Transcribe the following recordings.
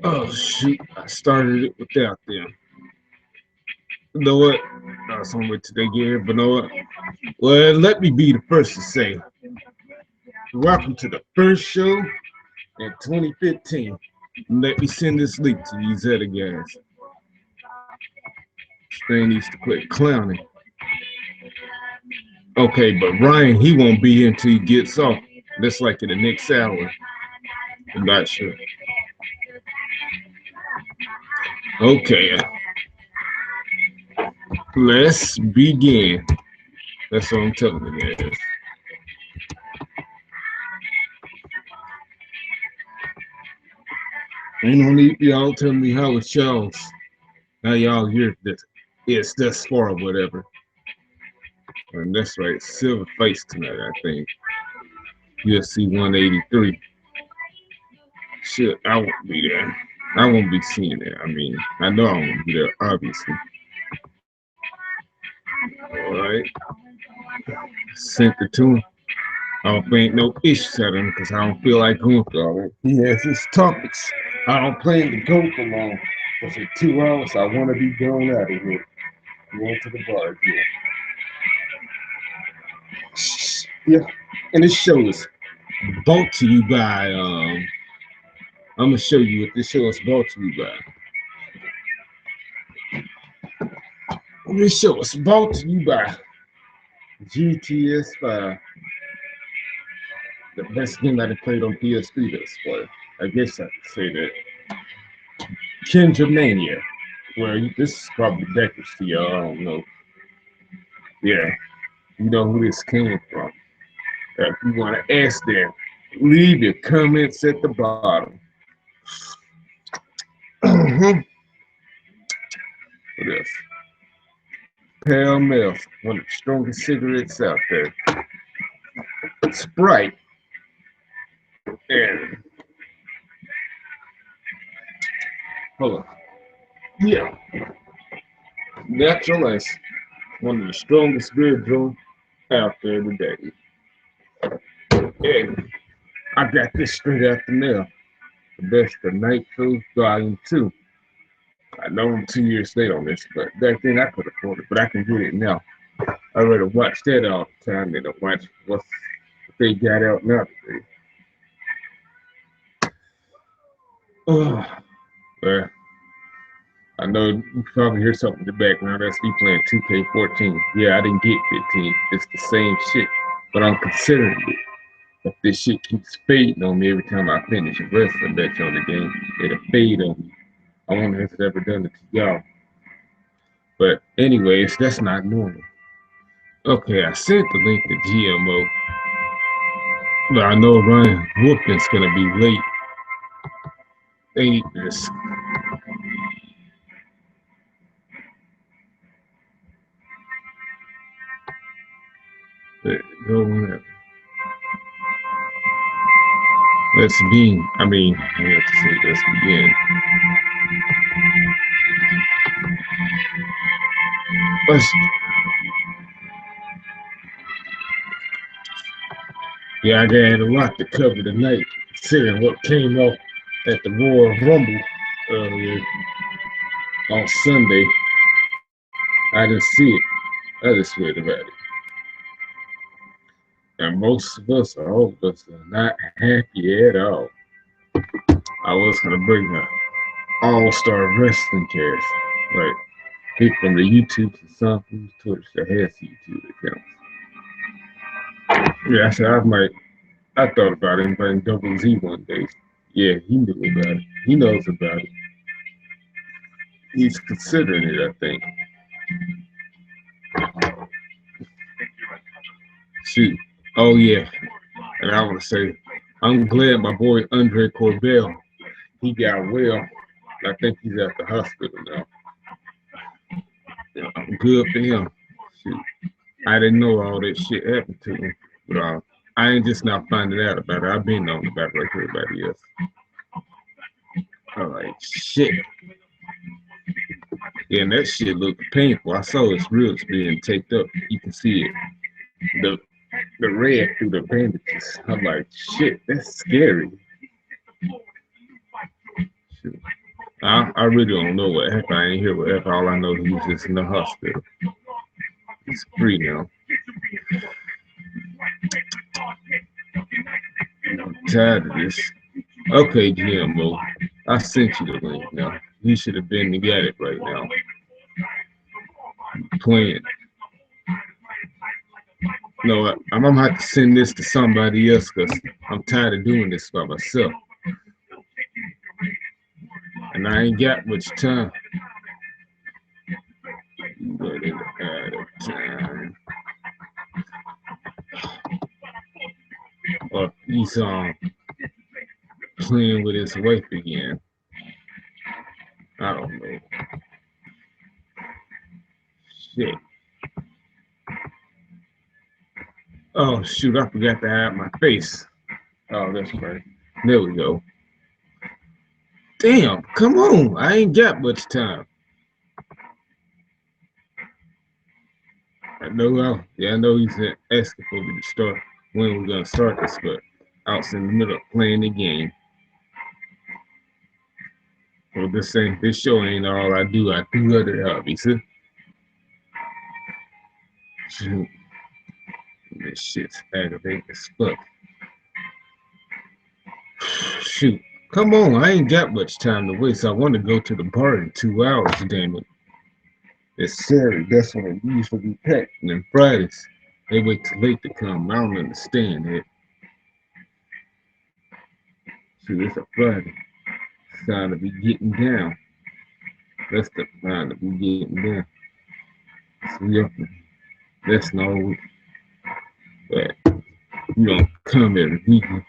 Oh shoot! I started it without them. You know what? I was on to they get, but you know what? Well, let me be the first to say, welcome to the first show in 2015. Let me send this link to these other guys. They needs to quit clowning. Okay, but Ryan, he won't be here until he gets off. That's like in the next hour. I'm not sure. Okay, let's begin. That's what I'm telling you guys. Ain't no need y'all telling me how it's y'all's. Now y'all hear this. It's thus far or whatever. And that's right, silver face tonight, I think. UFC 183. Shit, I won't be there. I won't be seeing it. I mean, I know I won't be there, obviously. Alright. Sent it to him. I don't think no issues at him because I don't feel like going through all that. He has his topics. I don't plan to go for long. But for 2 hours, I want to be gone out of here. Going to the bar again. Yeah. And this show is brought to you by, I'm going to show you what this show is brought to you by. This show is brought to you by GTS 5. The best game that I played on PS3 this far. I guess I could say that. Kendra Mania. Well, this is probably backwards to y'all. I don't know. Yeah, you know who this came from. If you want to ask that, leave your comments at the bottom. What else? Pale Male, one of the strongest cigarettes out there. Sprite. And hold on. Yeah, Natural Ice, one of the strongest beer joints out there today. And I got this straight out the mail. The best of Nitro Volume 2. I know I'm 2 years late on this, but back then I could afford it, but I can get it now. I rather watch that all the time than to watch what they got out now today. Oh, well, I know you probably hear something in the background. That's me playing 2K14. Yeah, I didn't get 15. It's the same shit, but I'm considering it. If this shit keeps fading on me every time I finish a wrestling match on the game, it'll fade on me. I wonder if it's ever done it to y'all. But anyways, that's not normal. Okay, I sent the link to GMO, but I know Ryan Wolfman's gonna be late. They need this. Go whenever. Let's be. I mean, I have to say let's begin. Let's, yeah, I got a lot to cover tonight, considering what came up at the Royal Rumble earlier on Sunday. I didn't see it. I just read about it. And most of us, or all of us, are not happy at all. I was gonna bring the all-star wrestling cast, like people from the YouTube and some whose Twitch that has YouTube accounts. Yeah, I said I might. I thought about inviting Double Z one day. Yeah, he knew about it. He knows about it. He's considering it, I think. Shoot. Oh yeah. And I want to say, I'm glad my boy Andre Corbell, he got well. I think he's at the hospital now. Yeah, good for him. Shoot. I didn't know all that shit happened to him. But I ain't just now finding out about it. I've been knowing about it like everybody else. I'm like, shit. Yeah, and that shit looked painful. I saw his ribs being taped up. You can see it. The the red through the bandages. I'm like, shit, that's scary. Shoot. I really don't know what happened. I ain't hear what happened. All I know he was just in the hospital. He's free now. I'm tired of this. Okay, GMO. I sent you the link now. You should have been to get it right now. Playing. No, I'm gonna have to send this to somebody else because I'm tired of doing this by myself. And I ain't got much time. Running out of time. Or he's playing with his wife again. I don't know. Shit. Oh shoot, I forgot to hide my face. Oh, that's right. There we go. Damn, come on. I ain't got much time. I know he's asking for me to start when we're gonna start this, but I was in the middle of playing the game. Well, this show ain't all I do. I do other hobbies. Huh? Shoot. This shit's aggravating as fuck. Shoot. Come on, I ain't got much time to waste. I want to go to the bar in 2 hours, damn it. It's Saturday, that's when it usually be packed. And then Fridays, they wait till late to come. I don't understand it. See, it's a Friday. It's time to be getting down. That's the time to be getting down. See, that's no, but you don't come every weekend.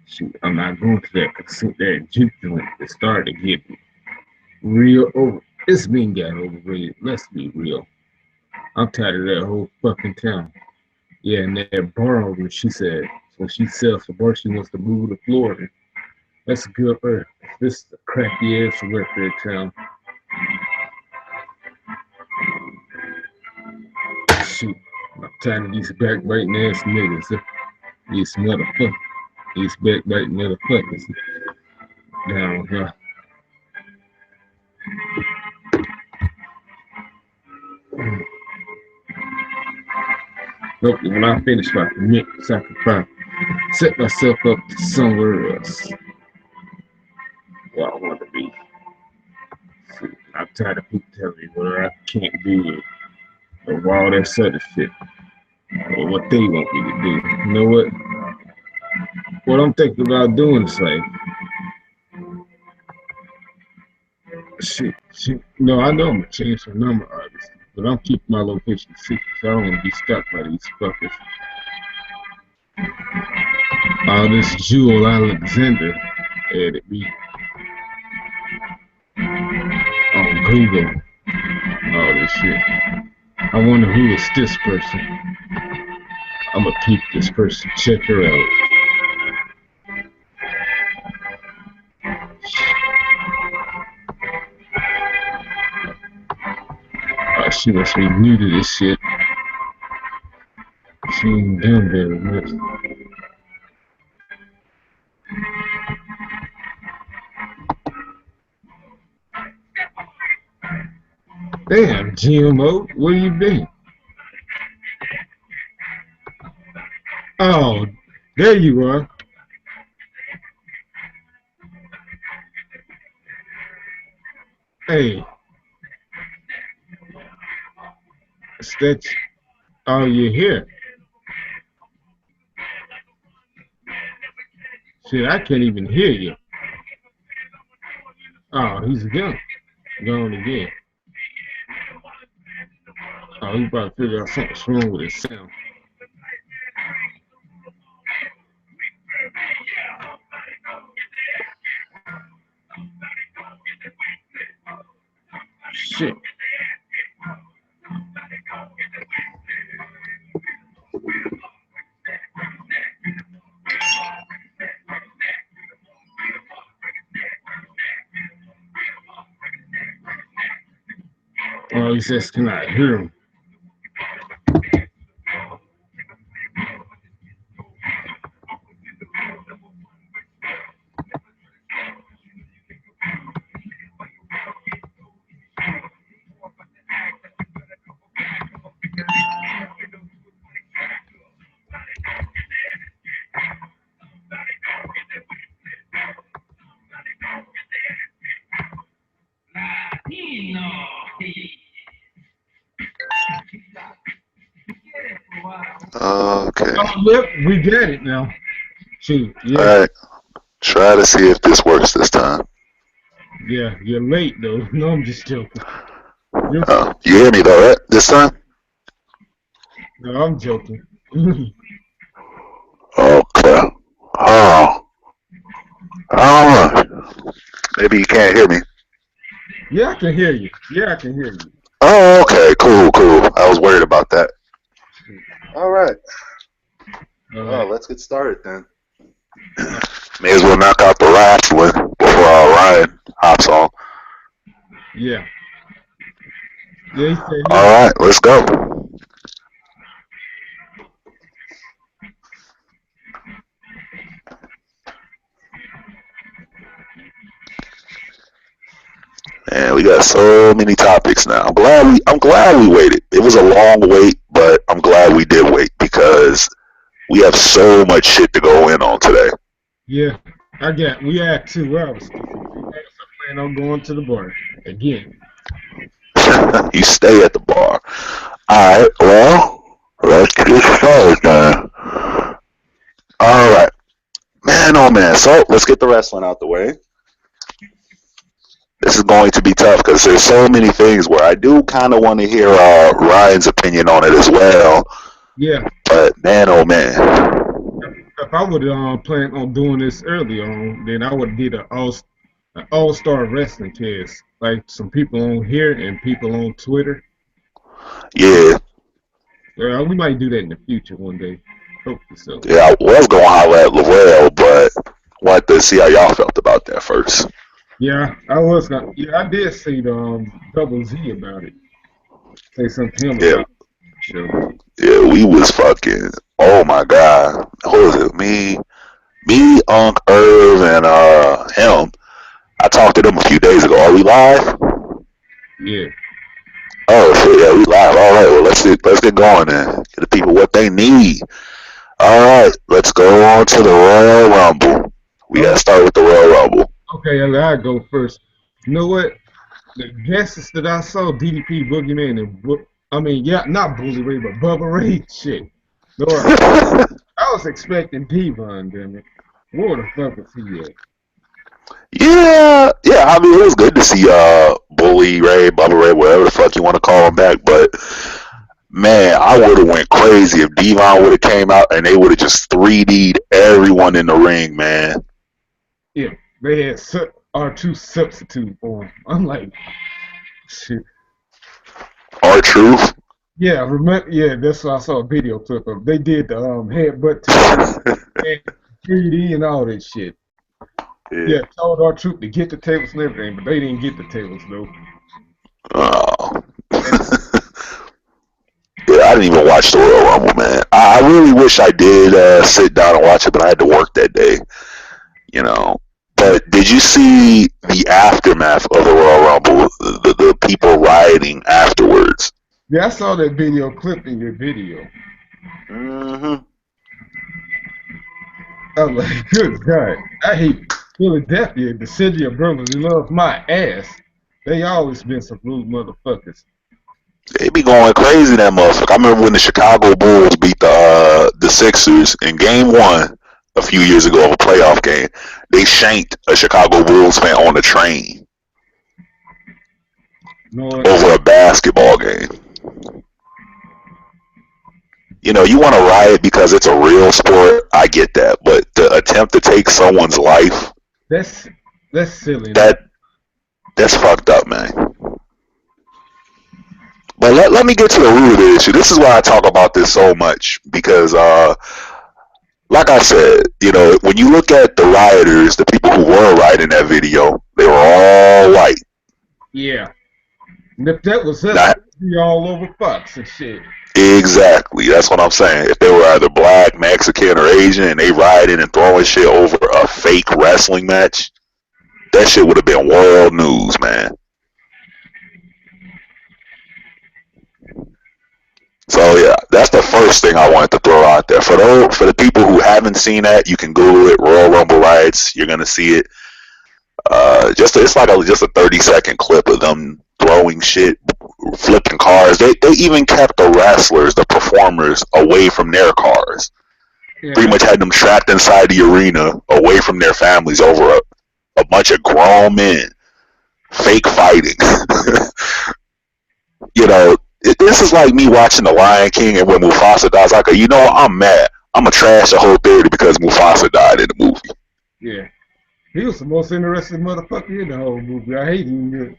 Shoot, I'm not going to that because that juke joint that started to get real over. It's been got overrated. Let's be real. I'm tired of that whole fucking town. Yeah, and that bar over, she said, when she sells the bar, she wants to move to Florida. That's good for her. This is a crappy ass welfare town. Shoot, I'm tired of these backbiting ass niggas. These motherfuckers. These backbiting motherfuckers down here. Hopefully, when I finish my commit, so I can set myself up to somewhere else. Where I want to be. See, I'm tired of people telling me what I can't do or all that sort of shit. Or what they want me to do. You know what? What I'm thinking about doing is like, shit. No, I know I'm gonna change the number, obviously, but I'm keeping my location secret, so I don't want to be stuck by these fuckers. This Jewel Alexander added me on Google. All this shit. I wonder who is this person. I'm gonna peep this person, check her out. She must be new to this shit. She ain't done very much. Damn, GMO, where you been? Oh, there you are. Hey. Stitch. Oh, you're here. Shit, I can't even hear you. Oh, he's gone. Gone again. Oh, he about to figure out something's wrong with his sound. Shit. Oh, he says, can I hear him? Okay. Oh, look, we got it now. Shoot, All yeah, right. Try to see if this works this time. yeah, you're late though. No, I'm just joking. You're, You hear me though, right? This time? no, I'm joking. Okay. Oh. Maybe you can't hear me. Yeah, I can hear you. Yeah, I can hear you. Oh, okay. Cool. I was worried about that. All right. Well, let's get started then. May as well knock out the last one before Ryan hops on. Yeah. Yeah, he said All right, let's go. Man, we got so many topics now. I'm glad we waited. It was a long wait, but I'm glad we did wait because we have so much shit to go in on today. Yeah, we had 2 hours. I plan on going to the bar again. You stay at the bar. All right, well, let's get started then. All right, man, oh man. So let's get the wrestling out the way. This is going to be tough because there's so many things where I do kind of want to hear Ryan's opinion on it as well. Yeah. But man, oh man. If I would plan on doing this early on, then I would did an all-star wrestling cast, like some people on here and people on Twitter. Yeah. We might do that in the future one day. Hopefully so. Yeah, I was going to holler at Laurel, but wanted to see how y'all felt about that first. Yeah, I was gonna. Yeah, I did see the Double Z about it. Say something to him about it. Sure. Yeah, we was fucking. Oh my god, who was it? Me, Unc, Irv, and him. I talked to them a few days ago. Are we live? Yeah. Oh shit, yeah, we live. All right, well let's get going then. Get the people what they need. All right, let's go on to the Royal Rumble. We gotta start with the Royal Rumble. Okay, I go first. You know what? The guesses that I saw, DDP, Boogeyman, and not Bully Ray, but Bubba Ray, shit. No, I was expecting Devon, damn it. Where the fuck was he at? Yeah. I mean, it was good to see Bully Ray, Bubba Ray, whatever the fuck you want to call him back. But man, I would have went crazy if Devon would have came out and they would have just 3D'd everyone in the ring, man. Yeah, they had R2 substitute for him. I'm like, shit. R-Truth? Yeah, that's what I saw a video clip of. They did the headbutt to 3D and all that shit. Yeah, told R-Truth to get the tables and everything, but they didn't get the tables though. Oh. Yeah, I didn't even watch the Royal Rumble, man. I really wish I did sit down and watch it, but I had to work that day, you know. But did you see the aftermath of the Royal Rumble, the people rioting afterwards? Yeah, I saw that video clip in your video. Mm-hmm. I was like, good God. I hate Philadelphia, the city of brotherly love, my ass. They always been some rude motherfuckers. They be going crazy, that motherfucker. I remember when the Chicago Bulls beat the Sixers in Game 1 a few years ago of a playoff game. They shanked a Chicago Bulls fan on the train over a basketball game. You know, you want to riot because it's a real sport. I get that, but the attempt to take someone's life, that's silly. That's fucked up, man. But let me get to the root of the issue. This is why I talk about this so much because, like I said, you know, when you look at the rioters, the people who were rioting that video, they were all white. Yeah. And if that was us, we'd be all over Fox and shit. Exactly. That's what I'm saying. If they were either black, Mexican, or Asian, and they rioting and throwing shit over a fake wrestling match, that shit would have been world news, man. So yeah, that's the first thing I wanted to throw out there. For the people who haven't seen that, you can Google it. Royal Rumble riots. You're gonna see it. It's like just a 30-second clip of them throwing shit, flipping cars. They even kept the wrestlers, the performers, away from their cars. Yeah, Pretty much had them trapped inside the arena, away from their families, over a bunch of grown men, fake fighting. You know, this is like me watching The Lion King, and when Mufasa dies, like, you know what, I'm mad. I'm gonna trash the whole theater because Mufasa died in the movie. yeah. He was the most interesting motherfucker in the whole movie. I hate him.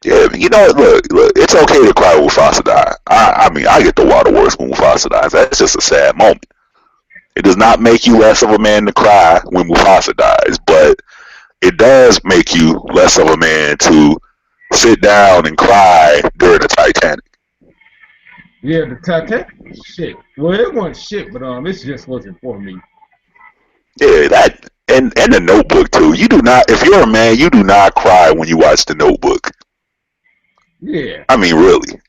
Yeah, you know what, look, it's okay to cry when Mufasa died. I mean, I get the waterworks when Mufasa dies. That's just a sad moment. It does not make you less of a man to cry when Mufasa dies, but it does make you less of a man to sit down and cry during the Titanic. Yeah, the Titanic was shit. Well, it wasn't shit, but it just wasn't for me. Yeah, that and the Notebook too. You do not, if you're a man, you do not cry when you watch the Notebook. Yeah. I mean, really.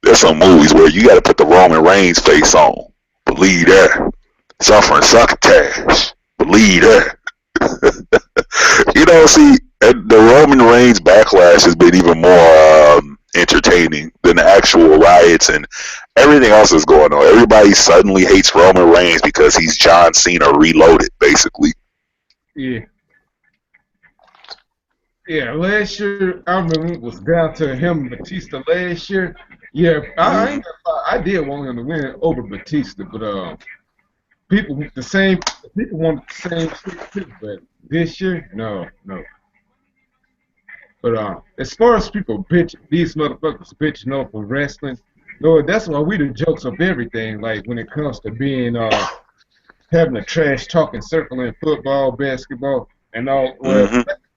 There's some movies where you got to put the Roman Reigns face on. Believe that. Suffering succotash. Believe that. You know, see, the Roman Reigns backlash has been even more entertaining than the actual riots and everything else that's going on. Everybody suddenly hates Roman Reigns because he's John Cena reloaded, basically. Yeah. Yeah, last year, I remember it was down to him and Batista last year. Yeah, I did want him to win over Batista, but people wanted the same shit too. But this year, no. But as far as people these motherfuckers bitching off for wrestling, no, that's why we the jokes of everything. Like when it comes to being having a trash talking circle in football, basketball, and all.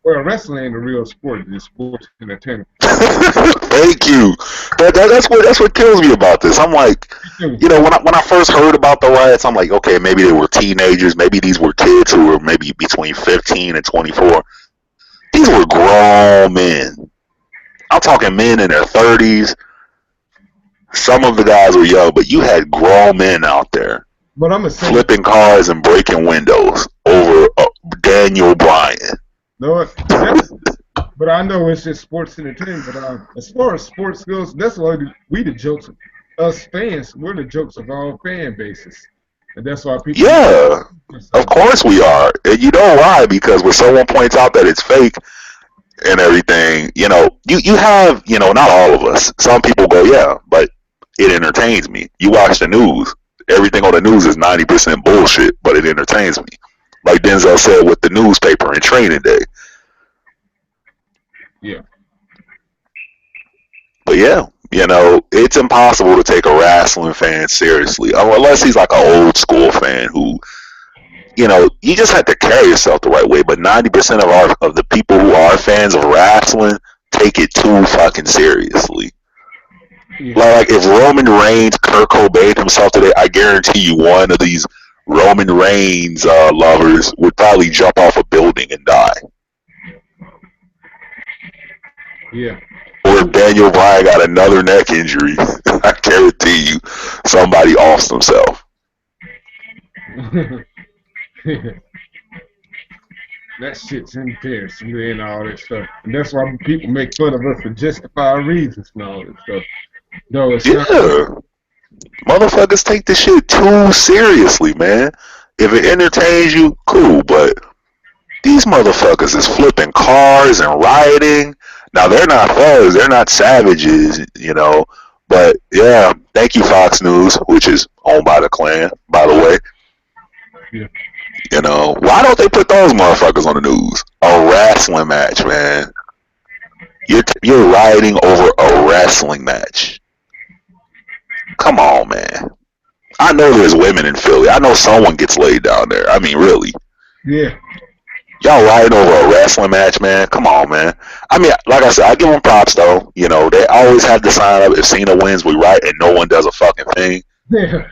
Well, wrestling ain't a real sport. It's sports entertainment. Thank you. That's what kills me about this. I'm like, you know, when I first heard about the riots, I'm like, okay, maybe they were teenagers, maybe these were kids who were maybe between 15 and 24. These were grown men. I'm talking men in their 30s. Some of the guys were young, but you had grown men out there flipping cars and breaking windows over Daniel Bryan. No, but I know it's just sports entertainment. But as far as sports goes, that's why we the jokes. Us fans, we're the jokes of all fan bases, and that's why people. Yeah, of course we are, and you know why? Because when someone points out that it's fake and everything, you know, you have, you know, not all of us. Some people go, yeah, but it entertains me. You watch the news. Everything on the news is 90% bullshit, but it entertains me. Like Denzel said with the newspaper in Training Day. Yeah. But yeah, you know, it's impossible to take a wrestling fan seriously. Unless he's like an old school fan who, you know, you just have to carry yourself the right way. But 90% of the people who are fans of wrestling take it too fucking seriously. Yeah. Like if Roman Reigns, Kurt Cobain himself today, I guarantee you one of these Roman Reigns lovers would probably jump off a building and die. Yeah. Or if Daniel Bryan got another neck injury, I guarantee you somebody offs themselves. That shit's embarrassing and all that stuff. And that's why people make fun of us for justified reasons and all that stuff. No, it's not. Motherfuckers take this shit too seriously, man. If it entertains you, cool, but these motherfuckers is flipping cars and rioting. Now, they're not thugs, they're not savages, you know, but yeah, thank you, Fox News, which is owned by the Klan, by the way. Yeah. You know, why don't they put those motherfuckers on the news? A wrestling match, man. You're rioting over a wrestling match. Come on, man. I know there's women in Philly. I know someone gets laid down there. I mean, really. Yeah. Y'all riding over a wrestling match, man. Come on, man. I mean, like I said, I give them props, though. You know, they always have to sign up. If Cena wins, we right, and no one does a fucking thing. Yeah.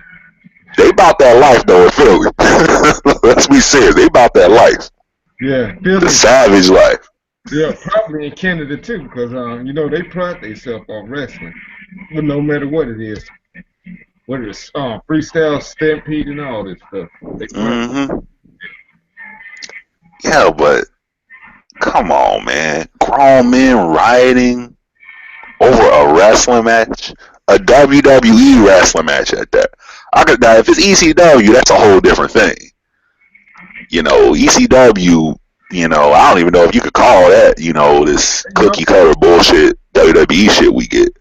They about that life, though, in Philly. Let's be serious. They about that life. Yeah. Philly. The savage life. Yeah, probably in Canada, too, because, you know, they pride themselves on wrestling. But no matter what it is. Whether it's freestyle, stampede, and all this stuff. Mm-hmm. Yeah, but Come on, man. Grown men rioting over a wrestling match, a WWE wrestling match at that. I could now if it's ECW, that's a whole different thing. ECW. I don't even know if you could call that. This cookie cutter bullshit WWE shit we get.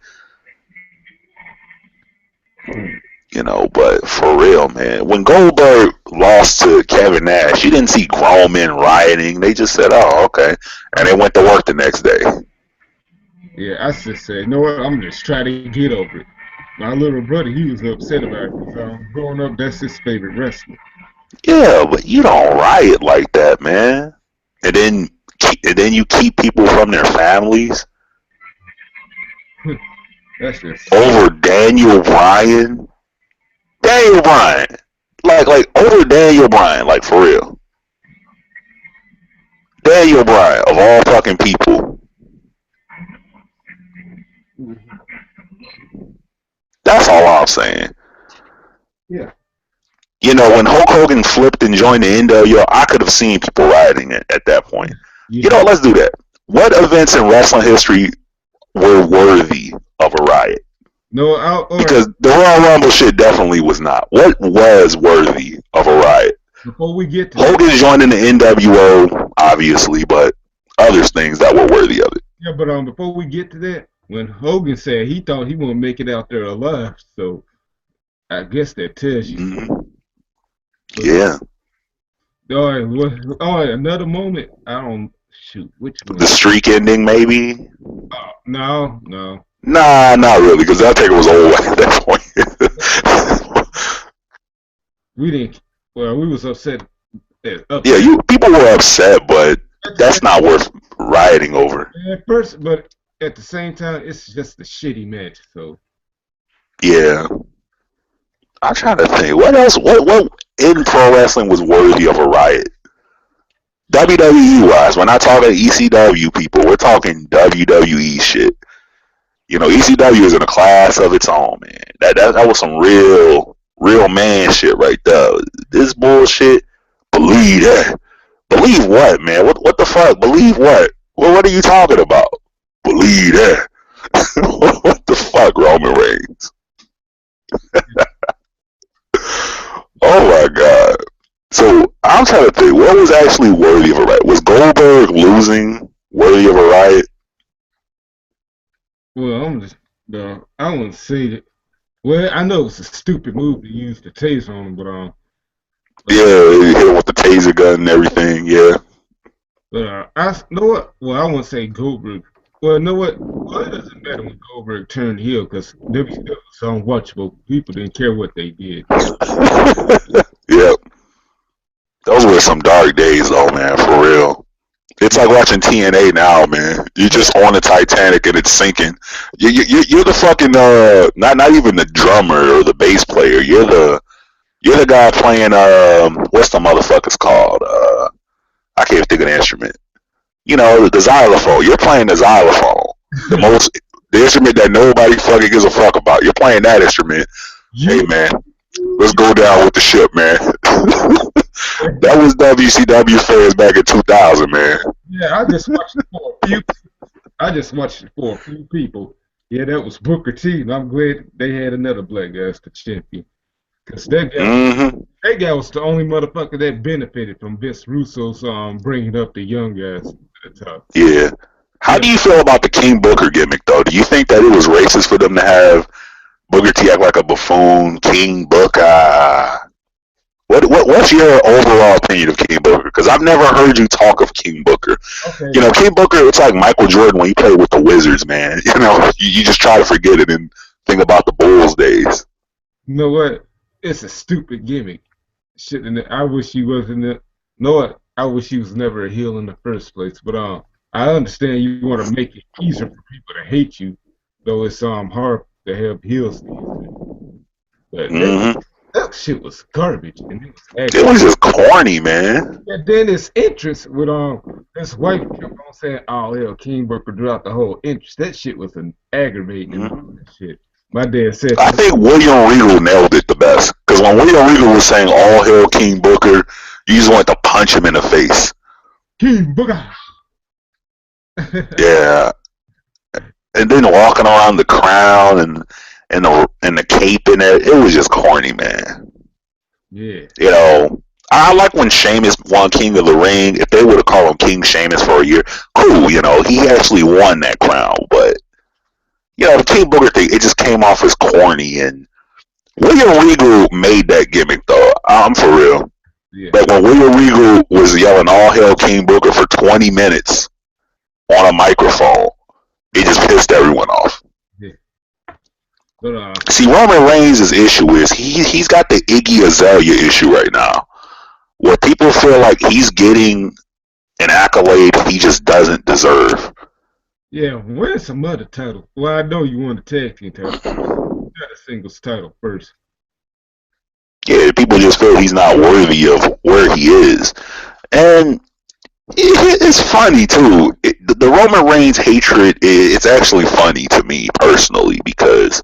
But for real, man, when Goldberg lost to Kevin Nash, you didn't see grown men rioting. They just said, "Oh, okay," and they went to work the next day. Yeah, I just said, you know what? I'm just trying to get over it. My little brother, he was upset about it because growing up, that's his favorite wrestler. Yeah, but you don't riot like that, man. And then you keep people from their families That's just over Daniel Bryan. Daniel Bryan, like over Daniel Bryan, like for real. Daniel Bryan of all fucking people. That's all I'm saying. Yeah. When Hulk Hogan flipped and joined the NWO, I could have seen people rioting at that point. Yeah. Let's do that. What events in wrestling history were worthy of a riot? No, because the Royal Rumble shit definitely was not. What was worthy of a riot? Before we get to Hogan joining the NWO, obviously, but other things that were worthy of it. Yeah, but before we get to that, when Hogan said he thought he wouldn't make it out there alive, so I guess that tells you. Mm-hmm. Yeah. All right, another moment. I don't shoot. Which one? The streak ending, maybe. No. Nah, not really, because I think it was old at that point. We didn't. Well, we was upset. Yeah, people were upset, but that's not worth rioting over. At first, but at the same time, it's just a shitty match. So. Yeah. I'm trying to think. What else? What in pro wrestling was worthy of a riot? WWE wise, we're not talking ECW people. We're talking WWE shit. ECW is in a class of its own, man. That was some real man shit right there. This bullshit. Believe that. Believe what, man? What the fuck? Believe what? What are you talking about? Believe that. What the fuck, Roman Reigns? Oh my god. So I'm trying to think, what was actually worthy of a riot? Was Goldberg losing worthy of a riot? Well, I wouldn't say that. Well, I know it's a stupid move to use the taser on him, but yeah, he hit him with the taser gun and everything. Yeah. But I know what. Well, I wouldn't say Goldberg. Well, you know what? Well, it doesn't matter when Goldberg turned heel because WCW was unwatchable. People didn't care what they did. Yep. Those were some dark days, though, man. For real. It's like watching TNA now, man. You're just on the Titanic and it's sinking. You're the fucking not even the drummer or the bass player. You're the guy playing what's the motherfuckers called? I can't think of the instrument. The xylophone. You're playing the xylophone. The instrument that nobody fucking gives a fuck about. You're playing that instrument. Hey man, let's go down with the ship, man. That was WCW fans back in 2000, man. Yeah, I just watched it for a few people. Yeah, that was Booker T, and I'm glad they had another black guy as the champion. Because that guy was the only motherfucker that benefited from Vince Russo's bringing up the young guys to the top. Yeah. How do you feel about the King Booker gimmick, though? Do you think that it was racist for them to have Booker T act like a buffoon, King Booker? What's your overall opinion of King Booker? Because I've never heard you talk of King Booker. Okay. King Booker, it's like Michael Jordan when he played with the Wizards, man. You just try to forget it and think about the Bulls days. You know what? It's a stupid gimmick. Shit, I wish he wasn't. You know what? I wish he was never a heel in the first place. But I understand you want to make it easier for people to hate you, though it's hard to have heels. But that shit was garbage, and it was just corny, man. And then his entrance with his wife kept on saying, "Oh, hell, King Booker throughout the whole entrance." That shit was an aggravating shit. My dad said, I think William Regal nailed it the best. Because when William Regal was saying all hail King Booker, you just wanted to punch him in the face. King Booker. Yeah, and then walking around the crown and the cape and it was just corny, man. Yeah. You know, I like when Sheamus won King of the Ring. If they would have called him King Sheamus for a year, cool. You know, he actually won that crown. But you know, the King Booker thing, it just came off as corny. And William Regal made that gimmick, though. I'm for real. Yeah. But when William Regal was yelling "All Hail King Booker" for 20 minutes on a microphone, it just pissed everyone off. Yeah. But See, Roman Reigns' issue is he's got the Iggy Azalea issue right now, where people feel like he's getting an accolade he just doesn't deserve. yeah, where's some other title? Well, I know you want a tag team title. You got a singles title first. Yeah, people just feel he's not worthy of where he is. And it's funny, too. The Roman Reigns hatred, it's actually funny to me, personally, because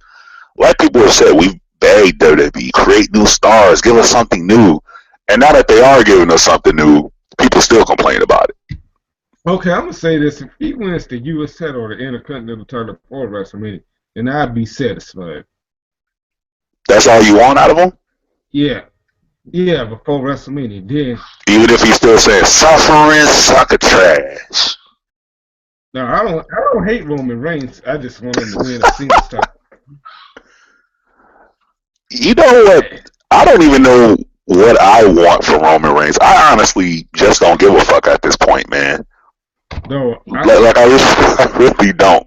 like people have said, we've begged WWE, create new stars, give us something new. And now that they are giving us something new, people still complain about it. Okay, I'm gonna say this: if he wins the U.S. title or the Intercontinental title for WrestleMania, then I'd be satisfied. That's all you want out of him? Yeah, yeah, before WrestleMania. Then, Even if he's still saying, suffering sucker trash. no, I don't hate Roman Reigns. I just want him to win a singles title. You know what? I don't even know what I want from Roman Reigns. I honestly just don't give a fuck at this point, man. No, I really don't.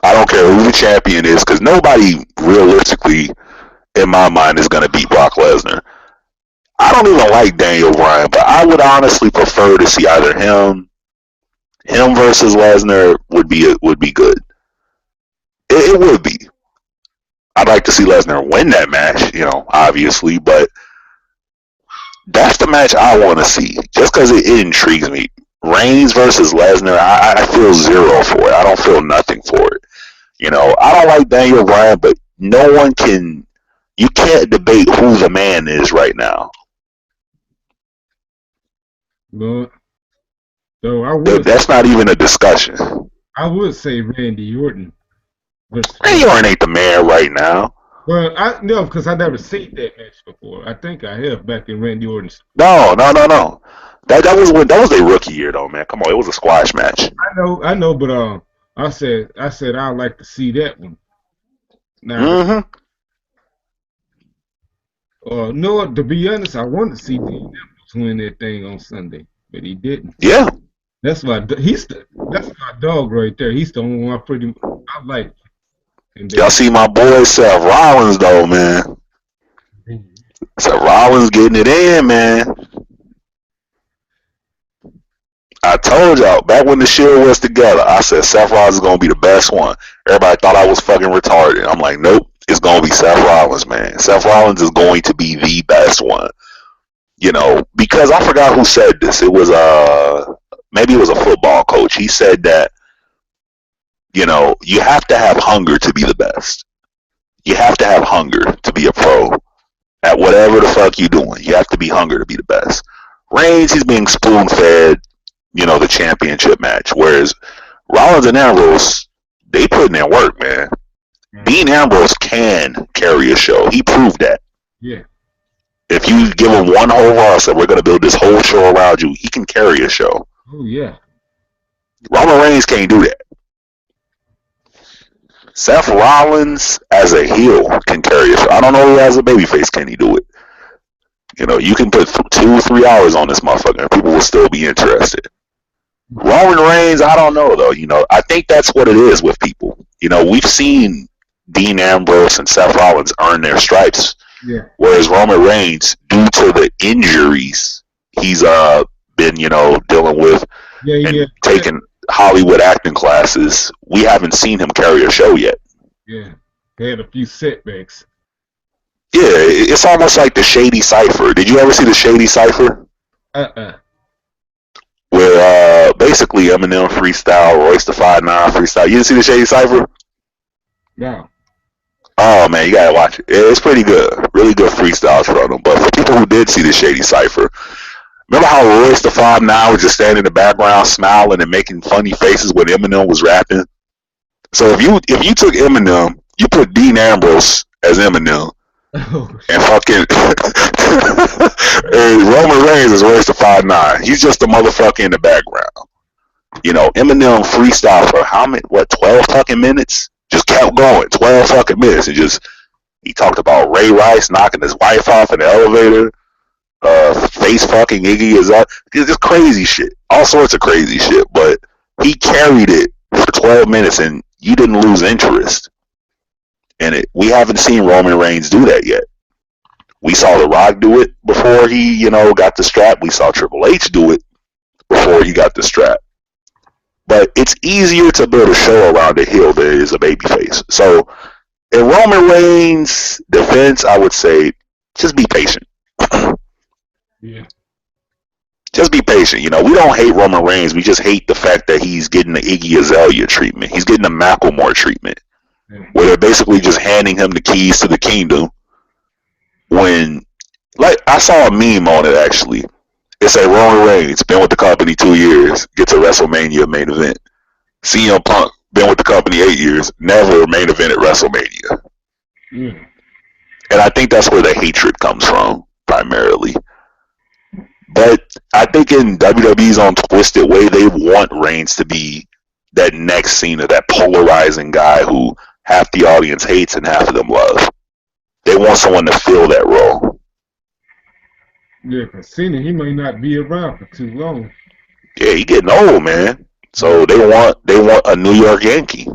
I don't care who the champion is, because nobody realistically, in my mind, is going to beat Brock Lesnar. I don't even like Daniel Bryan, but I would honestly prefer to see either him versus Lesnar would be good. It would be. I'd like to see Lesnar win that match, you know, obviously, but that's the match I want to see, just because it intrigues me. Reigns versus Lesnar, I feel zero for it. I don't feel nothing for it. You know, I don't like Daniel Bryan, but you can't debate who the man is right now. no, no, That's not even a discussion. I would say Randy Orton. Randy Orton ain't the man right now. Well, no, because I never seen that match before. I think I have back in Randy Orton's. No. That was their rookie year though, man. Come on, it was a squash match. I know, but I said I'd like to see that one. Now, no, to be honest, I wanted to see Dean Ambrose win that thing on Sunday, but he didn't. Yeah. That's that's my dog right there. He's the only one I like. Y'all see my boy Seth Rollins though, man. Seth Rollins getting it in, man. I told y'all back when the Shield was together, I said Seth Rollins is gonna be the best one. Everybody thought I was fucking retarded. I'm like, nope, it's gonna be Seth Rollins, man. Seth Rollins is going to be the best one. You know, because I forgot who said this. It was maybe it was a football coach. He said that, you know, you have to have hunger to be the best. You have to have hunger to be a pro at whatever the fuck you doing. You have to be hungry to be the best. Reigns, he's being spoon fed, you know, the championship match. Whereas Rollins and Ambrose, they putting in work, man. Dean Ambrose can carry a show. He proved that. Yeah. If you give him one whole roster, we're going to build this whole show around you, he can carry a show. Oh, yeah. Roman Reigns can't do that. Seth Rollins, as a heel, can carry a show. I don't know as a babyface can he do it. You know, you can put 2-3 hours on this motherfucker and people will still be interested. Roman Reigns, I don't know, though. You know, I think that's what it is with people. You know, we've seen Dean Ambrose and Seth Rollins earn their stripes. Yeah. Whereas Roman Reigns, due to the injuries he's been, you know, dealing with and taking Hollywood acting classes, we haven't seen him carry a show yet. Yeah. They had a few setbacks. Yeah, it's almost like the Shady Cypher. Did you ever see the Shady Cypher? Where basically Eminem freestyle, Royce da 5'9" freestyle. You didn't see the Shady Cypher? No. Oh man, you gotta watch it. It's pretty good. Really good freestyles from them. But for people who did see the Shady Cypher, Remember how Royce the 5'9" was just standing in the background, smiling and making funny faces when Eminem was rapping? So if you took Eminem, you put Dean Ambrose as Eminem, and fucking and Roman Reigns is Royce the 5'9". He's just a motherfucker in the background. You know, Eminem freestyle for 12 fucking minutes? Just kept going, 12 fucking minutes, and just he talked about Ray Rice knocking his wife off in the elevator, face fucking Iggy Azalea, just crazy shit, all sorts of crazy shit. But he carried it for 12 minutes, and you didn't lose interest in it. We haven't seen Roman Reigns do that yet. We saw The Rock do it before he, got the strap. We saw Triple H do it before he got the strap. But it's easier to build a show around a heel than it is a babyface. So, in Roman Reigns' defense, I would say just be patient. Yeah. Just be patient. We don't hate Roman Reigns. We just hate the fact that he's getting the Iggy Azalea treatment. He's getting the Macklemore treatment, where they're basically just handing him the keys to the kingdom. When, I saw a meme on it actually. It said Roman Reigns, been with the company 2 years, gets a WrestleMania main event. CM Punk, been with the company 8 years, never main event at WrestleMania. Yeah. And I think that's where the hatred comes from, primarily. But I think in WWE's own twisted way, they want Reigns to be that next Cena, that polarizing guy who half the audience hates and half of them love. They want someone to fill that role. Yeah, because Cena, he may not be around for too long. Yeah, he getting old, man. So they want a New York Yankee.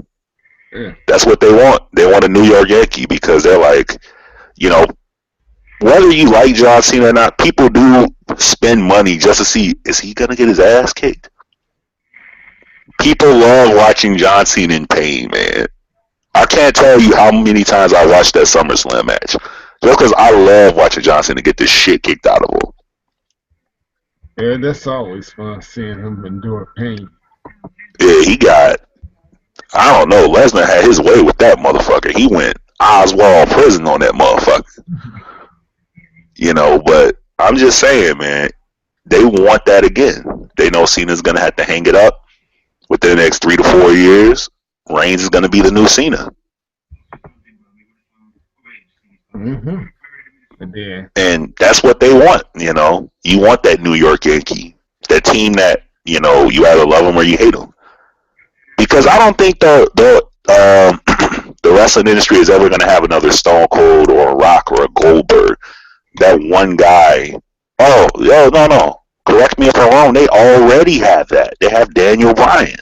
Yeah. That's what they want. They want a New York Yankee because they're like, whether you like John Cena or not, people do spend money just to see, is he going to get his ass kicked? People love watching John Cena in pain, man. I can't tell you how many times I watched that SummerSlam match. Just because I love watching John Cena get this shit kicked out of him. Yeah, that's always fun, seeing him endure pain. Yeah, he got, I don't know, Lesnar had his way with that motherfucker. He went Oswald prison on that motherfucker. But I'm just saying, man, they want that again. They know Cena's going to have to hang it up within the next 3 to 4 years. Reigns is going to be the new Cena. Mm-hmm. And that's what they want, You want that New York Yankee. That team that, you either love them or you hate them. Because I don't think the wrestling industry is ever going to have another Stone Cold or a Rock or a Goldberg. That one guy. No. Correct me if I'm wrong. They already have that. They have Daniel Bryan.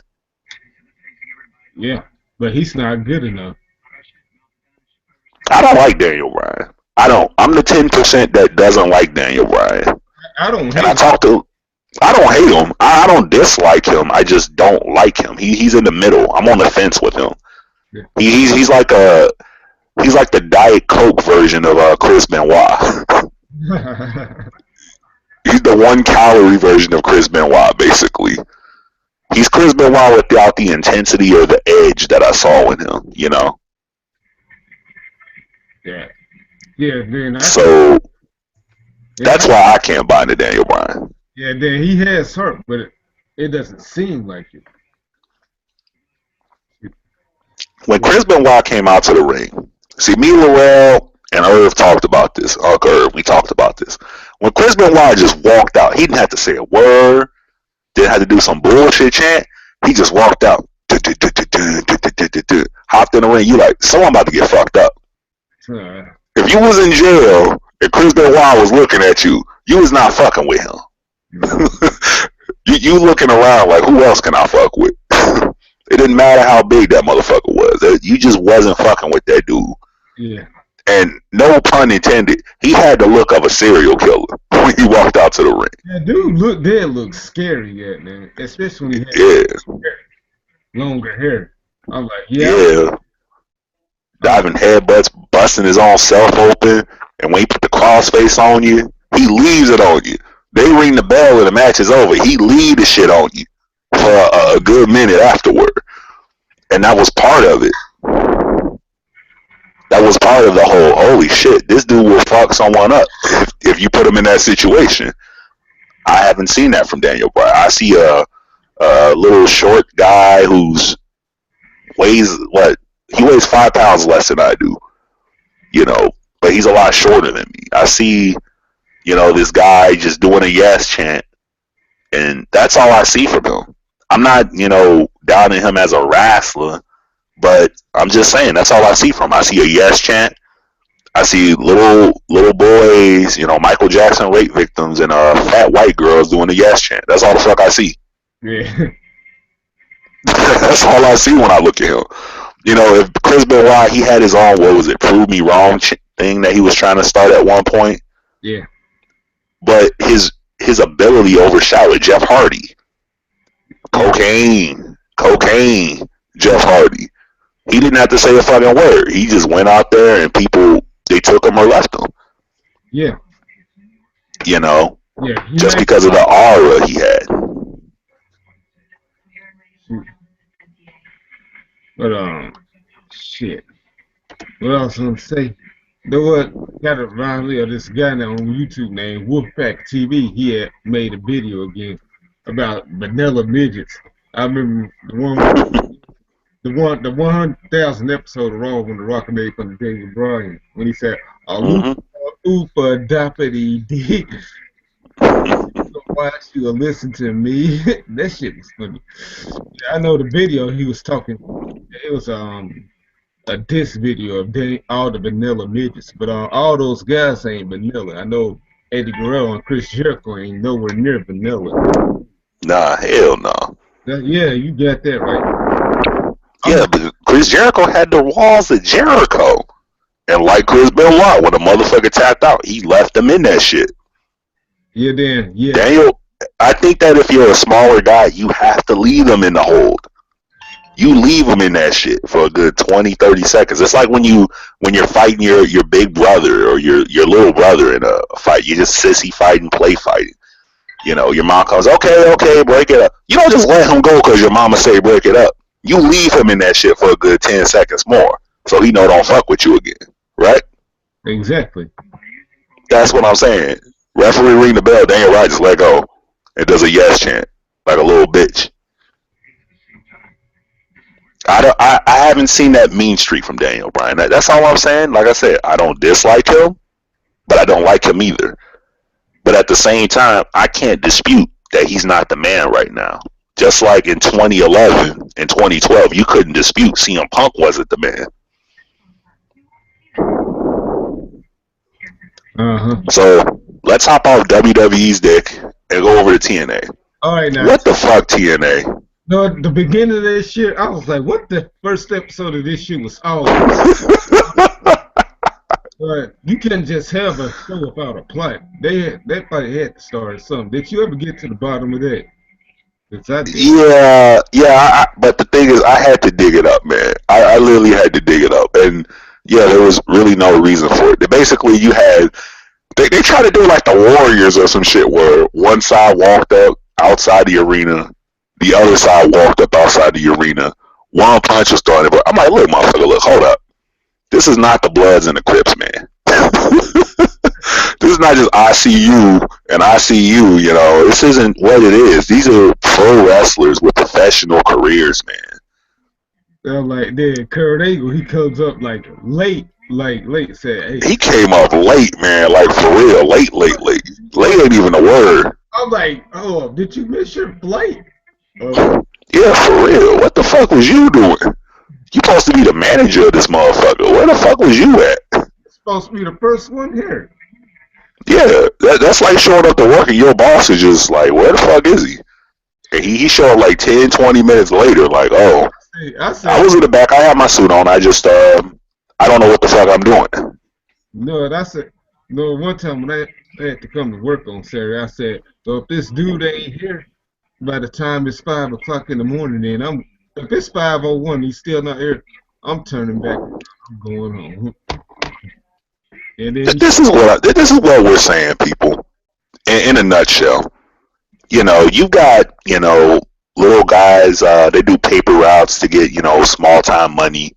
Yeah, but he's not good enough. I don't like Daniel Bryan. I don't. I'm the 10% that doesn't like Daniel Bryan. I don't hate him. I don't hate him. I don't dislike him. I just don't like him. He's in the middle. I'm on the fence with him. Yeah. He's like the Diet Coke version of Chris Benoit. He's the 1-calorie version of Chris Benoit, basically. He's Chris Benoit without the intensity or the edge that I saw in him, Yeah. Yeah, then that's why I can't buy into Daniel Bryan. Yeah, then he has hurt, but it doesn't seem like it. When Chris Benoit came out to the ring, see, me, Laurel, and Irv talked about this. Uncle Irv, we talked about this. When Chris Benoit just walked out, he didn't have to say a word, didn't have to do some bullshit chant. He just walked out, hopped in the ring. You like, someone about to get fucked up. If you was in jail and Chris Benoit was looking at you, you was not fucking with him. you looking around like, who else can I fuck with? It didn't matter how big that motherfucker was. You just wasn't fucking with that dude. Yeah. And no pun intended, he had the look of a serial killer when he walked out to the ring. Yeah, dude looked scary, man. Especially when he had longer hair. I'm like, yeah. Diving headbutts, busting his own self open, and when he put the crossface on you, he leaves it on you. They ring the bell and the match is over. He leave the shit on you for a good minute afterward. And that was part of it. That was part of the whole, holy shit, this dude will fuck someone up if you put him in that situation. I haven't seen that from Daniel Bryan. I see a little short guy who's weighs what he weighs 5 pounds less than I do, you know, but he's a lot shorter than me. I see, you know, this guy just doing a yes chant, and that's all I see from him. I'm not, you know, downing him as a wrestler, but I'm just saying that's all I see from him. I see a yes chant. I see little boys, you know, Michael Jackson rape victims, and fat white girls doing the yes chant. That's all the fuck I see. Yeah. That's all I see when I look at him. You know, if Chris Benoit, he had his own, what was it, prove me wrong thing that he was trying to start at one point. Yeah. But his ability overshadowed Jeff Hardy. Cocaine, Jeff Hardy. He didn't have to say a fucking word. He just went out there and people, they took him or left him. Yeah. You know? Yeah. Just because of the aura he had. But shit. What else I'm gonna say? There was got a finally this guy now on YouTube named Wolfpack TV. He had made a video again about vanilla midgets. I remember the 100,000 episode of Raw when The Rock made fun of Daniel Bryan when he said, "Oopa dappity dee." Watch you or listen to me. That shit was funny. I know the video he was talking. It was a diss video of all the vanilla midgets, but all those guys ain't vanilla. I know Eddie Guerrero and Chris Jericho ain't nowhere near vanilla. Nah, hell no. Yeah, you got that right. Yeah, but Chris Jericho had the walls of Jericho, and like Chris Benoit, when the motherfucker tapped out, he left them in that shit. Yeah, then, yeah. Daniel, I think that if you're a smaller guy, you have to leave them in the hold. You leave them in that shit for a good 20, 30 seconds. It's like when you're fighting your big brother or your little brother in a fight. You just sissy fighting, play fighting. You know, your mom comes, okay, break it up. You don't just let him go because your mama say break it up. You leave him in that shit for a good 10 seconds more so he know don't fuck with you again. Right? Exactly. That's what I'm saying. Referee ring the bell, Daniel Bryan just let go and does a yes chant like a little bitch. I haven't seen that mean streak from Daniel Bryan. That's all I'm saying. Like I said, I don't dislike him, but I don't like him either. But at the same time, I can't dispute that he's not the man right now. Just like in 2011 and 2012, you couldn't dispute CM Punk wasn't the man. So let's hop off WWE's dick and go over to TNA. All right, now. What the fuck, TNA? No, the beginning of this shit, I was like, what the first episode of this shit was all But you can't just have a show without a plot. That probably had to start something. Did you ever get to the bottom of that? Yeah. But the thing is, I had to dig it up, man. I literally had to dig it up, and yeah, there was really no reason for it. Basically, you had they tried to do like the Warriors or some shit, where one side walked up outside the arena, the other side walked up outside the arena. One punch was started, but I'm like, look, motherfucker, look, hold up. This is not the Bloods and the Crips, man. This is not just I see you and I see you, you know. This isn't what it is. These are pro wrestlers with professional careers, man. They're like, then Kurt Angle, he comes up like late, said, hey. He came up late, man, like for real, late. Late ain't even a word. I'm like, oh, did you miss your flight? Yeah, for real. What the fuck was you doing? You supposed to be the manager of this motherfucker. Where the fuck was you at? Supposed to be the first one here. Yeah, that's like showing up to work and your boss is just like, where the fuck is he? And he showed up like 10, 20 minutes later, like, oh, I was in the back. I had my suit on. I just, I don't know what the fuck I'm doing. No, one time when I had to come to work on Saturday, I said, so if this dude ain't here by the time it's 5 o'clock in the morning, then if it's 5:01, he's still not here, I'm turning back. I'm going home. And then this is what we're saying, people. In a nutshell, you know, you got, you know, little guys. They do paper routes to get, you know, small time money.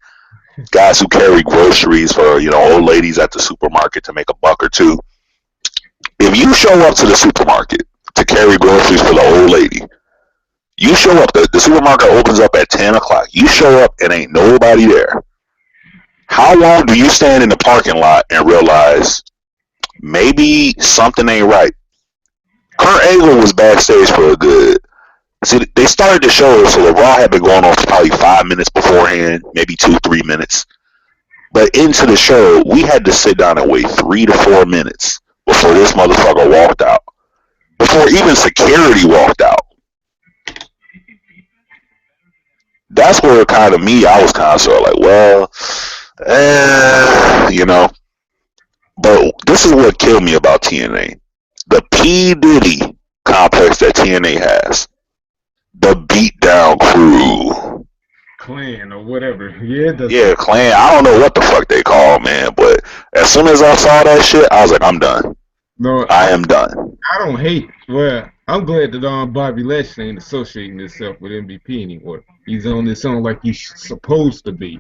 Guys who carry groceries for, you know, old ladies at the supermarket to make a buck or two. If you show up to the supermarket to carry groceries for the old lady. You show up, the supermarket opens up at 10 o'clock. You show up and ain't nobody there. How long do you stand in the parking lot and realize maybe something ain't right? Kurt Angle was backstage for a good. See, they started the show, so the Raw had been going on for probably 5 minutes beforehand, maybe 2-3 minutes. But into the show, we had to sit down and wait 3 to 4 minutes before this motherfucker walked out. Before even security walked out. That's where kind of me, I was kind of sort of like, well, you know. But this is what killed me about TNA. The P. Diddy complex that TNA has. The Beatdown Crew. Clan or whatever. Yeah, yeah, Clan. I don't know what the fuck they call, man. But as soon as I saw that shit, I was like, I'm done. No, I am done. I don't hate. Well, I'm glad that Bobby Lashley ain't associating himself with MVP anymore. He's on his own like he's supposed to be.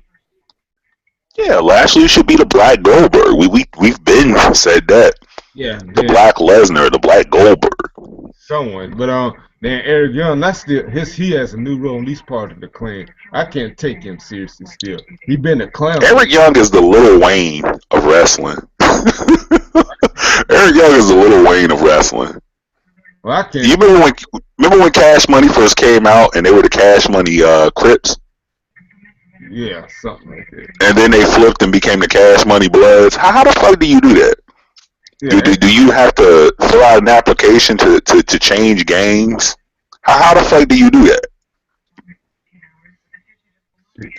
Yeah, Lashley should be the Black Goldberg. We've been said that. Yeah, the Black Lesnar, the Black Goldberg. Someone, but then Eric Young, that's still he has a new role in these part of the Clan. I can't take him seriously still. He been a clown. Eric Young is the Lil Wayne of wrestling. Eric Young is the Lil Wayne of wrestling. Well, I can't. You remember when Cash Money first came out and they were the Cash Money Crips? Yeah, something like that. And then they flipped and became the Cash Money Bloods. How the fuck do you do that? Yeah, do you have to fill out an application to change gangs? How the fuck do you do that?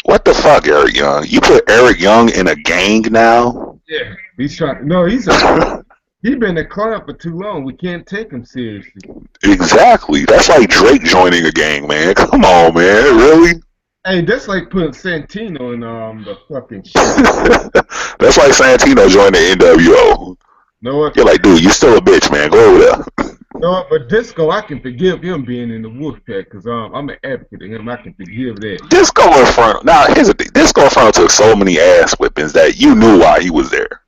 What the fuck, Eric Young? You put Eric Young in a gang now? Yeah, he's trying. No, he's been a clown for too long. We can't take him seriously. Exactly. That's like Drake joining a gang, man. Come on, man. Really? Hey, that's like putting Santino in the fucking shit. That's like Santino joining the NWO. No, you're like, dude, you still a bitch, man. Go over there. No, but Disco, I can forgive him being in the Wolfpack because I'm an advocate of him. I can forgive that. Disco Inferno. Now, here's the thing. Disco Inferno took so many ass whippings that you knew why he was there.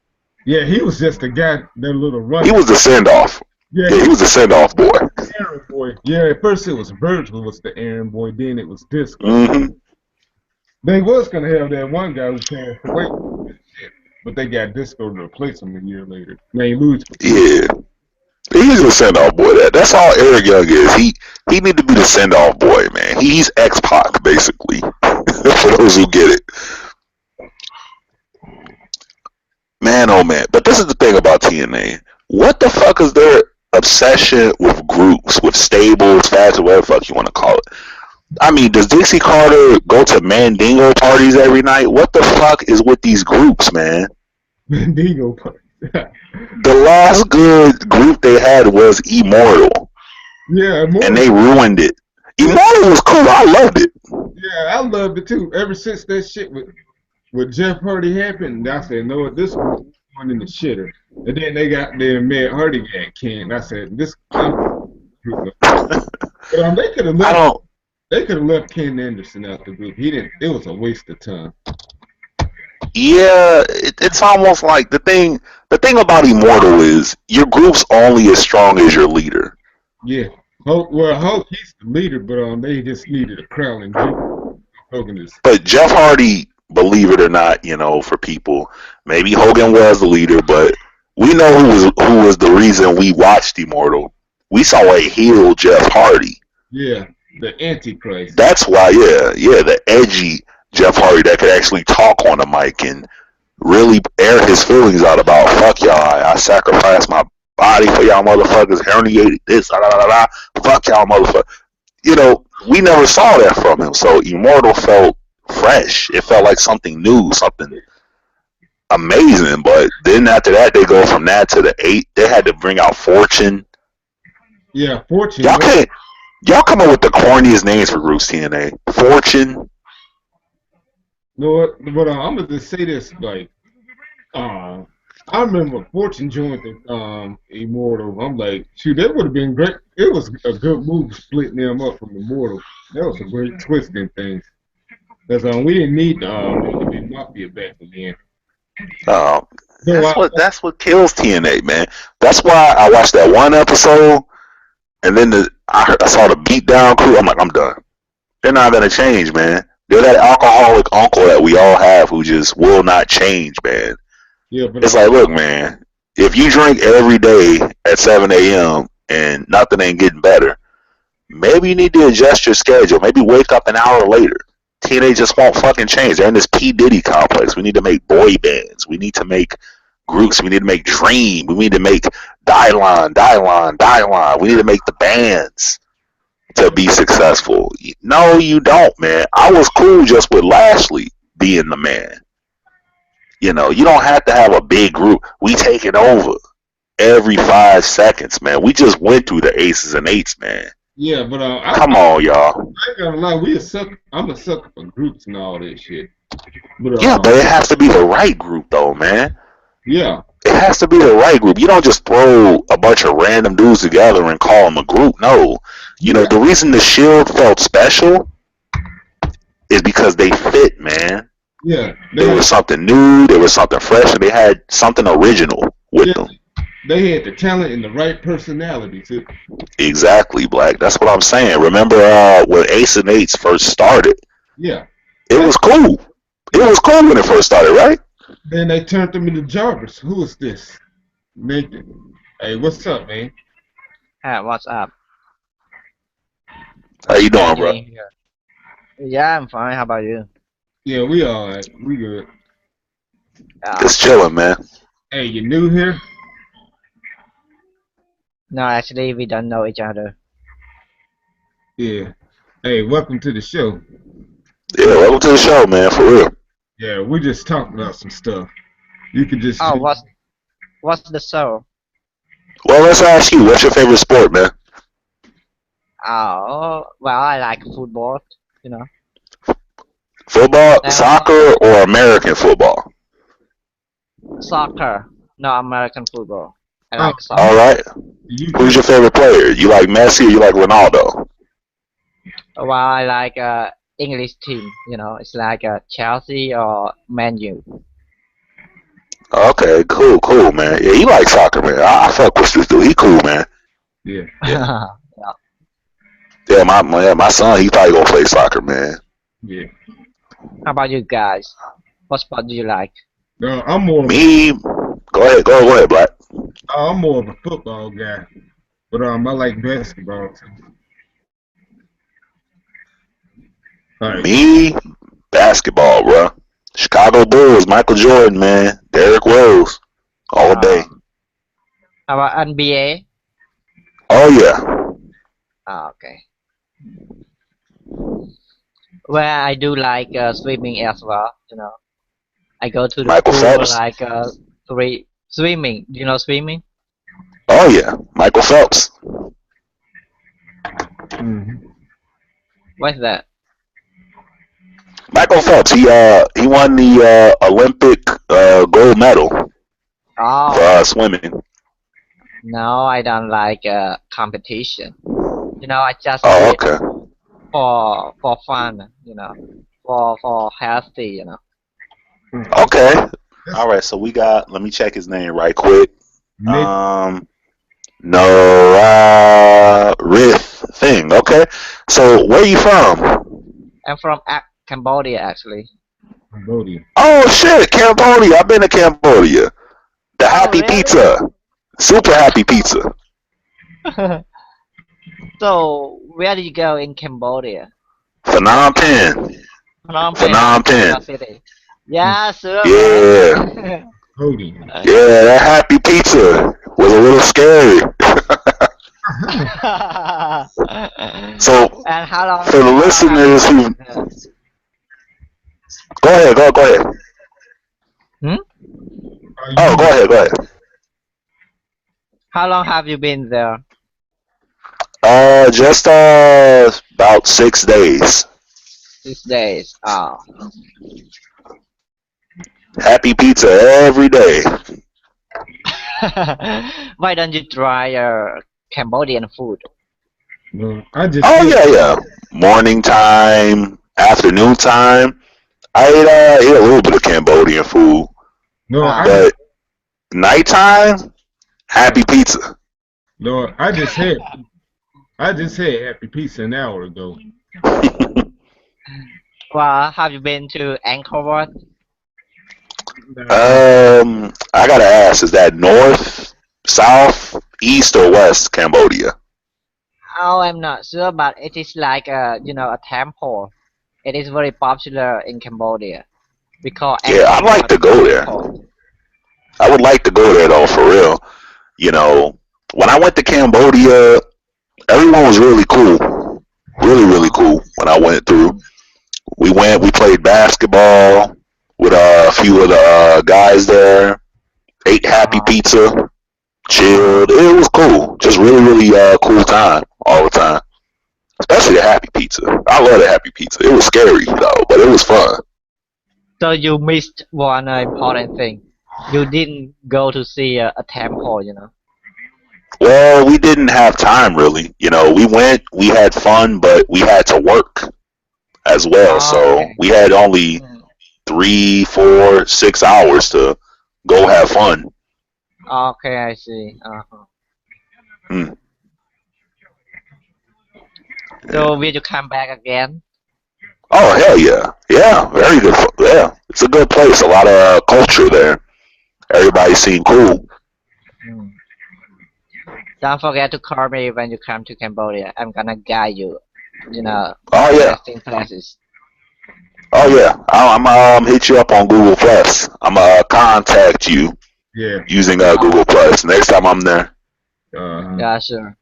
Yeah, he was just a guy, that little run. He was the send-off. Yeah, he was the send-off boy. Aaron boy. Yeah, at first it was Virgil was the Aaron boy, then it was Disco. Mm-hmm. They was going to have that one guy who passed away. But they got Disco to replace him a year later. Man, Louis. Yeah. He's the send-off boy. That's all Eric Young is. He need to be the send-off boy, man. He's X-Pac, basically. For those who get it. Man, oh man. But this is the thing about TNA. What the fuck is their obsession with groups, with stables, fads, or whatever the fuck you want to call it? I mean, does Dixie Carter go to Mandingo parties every night? What the fuck is with these groups, man? Mandingo parties. The last good group they had was Immortal. Yeah, Immortal. And they ruined it. Immortal was cool. I loved it. Yeah, I loved it too. Ever since that shit with Jeff Hardy happened, I said, no, this one in the shitter. And then they got their Matt Hardy got canned. I said, this. But they could have left. They could have left Ken Anderson out the group. He didn't. It was a waste of time. Yeah, it's almost like the thing about Immortal is your group's only as strong as your leader. Yeah. Hulk, he's the leader, but they just needed a crowd and Hogan is. But Jeff Hardy, believe it or not, for people, maybe Hogan was the leader, but we know who was the reason we watched Immortal. We saw a heel Jeff Hardy. Yeah. The Antichrist. That's why, yeah, the edgy Jeff Hardy that could actually talk on the mic and really air his feelings out about, fuck y'all, I sacrificed my body for y'all motherfuckers, herniated this, fuck y'all motherfuckers. We never saw that from him, so Immortal felt fresh. It felt like something new, something amazing, but then after that, they go from that to the 8. They had to bring out Fortune. Yeah, Fortune. Y'all come up with the corniest names for groups, TNA. Fortune. No, but I'm gonna just say this, like, I remember Fortune joined the Immortal. I'm like, shoot, that would have been great. It was a good move splitting them up from Immortal. That was a great twist in things. Because we didn't need the Mafia back again. That's what kills TNA, man. That's why I watched that one episode. And then I saw the beat down crew. I'm like, I'm done. They're not gonna change, man. They're that alcoholic uncle that we all have who just will not change, man. Yeah, but It's like, look, man, if you drink every day at 7 a.m. and nothing ain't getting better, maybe you need to adjust your schedule. Maybe wake up an hour later. Teenagers won't fucking change. They're in this P. Diddy complex. We need to make boy bands. We need to make groups. We need to make Dream. We need to make Dylon. We need to make the bands to be successful. No, you don't, man. I was cool just with Lashley being the man. You know, you don't have to have a big group. We take it over every 5 seconds, man. We just went through the aces and eights, man. yeah, but Come on, y'all. I ain't gonna lie, I'm a sucker for groups and all that shit. But Yeah, but it has to be the right group, though, man. yeah, It has to be the right group. You don't just throw a bunch of random dudes together and call them a group. No. You know, the reason the Shield felt special is because they fit, man. yeah, There was something new, there was something fresh, and they had something original with them. They had the talent and the right personality too. Exactly, Black. That's what I'm saying. Remember when Ace and Eights first started? Yeah, It was cool. It was cool when it first started, right? then they turned them into Jarvis. Who is this? Nathan. Hey, what's up, man? Hey, what's up? How you doing, bro? Doing here? Yeah, I'm fine. How about you? Yeah, we all right. We good. Just chilling, man. Hey, you new here? No, actually, we don't know each other. Yeah. Hey, welcome to the show. Yeah, welcome to the show, man, for real. Yeah, we just talked about some stuff. You could just. Oh, what's the show? Well, let's ask you, what's your favorite sport, man? Oh, well, I like football. You know. Football, soccer, or American football? Soccer. No, American football. I like soccer. All right. Who's your favorite player? You like Messi or you like Ronaldo? Well, I like English team. You know, it's like Chelsea or Man U. Okay, cool, man. Yeah, you like soccer, man. I fuck with this dude. He cool, man. Yeah. Yeah. Yeah, my son, he probably gonna play soccer, man. Yeah. How about you guys? What sport do you like? No, I'm more. Me. Go ahead, Black. I'm more of a football guy, but I like basketball too. All right. Me, basketball, bro. Chicago Bulls, Michael Jordan, man. Derrick Rose, all day. How about NBA? Oh yeah. Oh, okay. Well, I do like swimming as well. You know, I go to the Michael pool Phelps. like swimming. Do you know swimming? Oh yeah, Michael Phelps. Mm-hmm. What's that? Michael Phelps. He won the Olympic gold medal Oh, for swimming. no, I don't like competition. You know, I just do Oh, it okay. for fun. You know, for healthy. You know. Okay. All right. So we got. Let me check his name right quick. Noah Riff thing. Okay. So where you from? I'm from Cambodia, actually. Cambodia. Oh shit, Cambodia. I've been to Cambodia. The Happy really? Pizza. Super Happy Pizza. So, where did you go in Cambodia? Phnom Penh. Phnom Penh. City. Yeah, sure. Yeah. Man. Cody. Yeah, that Happy Pizza was a little scary. So, and how long? for the listeners who... Go ahead. Hmm? Oh, go ahead. How long have you been there? Just about 6 days. 6 days. Oh. Happy Pizza every day. Why don't you try Cambodian food? No, I just. Oh yeah. Morning time, afternoon time. I ate a little bit of Cambodian food. No, but nighttime, Happy Pizza. No, I just had I just had Happy Pizza an hour ago. Well, have you been to Angkor Wat? Nah, I gotta ask, is that north, south, east, or west Cambodia? Oh, I'm not sure, but it is like a temple. It is very popular in Cambodia. We call Yeah, I'd Angkor like Wat to go there. Temple. I would like to go there though, for real. You know, when I went to Cambodia, everyone was really cool, really, really Uh-huh. cool. When I went through, we played basketball with a few of the guys there, ate Happy Uh-huh. Pizza, Uh-huh. chilled. It was cool, just really, really cool time all the time. Especially the Happy Pizza. I love the Happy Pizza. It was scary though, but it was fun. So you missed one important thing. You didn't go to see a temple. Well, we didn't have time really. You know, we went, we had fun, but we had to work as well. Oh, So okay. we had only Mm. 3, 4, 6 hours to go have fun. Okay, I see. Uh-huh. Mm, yeah. So will you come back again? Oh hell yeah, yeah, very good. Yeah, it's a good place. A lot of culture there. Everybody seemed cool. Mm. Don't forget to call me when you come to Cambodia. I'm gonna guide you, Oh yeah, interesting places. oh yeah. I'm hit you up on Google Plus. I'm contact you yeah. using Uh, Google Plus next time I'm there. yeah, sure.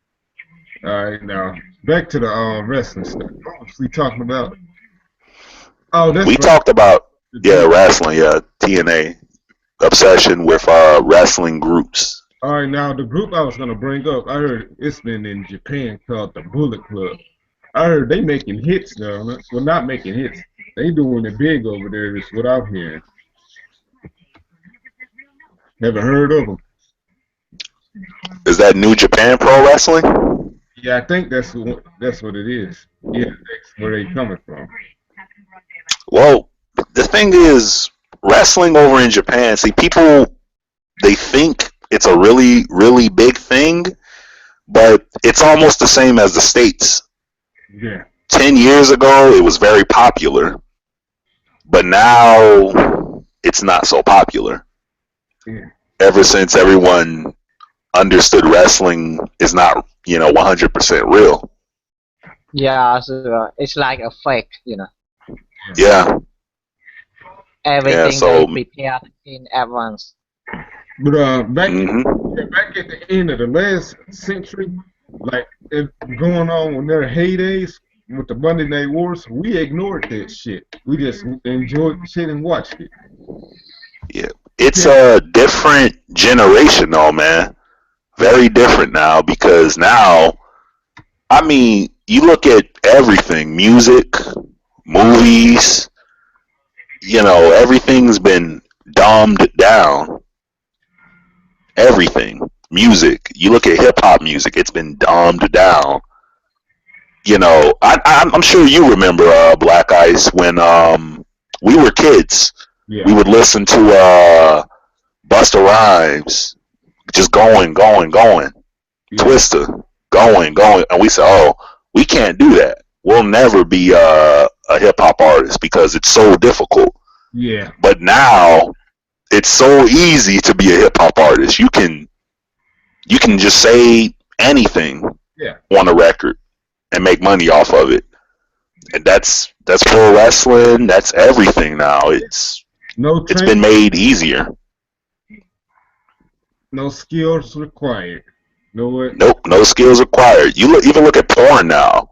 All right, now back to the wrestling stuff. What was we talking about? Oh, We that's right. talked about, The yeah, group. wrestling, yeah, TNA obsession with wrestling groups. All right, now the group I was gonna bring up, I heard it's been in Japan called the Bullet Club. I heard they making hits now. Well, not making hits. They doing it big over there. Is what I'm hearing. Never heard of them. Is that New Japan Pro Wrestling? Yeah, I think that's what it is. Yeah, that's where they coming from. Well, the thing is, wrestling over in Japan, see, people, they think it's a really, really big thing, but it's almost the same as the States. Yeah, 10 years ago, it was very popular, but now it's not so popular. yeah, Ever since everyone understood wrestling is not, 100% real. Yeah, so it's like a fake. Yeah, yeah, Everything they so, prepare in advance. but hmm back at the end of the last century, like it going on when their heydays with the Monday Night Wars, we ignored that shit. We just enjoyed the shit and watched it. yeah. It's Yeah, a different generation, though, man. yeah, Very different now because now, I mean, you look at everything, music, movies, everything's been dumbed down. Everything. Music. You look at hip hop music, it's been dumbed down. I'm sure you remember Black Ice when we were kids. yeah, We would listen to Busta Rhymes, just going, going, going. yeah, Twister, going, going, and we said, "Oh, we can't do that. We'll never be a hip hop artist because it's so difficult." yeah, But now it's so easy to be a hip hop artist. You can just say anything yeah. on a record and make money off of it. And that's pro wrestling. That's everything now. No It's been training, made easier. no skills required. No what? Nope, no skills required. Even look at porn now.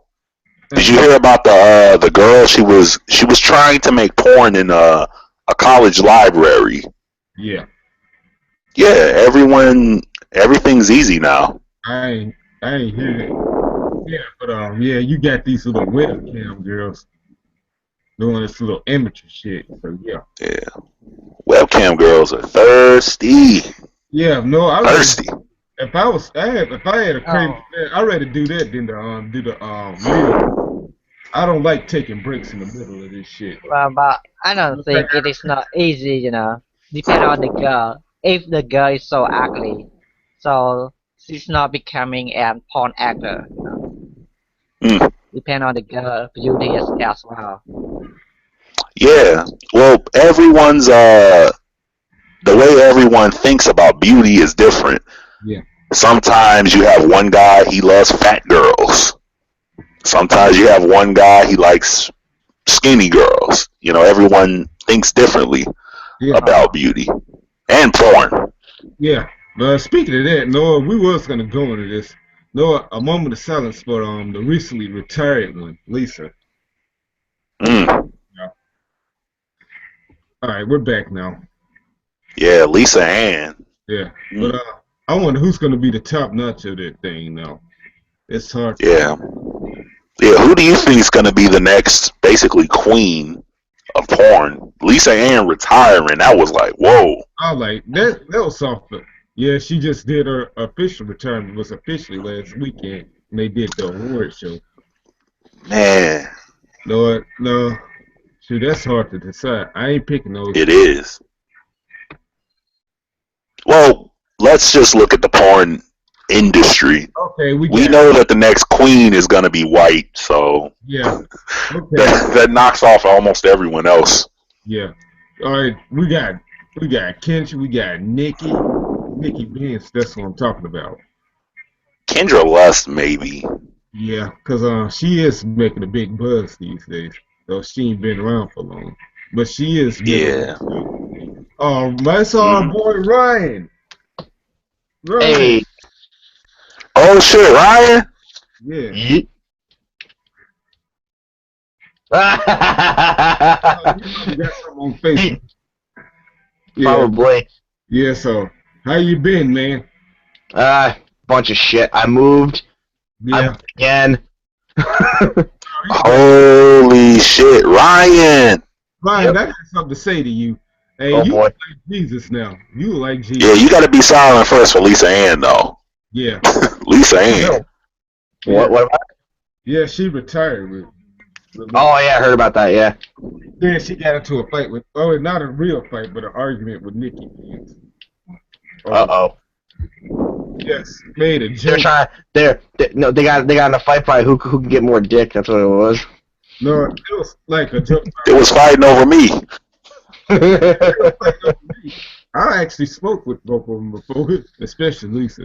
Did you Uh, hear about the girl? She was trying to make porn in a college library. yeah. Yeah, everything's easy now. I ain't hear that. Yeah, but yeah, you got these little webcam girls doing this little amateur shit. So yeah, Yeah, webcam girls are thirsty, yeah. No, I rather thirsty. if I had a craving Oh, for that, I'd rather do that than to do the real. I don't like taking breaks in the middle of this shit. well, but I don't Look like think it is not easy. Depend on the girl. If the girl is so ugly, so she's not becoming a porn actor. Mm. Depend on the girl beauty as well. Yeah. Well, everyone's the way everyone thinks about beauty is different. Yeah. Sometimes you have one guy, he loves fat girls. Sometimes you have one guy, he likes skinny girls. You know, everyone thinks differently Yeah. about beauty and porn. Yeah. Speaking of that, Noah, we was gonna go into this. Noah, a moment of silence for the recently retired one, Lisa. Mm. All right, we're back now. Yeah, Lisa Ann. Yeah, but I wonder who's gonna be the top notch of that thing now. It's hard. Yeah. Yeah, who do you think is going to be the next, basically, queen of porn? Lisa Ann retiring, that was like, whoa. I like that. That was soft. Yeah, she just did her official retirement. Was officially last weekend. And they did the award show. Man, No, shoot, that's hard to decide. I ain't picking those. it is. Well, let's just look at the porn industry. Okay, We know that the next queen is going to be white, so Yeah. Okay. that knocks off almost everyone else. Yeah. All right, we got Kendra, we got Nikki Benz. That's what I'm talking about. Kendra Lust, maybe. Yeah, cause she is making a big buzz these days. Though she ain't been around for long, but she is. Yeah. That's our boy Ryan. Hey. Oh shit, Ryan. Yeah. Yeet. You got something on Facebook. Yeah. Probably. Yeah. So, how you been, man? Bunch of shit. I moved. I Yeah. moved again. Holy shit, Ryan. Ryan, I got something to say to you. Hey, Oh, you boy. look like Jesus now. You look like Jesus. Yeah, you got to be silent first for Lisa Ann, though. Yeah. Lisa Ann. What about? Yeah, she retired with Oh yeah, I heard about that. Yeah. Then she got into a fight with, not a real fight, but an argument with Nikki. Oh. Yes, made a They're joke. trying. They got in a fight. Who can get more dick? That's what it was. No, it was like a joke. It was fighting over me. I actually spoke with both of them before, especially Lisa.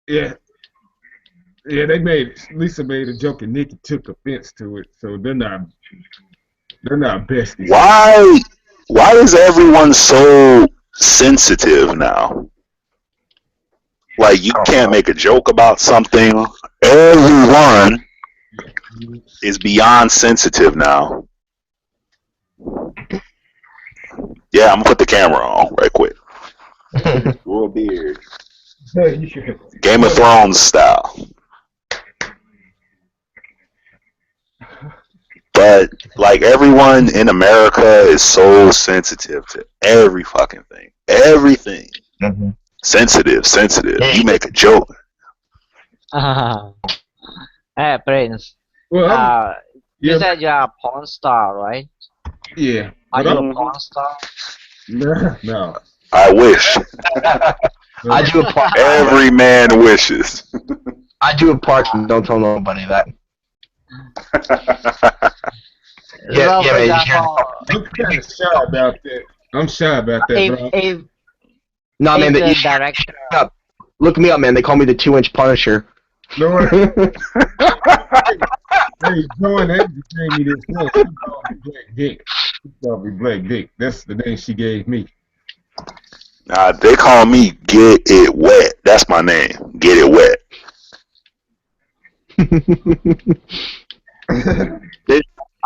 Yeah. Yeah, Lisa made a joke and Nikki took offense to it, so they're not besties. Why is everyone so sensitive now? Like, you can't make a joke about something. Everyone is beyond sensitive now. Yeah, I'm gonna put the camera on right quick. Royal beard. Game of Thrones style. But like, everyone in America is so sensitive to every fucking thing. Everything. Mm-hmm. Sensitive. You make a joke. Hey, Prince. Well, You said you're a porn star, right? yeah. Are But you a porn star? No. I wish. I do a part. Every man wishes. I do a part. And don't tell nobody that. Well, for man. example, I'm kind of shy about that. I'm shy about that, bro. No, man. if the You director, look me up, man. They call me the 2-inch Punisher. No, hey, Joan Hayes gave me this name. She called me Black Dick. She called me Black Dick. That's the name she gave me. They call me Get It Wet. That's my name. Get It Wet.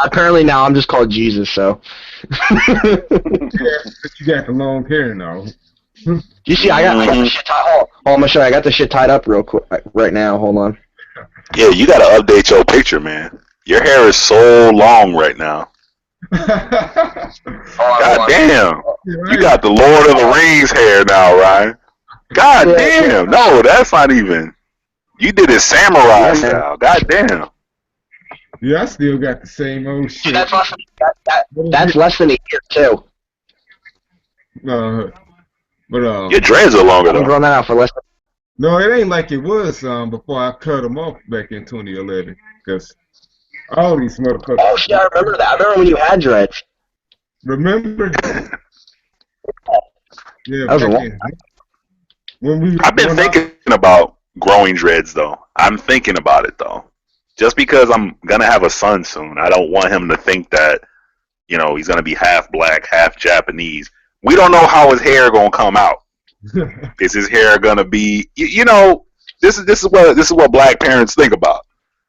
Apparently now I'm just called Jesus. So. Yeah, but you got the long hair now. You see, I got the shit tied. Oh, I'm gonna show you. I got the shit tied up real quick right now. Hold on. Yeah, you gotta update your picture, man. Your hair is so long right now. God damn. You got the Lord of the Rings hair now, Ryan. God damn. No, that's not even. You did it samurai style. God damn. Yeah, I still got the same old shit. That's less than a year too. But Your dreads are longer I've though. grown that out for less. No, it ain't like it was before I cut them off back in 2011. Because all these motherfuckers. Oh shit, I remember that. I remember when you had dreads. Remember? Yeah, That was a back long in, when we. I've been when thinking about growing dreads though. I'm thinking about it though. Just because I'm gonna have a son soon, I don't want him to think that, you know, he's gonna be half black, half Japanese. We don't know how his hair gonna come out. Is his hair gonna be, you know, this is what black parents think about.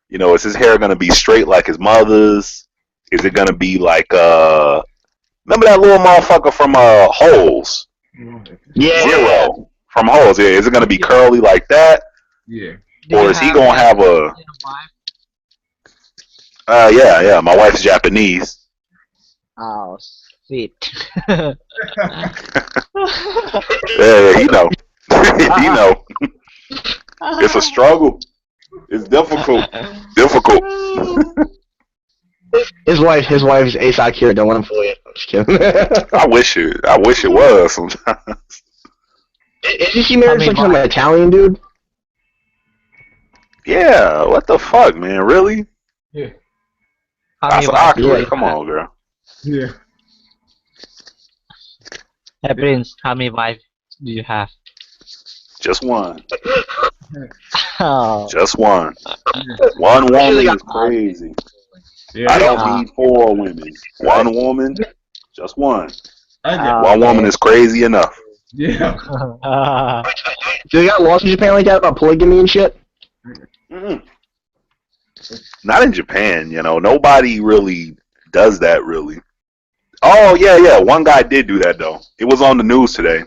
You know, is his hair gonna be straight like his mother's? Is it gonna be like remember that little motherfucker from Holes? Yeah. Zero from Holes. Yeah, is it gonna be curly like that? Yeah. Or is he gonna have a yeah, my wife's Japanese. Oh, sweet. Yeah, he know. He know. It's a struggle. It's difficult. Difficult. His wife's ASAP here. Don't let him fool you. I'm just kidding. I wish it was sometimes. Isn't she married to some Italian dude? Yeah, what the fuck, man? Really? Yeah. That's awkward. Come on, girl. Yeah. Hey Prince, how many wives do you have? Just one. Oh. Just one. One woman is crazy. Yeah. I don't need 4 women. One woman, just one. I got. One woman is crazy enough. Yeah. Do they got laws in Japan like that about polygamy and shit? Mm-mm. Not in Japan, you know. Nobody really does that, really. Oh, yeah. One guy did do that, though. It was on the news today.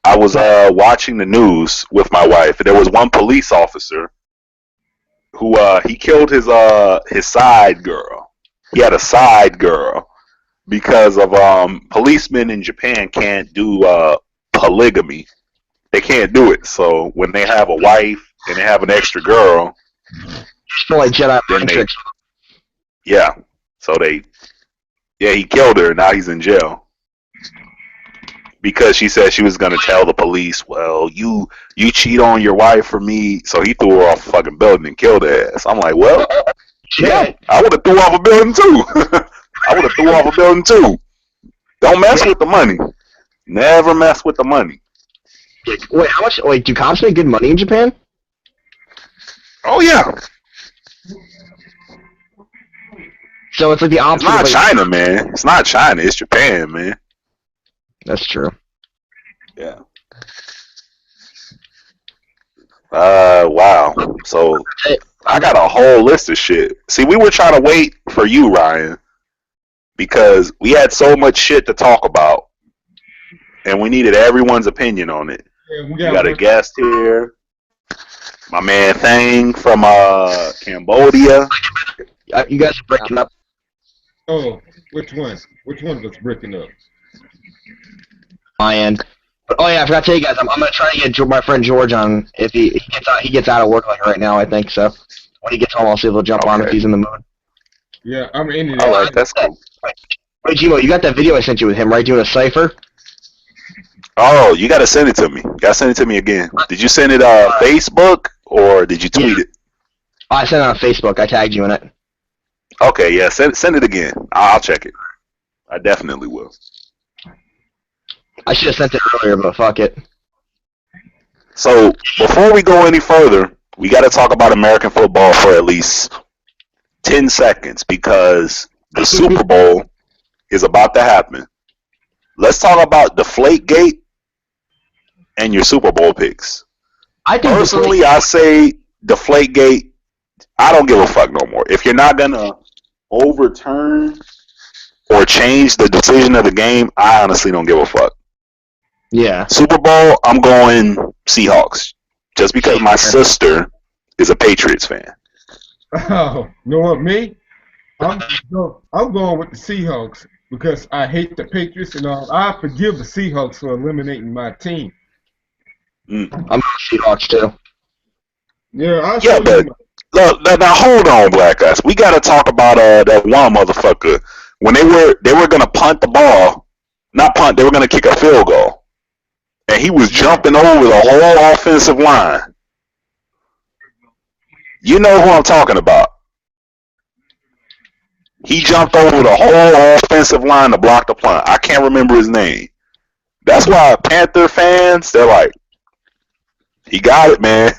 I was watching the news with my wife. There was one police officer who he killed his side girl. He had a side girl because of policemen in Japan can't do polygamy. They can't do it. So when they have a wife and they have an extra girl, It's more like Jedi mind tricks. yeah. So he killed her. Now he's in jail because she said she was gonna tell the police, well, you cheat on your wife for me. So he threw her off a fucking building and killed her ass. I'm like, well, yeah, I would have threw off a building too. I would have threw off a building too. Don't mess with the money. Never mess with the money. Wait, how much? Wait, do cops make good money in Japan? Oh yeah. So it's like the It's opposite. not of like, China, man. It's not China. It's Japan, man. That's true. Yeah. Wow. So I got a whole list of shit. See, we were trying to wait for you, Ryan, because we had so much shit to talk about, and we needed everyone's opinion on it. Yeah, we got a guest here, my man Thang from Cambodia. You guys are breaking up. Oh, which one? Which one was breaking up? My end. But, oh yeah, I forgot to tell you guys. I'm gonna try to get my friend George on if he gets out of work like right now. I think so. When he gets home, I'll see if he'll jump on if he's in the mood. Yeah, I'm in it. All right, that's cool. Wait, Gmo, you got that video I sent you with him, right? Doing a cipher. Oh, you gotta send it to me. You gotta send it to me again. Did you send it Facebook or did you tweet it? Oh, I sent it on Facebook. I tagged you in it. Okay, yeah, send it again. I'll check it. I definitely will. I should have sent it earlier, but fuck it. So before we go any further, we got to talk about American football for at least 10 seconds because the Super Bowl is about to happen. Let's talk about Deflategate and your Super Bowl picks. I think Personally, I say Deflategate. I don't give a fuck no more. If you're not gonna overturn or change the decision of the game, I honestly don't give a fuck. Yeah. Super Bowl, I'm going Seahawks. Just because my sister is a Patriots fan. Oh, you know what, me? I'm going with the Seahawks because I hate the Patriots and I forgive the Seahawks for eliminating my team. Mm. I'm Seahawks too. Yeah, but look, now hold on, Black Guys. We got to talk about that one motherfucker when they were gonna punt the ball, not punt. They were gonna kick a field goal, and and he was jumping over the whole offensive line. You know who I'm talking about. He jumped over the whole offensive line to block the punt. I can't remember his name. That's why Panther fans, they're like, he got it, man.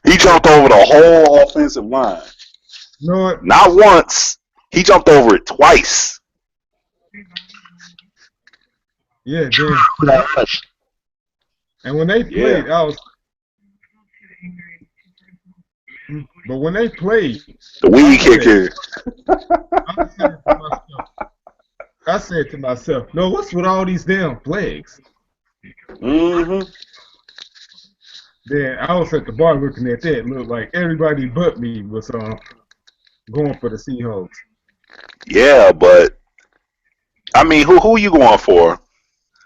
He jumped over the whole offensive line. You know what? Not once. He jumped over it twice. Yeah, then, Who that was? and when they played, I was. But when they played, The weed kicker. I said to myself, no, what's with all these damn flags? Mm-hmm. Then I was at the bar looking at that. It looked like everybody but me was going for the Seahawks. Yeah, but I mean, who you going for,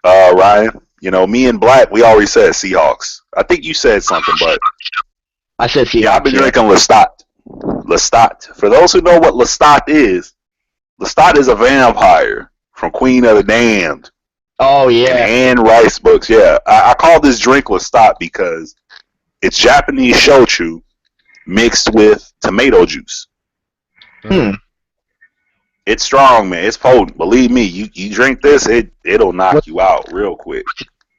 Ryan? You know, me and Black, we already said Seahawks. I think you said something, but I said Seahawks. yeah, I've been drinking Lestat. Lestat. For those who know what Lestat is a vampire from Queen of the Damned. Oh yeah. And Rice books. Yeah, I call this drink Lestat because it's Japanese shochu mixed with tomato juice. It's strong, man. It's potent. Believe me, you drink this, it'll knock you out real quick.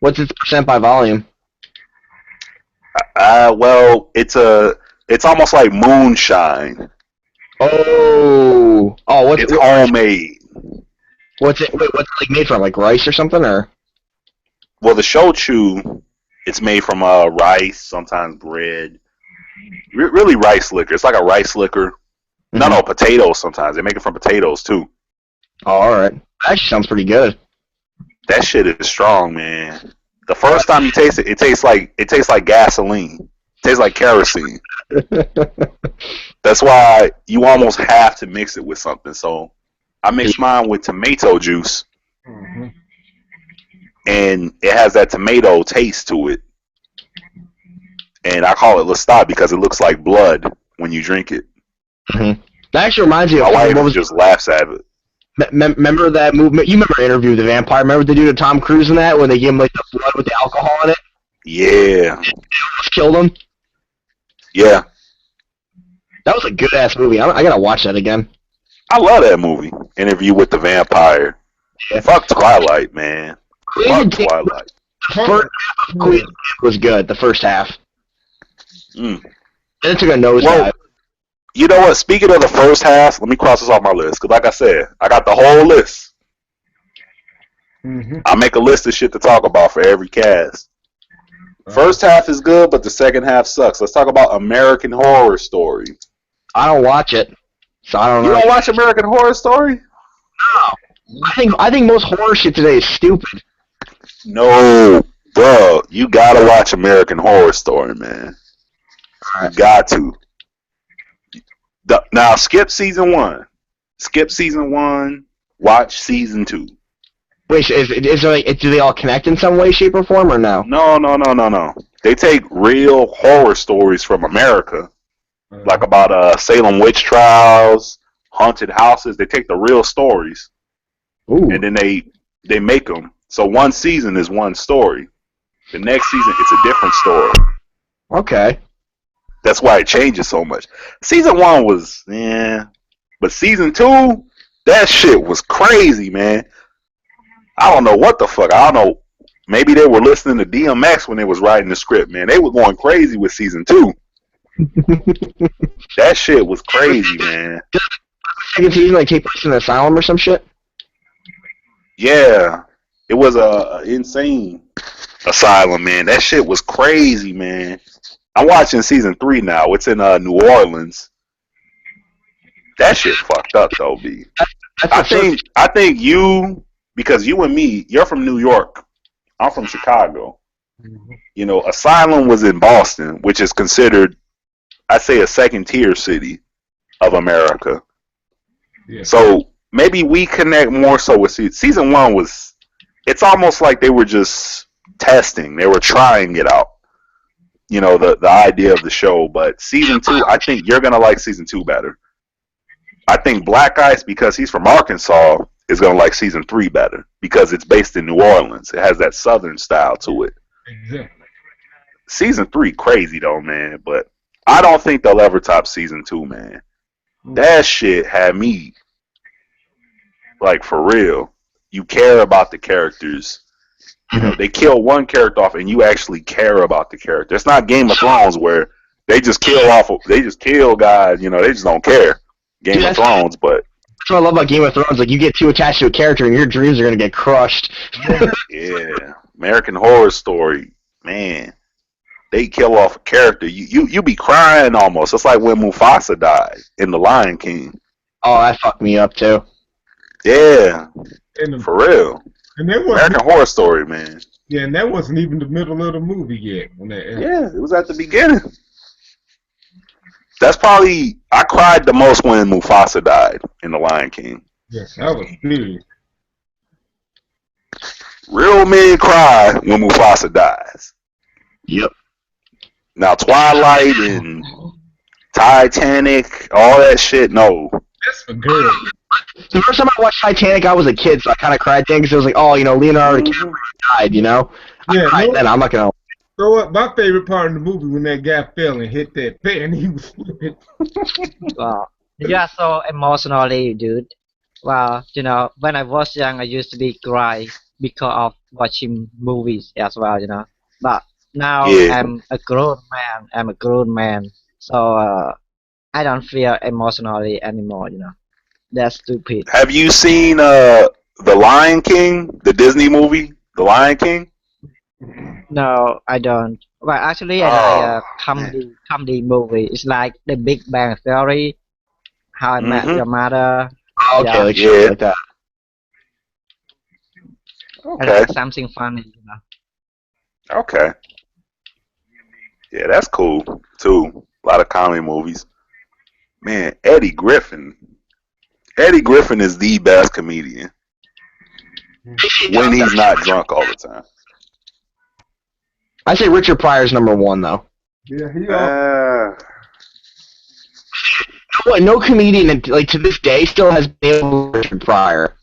What's its percent by volume? Well, it's almost like moonshine. Oh, It's homemade. What's it like made from? Like rice or something, or? Well, the shochu, it's made from rice, sometimes bread. Really rice liquor. It's like a rice liquor. Mm-hmm. No, potatoes sometimes. They make it from potatoes, too. Oh, all right. That actually sounds pretty good. That shit is strong, man. The first time you taste it, it tastes like gasoline. It tastes like kerosene. That's why you almost have to mix it with something. So I mix mine with tomato juice, and it has that tomato taste to it. And I call it Lestat because it looks like blood when you drink it. Mm-hmm. That actually reminds me of my wife just laughs at it. Remember that movement? You remember Interview with the Vampire? Remember the dude with Tom Cruise in that when they gave him like the blood with the alcohol in it? Yeah. It almost killed him. Yeah. That was a good ass movie. I gotta watch that again. I love that movie. Interview with the Vampire. Yeah. Fuck Twilight, man. Fuck Twilight. The first half of Queen was good. The first half. Then it took a nosedive. You know what? Speaking of the first half, let me cross this off my list. Because like I said, I got the whole list. I make a list of shit to talk about for every cast. First half is good, but the second half sucks. Let's talk about American Horror Story. I don't watch it, so I don't know. You don't watch American Horror Story? No. I think most horror shit today is stupid. No, bro. You gotta watch American Horror Story, man. You got to. Now, skip season 1. Skip season 1. Watch season 2. Wait, is there like, do they all connect in some way, shape, or form, or no? No. They take real horror stories from America, like about Salem witch trials, haunted houses. They take the real stories, and then they make them. So one season is one story. The next season, it's a different story. Okay. That's why it changes so much. Season 1 was, but season 2, that shit was crazy, man. I don't know what the fuck. I don't know. Maybe they were listening to DMX when they was writing the script, man. They were going crazy with season 2. That shit was crazy, man. Second season, like take place in an asylum or some shit? Yeah. It was a insane asylum, man. That shit was crazy, man. I'm watching season 3 now. It's in New Orleans. That shit fucked up though, B. I think you, because you and me, you're from New York. I'm from Chicago. You know, Asylum was in Boston, which is considered, I'd say, a second tier city of America. Yeah. So maybe we connect more so with season 1 was, it's almost like they were just testing. They were trying it out. You know, the idea of the show. But season 2, I think you're going to like season 2 better. I think Black Ice, because he's from Arkansas, is going to like season 3 better because it's based in New Orleans. It has that southern style to it. Exactly. Season 3 crazy though, man. But I don't think they'll ever top season 2, man. That shit had me like for real. You care about the characters. You know, they kill one character off, and you actually care about the character. It's not Game of Thrones where they just kill off. They just kill guys. You know, they just don't care. Game of Thrones, but that's what I love about Game of Thrones. Like, you get too attached to a character, and your dreams are gonna get crushed. yeah, American Horror Story, man. They kill off a character. You be crying almost. It's like when Mufasa died in The Lion King. Oh, that fucked me up too. Yeah, And for real. And that wasn't, American Horror Story, man. yeah, and that wasn't even the middle of the movie yet. When that Yeah, it was at the beginning. That's probably I cried the most when Mufasa died in The Lion King. Yes, that was serious. Real men cry when Mufasa dies. Yep. Now Twilight and Titanic, all that shit, no. That's for girls. The first time I watched Titanic, I was a kid, so I kind of cried then because it was like, oh, you know, Leonardo DiCaprio died, you know? Yeah, I cried then. I'm not going to. So what? My favorite part of the movie when that guy fell and hit that pan, he was flipping. Wow. You are so emotionally, dude. Well, you know, when I was young, I used to be cry because of watching movies as well, you know. But now Yeah. I'm a grown man. I'm a grown man, so I don't feel emotionally anymore, you know. That's stupid. Have you seen The Lion King, the Disney movie, The Lion King? No, I don't. Well, actually, I like comedy movie. It's like The Big Bang Theory, How I Met Mhm. Your Mother. Oh, okay, Yeah. like Yeah. shit like that. I Okay, like something funny, you know. okay. Yeah, that's cool, too. A lot of comedy movies. Man, Eddie Griffin. Eddie Griffin is the best comedian when he's not drunk all the time. I say Richard Pryor's number one, though. Yeah, he What? No comedian, like, to this day, still has been able to Richard Pryor.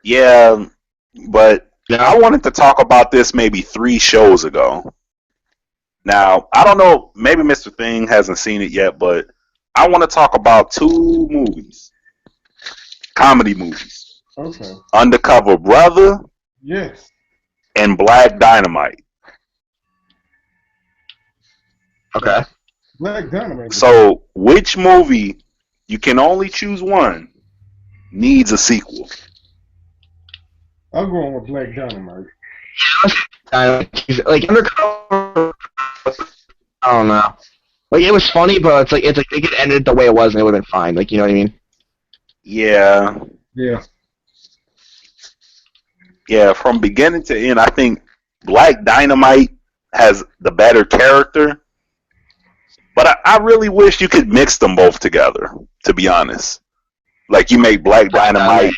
Yeah, but You know? I wanted to talk about this maybe 3 shows ago. Now, I don't know, maybe Mr. Thing hasn't seen it yet, but I want to talk about 2 movies. Comedy movies. okay. Undercover Brother Yes. and Black Dynamite. Okay. Black Dynamite. So, which movie, you can only choose one, needs a sequel? I'm going with Black Dynamite. Like, Undercover, I don't know. Like, it was funny, but it's like it could ended the way it was, and it would have been fine. Like, you know what I mean? Yeah. Yeah. Yeah, from beginning to end, I think Black Dynamite has the better character. But I really wish you could mix them both together, to be honest. Like, you make Black Dynamite,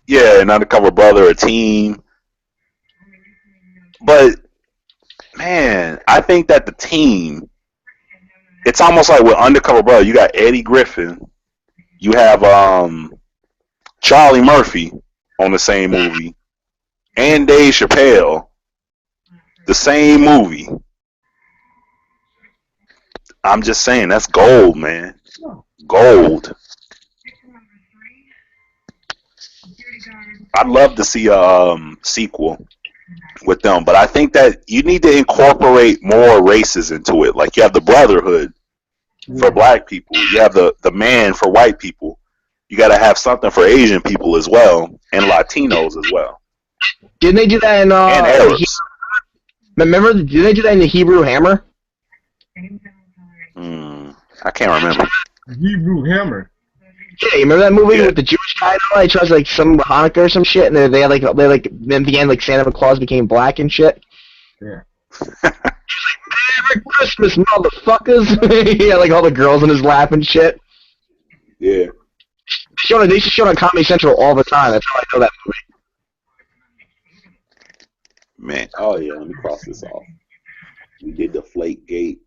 yeah, and Undercover Brother a team. But, man, I think that the team, it's almost like with Undercover Brother, you got Eddie Griffin, you have Charlie Murphy on the same movie, and Dave Chappelle, the same movie. I'm just saying, that's gold, man. Gold. I'd love to see a sequel with them, but I think that you need to incorporate more races into it. Like, you have the Brotherhood for black people, you have the Man for white people. You got to have something for Asian people as well, and Latinos as well. Didn't they do that in And Arabs. remember? Did they do that in the Hebrew Hammer? I can't remember. Hebrew Hammer. Yeah, you remember that movie Yeah. with the Jewish guy? And all? He tries like some Hanukkah or some shit, and they in the end, like Santa Claus became black and shit. Yeah. Merry Christmas, motherfuckers! Yeah, like all the girls in his lap and shit. Yeah. They used to show it on Comedy Central all the time. That's how I know that movie. Man, oh yeah, let me cross this off. We did the Flake Gate.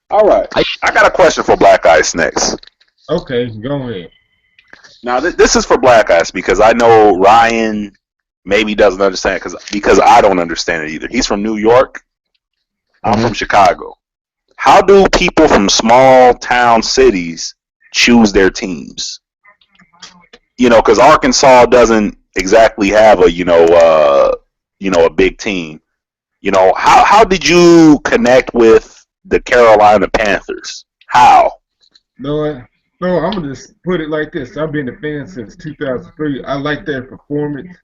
All right, I got a question for Black Ice next. Okay, go ahead. Now, this is for Black Ice because I know Ryan maybe doesn't understand because I don't understand it either. He's from New York. I'm from Chicago. How do people from small town cities choose their teams? Because Arkansas doesn't exactly have a a big team. How did you connect with the Carolina Panthers? How? No, I'm gonna just put it like this. I've been a fan since 2003. I like their performance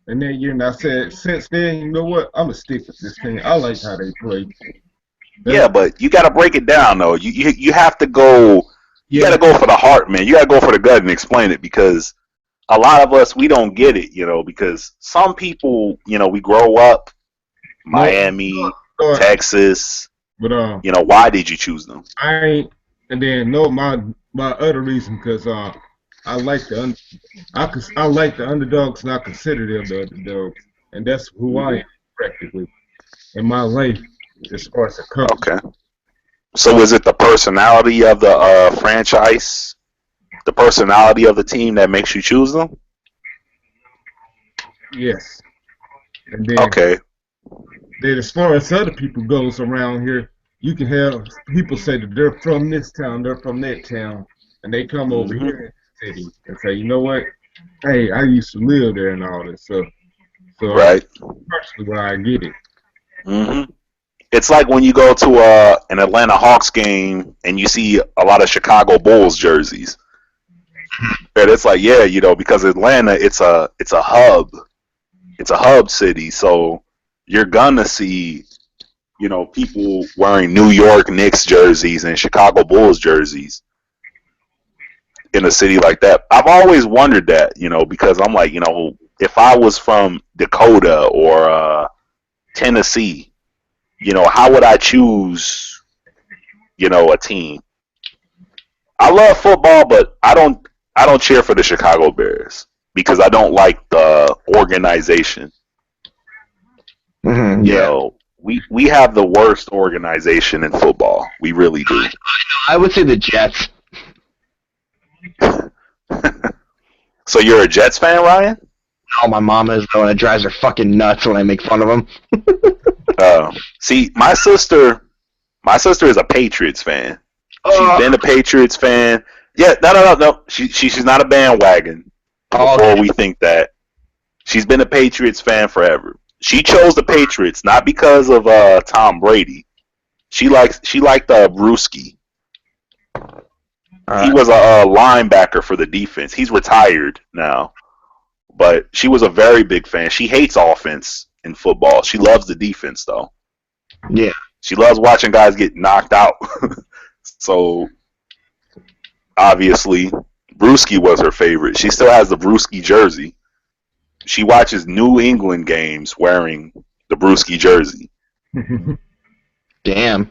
in that year, and I said since then, you know what? I'm gonna stick with this team. I like how they play. Yeah, but you got to break it down though. You have to go. You got to go for the heart, man. You got to go for the gut and explain it because a lot of us we don't get it, because some people, we grow up Miami, Texas. But why did you choose them? And then my other reason because I like the underdogs and I consider them the underdogs, and that's who I am practically in my life as far as a coach. Okay. So is it the personality of the franchise, the personality of the team that makes you choose them? Yes. And then, okay. Then as far as other people goes around here, you can have people say that they're from this town, they're from that town, and they come over here in the city and say, you know what? Hey, I used to live there and all this. So right. Personally, why I get it. Mm-hmm. It's like when you go to an Atlanta Hawks game and you see a lot of Chicago Bulls jerseys. And it's like, because Atlanta, it's a hub. It's a hub city, so you're gonna see, people wearing New York Knicks jerseys and Chicago Bulls jerseys in a city like that. I've always wondered that, because I'm like, if I was from Dakota or Tennessee, how would I choose, a team? I love football, but I don't cheer for the Chicago Bears because I don't like the organization. Mm-hmm, we have the worst organization in football. We really do. I would say the Jets. So you're a Jets fan, Ryan? No, my mom is though, and it drives her fucking nuts when I make fun of them. See, my sister is a Patriots fan. She's been a Patriots fan. Yeah, no. She's not a bandwagon. Before we think that, she's been a Patriots fan forever. She chose the Patriots not because of Tom Brady. She liked Bruschi. He was a linebacker for the defense. He's retired now, but she was a very big fan. She hates offense in football. She loves the defense though. Yeah, she loves watching guys get knocked out. So obviously, Bruschi was her favorite. She still has the Bruschi jersey. She watches New England games wearing the Bruschi jersey. Damn.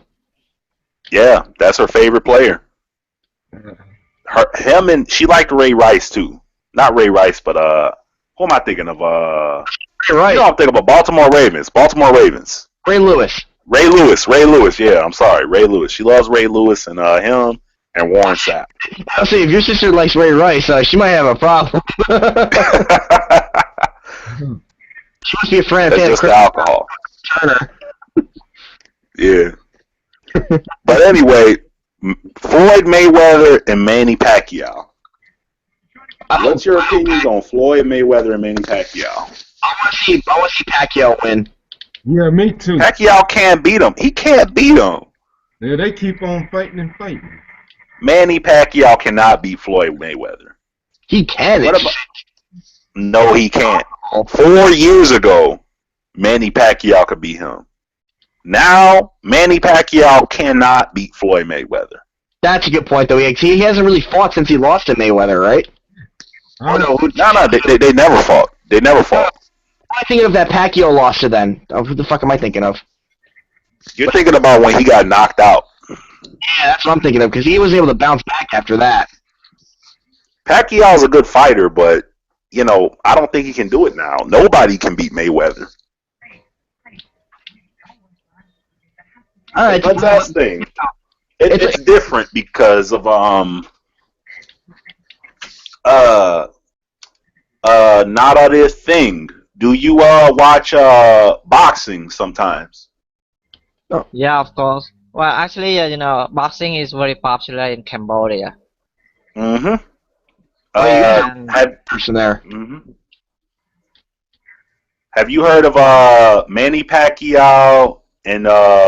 Yeah, that's her favorite player. She liked Ray Rice too. Not Ray Rice, but who am I thinking of? Ray Rice. I'm thinking of Baltimore Ravens. Ray Lewis. Yeah, I'm sorry, Ray Lewis. She loves Ray Lewis and him and Warren Sapp. I'll say if your sister likes Ray Rice, she might have a problem. She must be a fan. That's just the alcohol. Turner. Yeah. But anyway, Floyd Mayweather and Manny Pacquiao. What's your opinions on Floyd Mayweather and Manny Pacquiao? I want to see Pacquiao win. Yeah, me too. Pacquiao can't beat him. He can't beat him. Yeah, they keep on fighting and fighting. Manny Pacquiao cannot beat Floyd Mayweather. He can. No, he can't. 4 years ago, Manny Pacquiao could beat him. Now, Manny Pacquiao cannot beat Floyd Mayweather. That's a good point, though. He hasn't really fought since he lost to Mayweather, right? No, they never fought. They never fought. I'm thinking of that Pacquiao loss to then. Who the fuck am I thinking of? You're thinking about when he got knocked out. Yeah, that's what I'm thinking of, because he was able to bounce back after that. Pacquiao's a good fighter, but, I don't think he can do it now. Nobody can beat Mayweather. All right, but that's the thing. It's different because of not a this thing. Do you watch boxing sometimes? Yeah, of course. Well, actually, boxing is very popular in Cambodia. Mm-hmm. Oh, you guys And Have person there. mhm. Have you heard of Manny Pacquiao and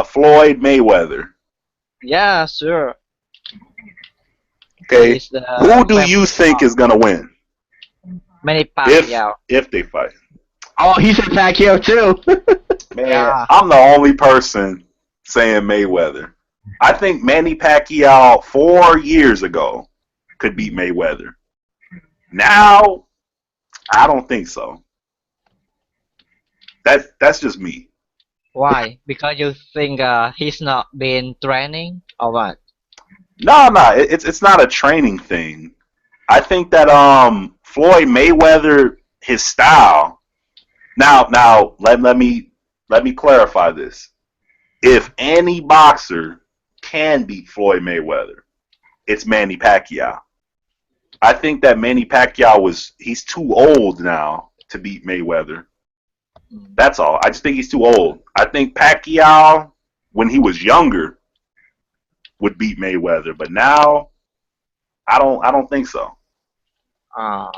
Floyd Mayweather? yeah, sure. Okay, He's the who do famous you think is gonna win Manny if Pacquiao. if they fight? Oh, he said Pacquiao too. Man, Yeah. I'm the only person saying Mayweather. I think Manny Pacquiao 4 years ago could beat Mayweather. Now, I don't think so. That's just me. Why? Because you think he's not been training or what? No, it's not a training thing. I think that Floyd Mayweather, his style. Now let me clarify this. If any boxer can beat Floyd Mayweather, it's Manny Pacquiao. I think that Manny Pacquiao he's too old now to beat Mayweather. That's all. I just think he's too old. I think Pacquiao, when he was younger, would beat Mayweather, but now I don't think so. Uh,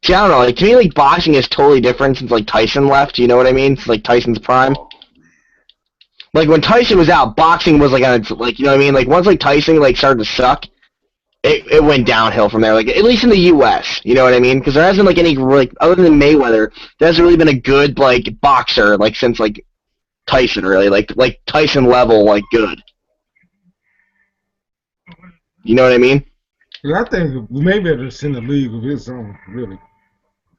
See, I don't know. Like to me, like boxing is totally different since like Tyson left. You know what I mean? It's like Tyson's prime. Like when Tyson was out, boxing was like on its, like you know what I mean. Like once like Tyson like started to suck, it went downhill from there. Like at least in the U.S. You know what I mean? Because there hasn't like any like other than Mayweather, there hasn't really been a good like boxer like since like Tyson really like Tyson level like good. You know what I mean? Yeah, I think Mayweather's in the league of his own, really.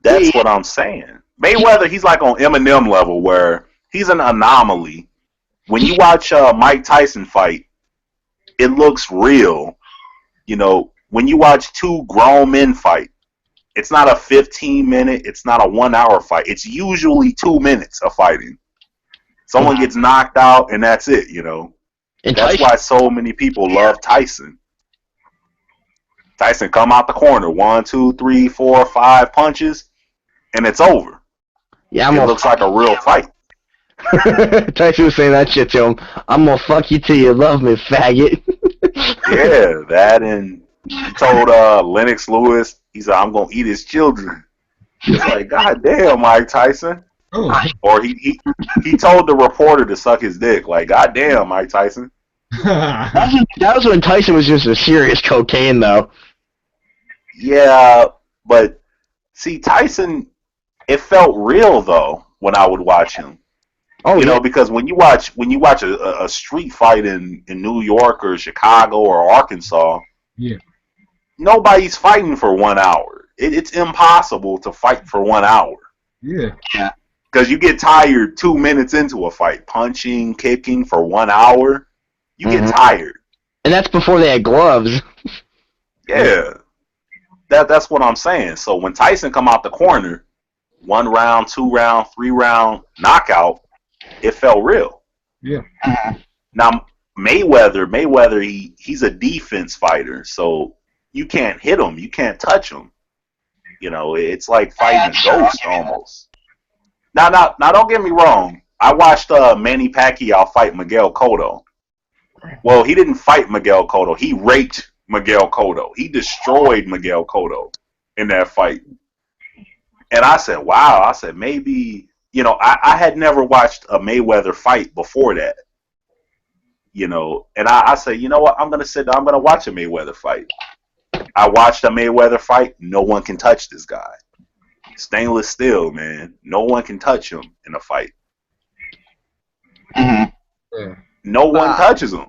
That's what I'm saying. Mayweather, he's like on Eminem level where he's an anomaly. When you watch Mike Tyson fight, it looks real. You know, when you watch two grown men fight, it's not a 15-minute, it's not a 1 hour fight. It's usually 2 minutes of fighting. Someone gets knocked out and that's it, you know. And That's Tyson, why so many people love Tyson. Tyson come out the corner, 1, 2, 3, 4, 5 punches, and it's over. yeah, It looks like a real fight. Tyson was saying that shit to him. I'm gonna fuck you till you love me, faggot. Yeah, that and he told Lennox Lewis, he said, I'm gonna eat his children. It's like, God damn, Mike Tyson. Oh, Or he told the reporter to suck his dick. Like, God damn, Mike Tyson. That was when Tyson was just a serious cocaine, though. Yeah, but see, Tyson, it felt real though when I would watch him. Oh, You yeah. know, because when you watch a street fight in New York or Chicago or Arkansas, yeah. nobody's fighting for 1 hour. It's impossible to fight for 1 hour Yeah. because you get tired 2 minutes into a fight, punching, kicking for 1 hour. You get tired. And that's before they had gloves. Yeah, that's what I'm saying. So when Tyson come out the corner, 1 round, 2 round, 3 round knockout, it felt real. Yeah. Now Mayweather, he's a defense fighter, so you can't hit him, you can't touch him. You know, it's like fighting a ghost almost. Now, don't get me wrong. I watched Manny Pacquiao fight Miguel Cotto. Well, he didn't fight Miguel Cotto. He raped Miguel Cotto. He destroyed Miguel Cotto in that fight. And I said, wow. I said, maybe, you know, I had never watched a Mayweather fight before that. You know, and I said, you know what? I'm going to sit down. I'm going to watch a Mayweather fight. I watched a Mayweather fight. No one can touch this guy. Stainless steel, man. No one can touch him in a fight. Yeah. No one touches him.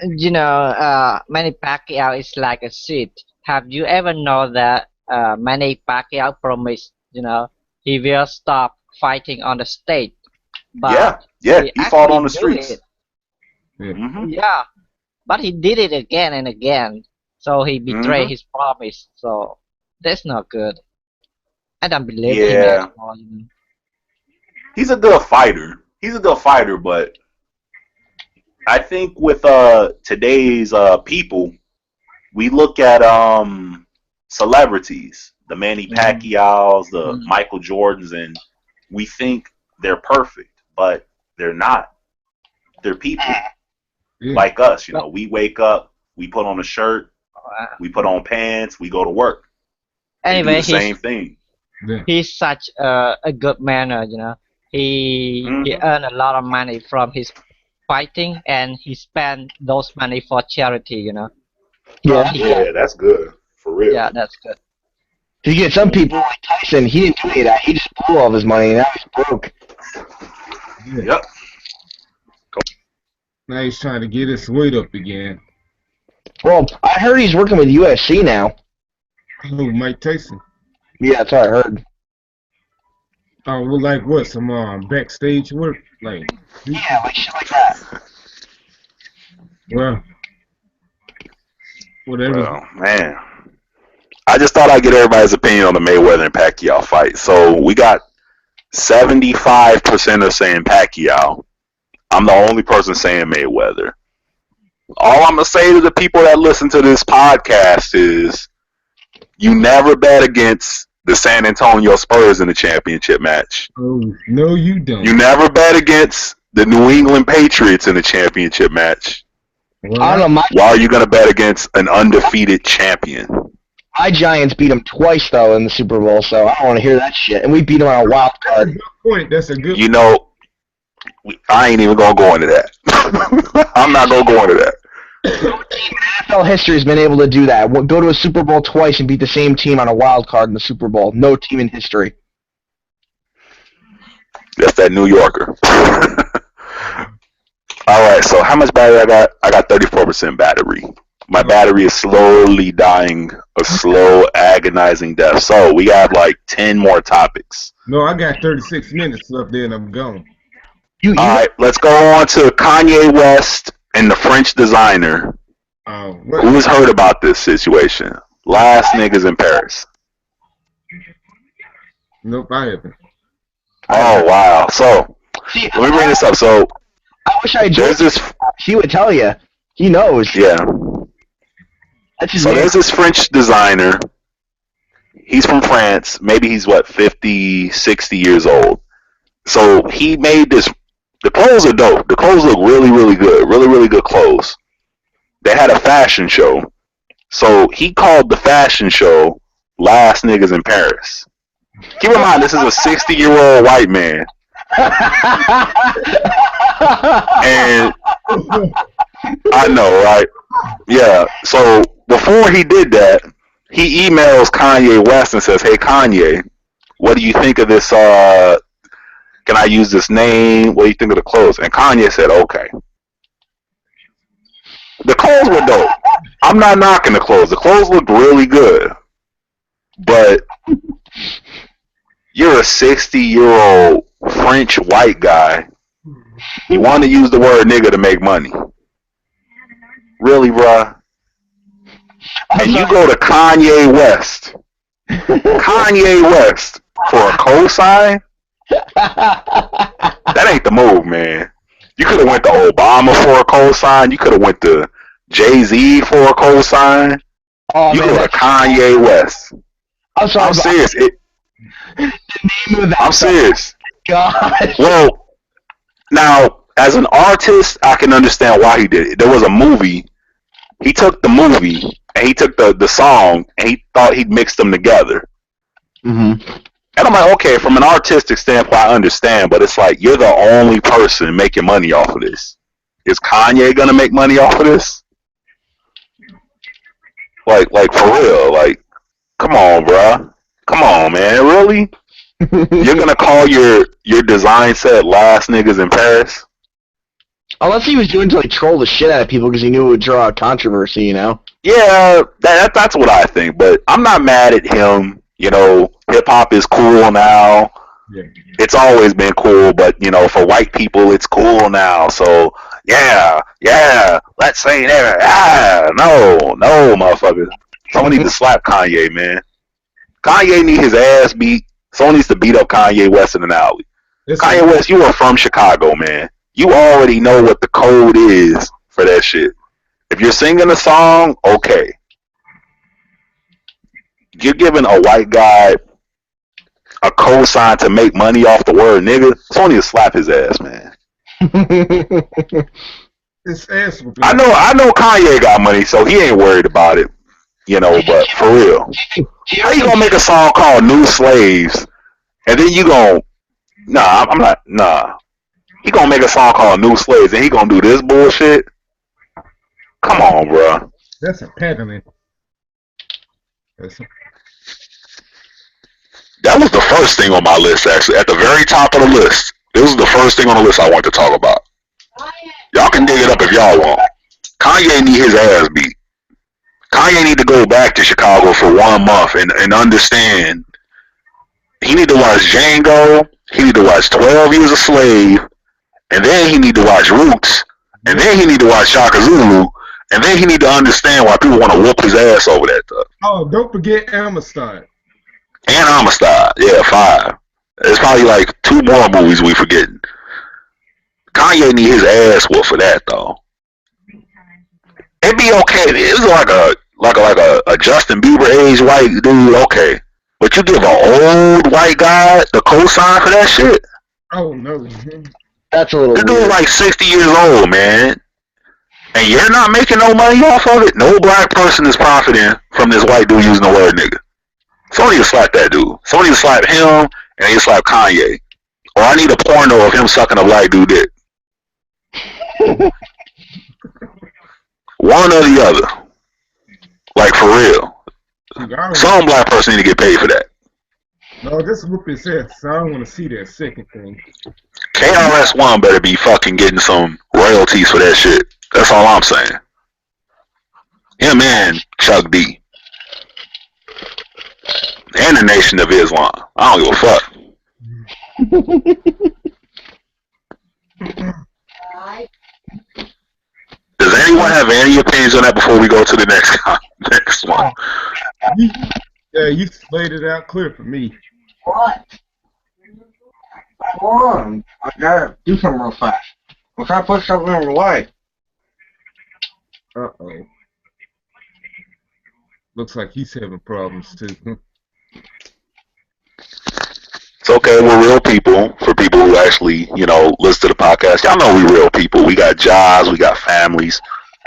Manny Pacquiao is like a seed. Have you ever know that Manny Pacquiao promised, he will stop fighting on the stage? But Yeah. He fought on the actually do streets. it. Yeah. Hmm. Yeah, but he did it again and again. So he betrayed his promise. So that's not good. I don't believe him Yeah. anymore. He's a good fighter. But I think with today's people, we look at celebrities. the Manny Pacquiao's, the Michael Jordans, and we think they're perfect, but they're not. They're people like us. You know, we wake up, we put on a shirt, we put on pants, we go to work. Anyway, the same thing. He's such a good man, you know. He earned a lot of money from his fighting, and he spent those money for charity, you know. Yeah, that's good. For real. Yeah, that's good. You get some people like Tyson, he didn't do any of that. He just blew all of his money, and now he's broke. Yep. Now he's trying to get his weight up again. Well, I heard he's working with UFC now. Oh, Mike Tyson. Yeah, that's what I heard. Oh, well, like what? Some backstage work? Like like shit like that. Well, whatever. Well, man. I just thought I'd get everybody's opinion on the Mayweather and Pacquiao fight. So we got 75% of saying Pacquiao. I'm the only person saying Mayweather. All I'm going to say to the people that listen to this podcast is you never bet against the San Antonio Spurs in the championship match. Oh, no, you don't. You never bet against the New England Patriots in the championship match. Well, I don't know. Why are you going to bet against an undefeated champion? My Giants beat him twice, though, in the Super Bowl, so I don't want to hear that shit. And we beat him on a wild card. That's a good point. That's a good You know, I ain't even going to go into that. I'm not going to go into that. No team in NFL history has been able to do that. Go to a Super Bowl twice and beat the same team on a wild card in the Super Bowl. No team in history. That's that New Yorker. All right, so how much battery I got? I got 34% battery. My battery is slowly dying a slow, agonizing death. So we got like 10 more topics. No, I got 36 minutes left there and I'm gone. All right, let's go on to Kanye West and the French designer. Who's heard about this situation? Last niggas in Paris. Nope, I haven't. Oh, wow. So, let me bring this up. So, I wish I there's this... He would tell you. He knows. Yeah. That's his So name. there's this French designer. He's from France. Maybe he's, 50, 60 years old. So he made this. The clothes are dope. The clothes look really, really good. Really, really good clothes. They had a fashion show. So he called the fashion show Last Niggas in Paris. Keep in mind, this is a 60-year-old white man. And I know, right? Yeah. So before he did that, he emails Kanye West and says, "Hey Kanye, what do you think of this? Can I use this name? What do you think of the clothes?" And Kanye said, "Okay." The clothes were dope. I'm not knocking the clothes. The clothes looked really good. But you're a 60-year-old French white guy. You want to use the word nigga to make money. Really, bruh? And you go to Kanye West. Kanye West for a cosign? That ain't the move, man. You could have went to Obama for a cosign. You could have went to Jay-Z for a cosign. Oh, You man, go to that's- Kanye West. I'm sorry, I'm but serious. the name of that I'm serious. God. Well, now, as an artist, I can understand why he did it. There was a movie. He took the movie, and he took the song, and he thought he'd mix them together. Mm-hmm. And I'm like, okay, from an artistic standpoint, I understand, but it's like, you're the only person making money off of this. Is Kanye gonna make money off of this? Like for real, like, come on, bruh. Come on, man, really? You're gonna call your design set Last Niggas in Paris? Unless he was doing to like troll the shit out of people because he knew it would draw a controversy, you know? Yeah, that's what I think, but I'm not mad at him. You know, hip-hop is cool now. Yeah. It's always been cool, but, you know, for white people, it's cool now. So, yeah, let's say that. No, motherfucker. Someone needs to slap Kanye, man. Kanye need his ass beat. Someone needs to beat up Kanye West in an alley. Kanye West, you are from Chicago, man. You already know what the code is for that shit. If you're singing a song, okay. you're giving a white guy a cosign to make money off the word nigga. It's only to slap his ass, man. His ass will be. I know Kanye got money, so he ain't worried about it. You know, but for real, how you gonna make a song called "New Slaves" and then you gonna I'm not he gonna make a song called "New Slaves" and he gonna do this bullshit? Come on, bro. That's a peddling. That was the first thing on my list, actually. At the very top of the list, this was the first thing on the list I wanted to talk about. Y'all can dig it up if y'all want. Kanye need his ass beat. Kanye need to go back to Chicago for 1 month and understand. He need to watch Django. He need to watch 12 Years a Slave. And then he need to watch Roots. And then he need to watch Shaka Zulu. And then he need to understand why people want to whoop his ass over that stuff. Oh, don't forget Amistad. And Amistad. Yeah, 5. There's probably like 2 more movies we forgetting. Kanye need his ass whooped for that, though. It'd be okay. It was like a Justin Bieber age white dude, okay. But you give an old white guy the cosign for that shit? Oh, no. That's a little The weird. dude's like 60 years old, man. And you're not making no money off of it? No black person is profiting from this white dude using the word nigga. Somebody need to slap that dude. Somebody need to slap him, and they slap Kanye. Or I need a porno of him sucking a black dude dick. One or the other. Like, for real. Some black person need to get paid for that. No, this whoop his ass, so I don't want to see that second thing. KRS-One better be fucking getting some royalties for that shit. That's all I'm saying. Him and Chuck D. And the Nation of Islam. I don't give a fuck. Does anyone have any opinions on that before we go to the next one? You laid it out clear for me. What? Hold on. I gotta do something real fast. I'm trying to put something in the way. Uh-oh. Looks like he's having problems, too. It's okay, we're real people. For people who actually, listen to the podcast, y'all know we real people. We got jobs, we got families.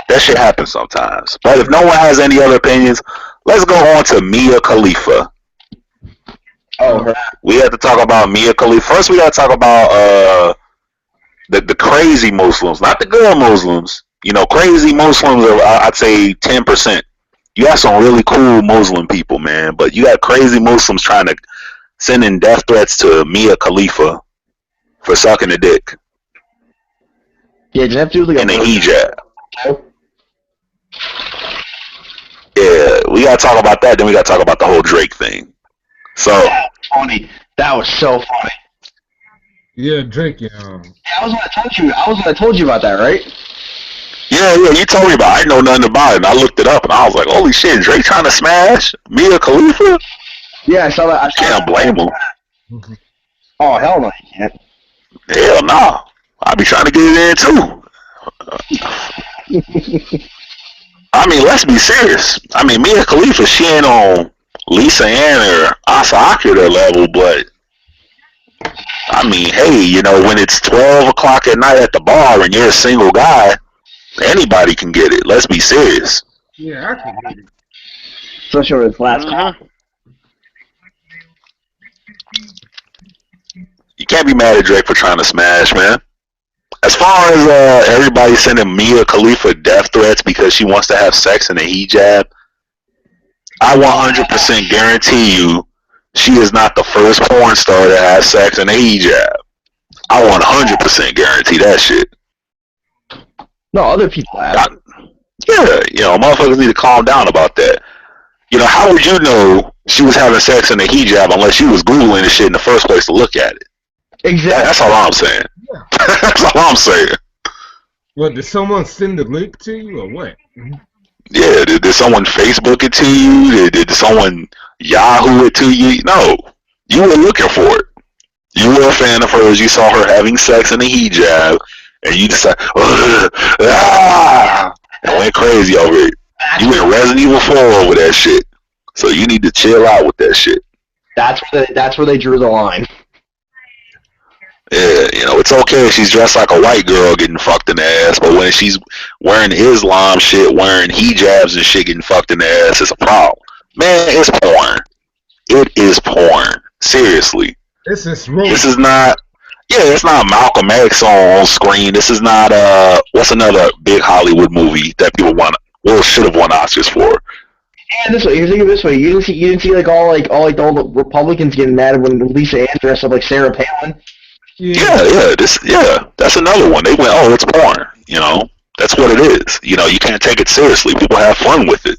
That shit happens sometimes. But if no one has any other opinions, let's go on to Mia Khalifa. Oh, we have to talk about Mia Khalifa. First, we got to talk about the crazy Muslims, not the good Muslims. Crazy Muslims are, I'd say, 10%. You got some really cool Muslim people, man, but you got crazy Muslims trying to send in death threats to Mia Khalifa for sucking a dick. Yeah, did that do like in a hijab? Yeah, we gotta talk about that. Then we gotta talk about the whole Drake thing. So funny. That was so funny. Yeah, Drake. That was what I told you. I told you about that, right? Yeah, you told me about it. I didn't know nothing about it. And I looked it up, and I was like, holy shit, Drake trying to smash Mia Khalifa? Yeah, I saw that. Can't blame him. Oh, hell no, you can't. Hell no. I be trying to get it in, too. I mean, let's be serious. I mean, Mia Khalifa, she ain't on Lisa Ann or Asa Akira level, but I mean, hey, when it's 12 o'clock at night at the bar and you're a single guy, anybody can get it. Let's be serious. Yeah, I can get it. Especially with last call. You can't be mad at Drake for trying to smash, man. As far as everybody sending Mia Khalifa death threats because she wants to have sex in a hijab, I 100% guarantee you she is not the first porn star to have sex in a hijab. I 100% guarantee that shit. No, other people have. Yeah, motherfuckers need to calm down about that. How would you know she was having sex in a hijab unless you was Googling the shit in the first place to look at it? Exactly. That's all I'm saying. Yeah. That's all I'm saying. Well, did someone send the link to you or what? Yeah, did someone Facebook it to you? Did someone Yahoo it to you? No. You were looking for it. You were a fan of hers. You saw her having sex in a hijab, and you decided, and went crazy over it. You went Resident Evil 4 over that shit. So you need to chill out with that shit. That's where they drew the line. Yeah, it's okay if she's dressed like a white girl getting fucked in the ass, but when she's wearing Islam shit, wearing hijabs and shit getting fucked in the ass, it's a problem. Man, it's porn. It is porn. Seriously. This is not. Yeah, it's not Malcolm X on screen. This is not what's another big Hollywood movie that people should have won Oscars for. And this way, you think of it this way: you didn't see like all the Republicans getting mad when Lisa Ann dressed up like Sarah Palin. Yeah. That's another one. They went, oh, it's porn. That's what it is. You can't take it seriously. People have fun with it.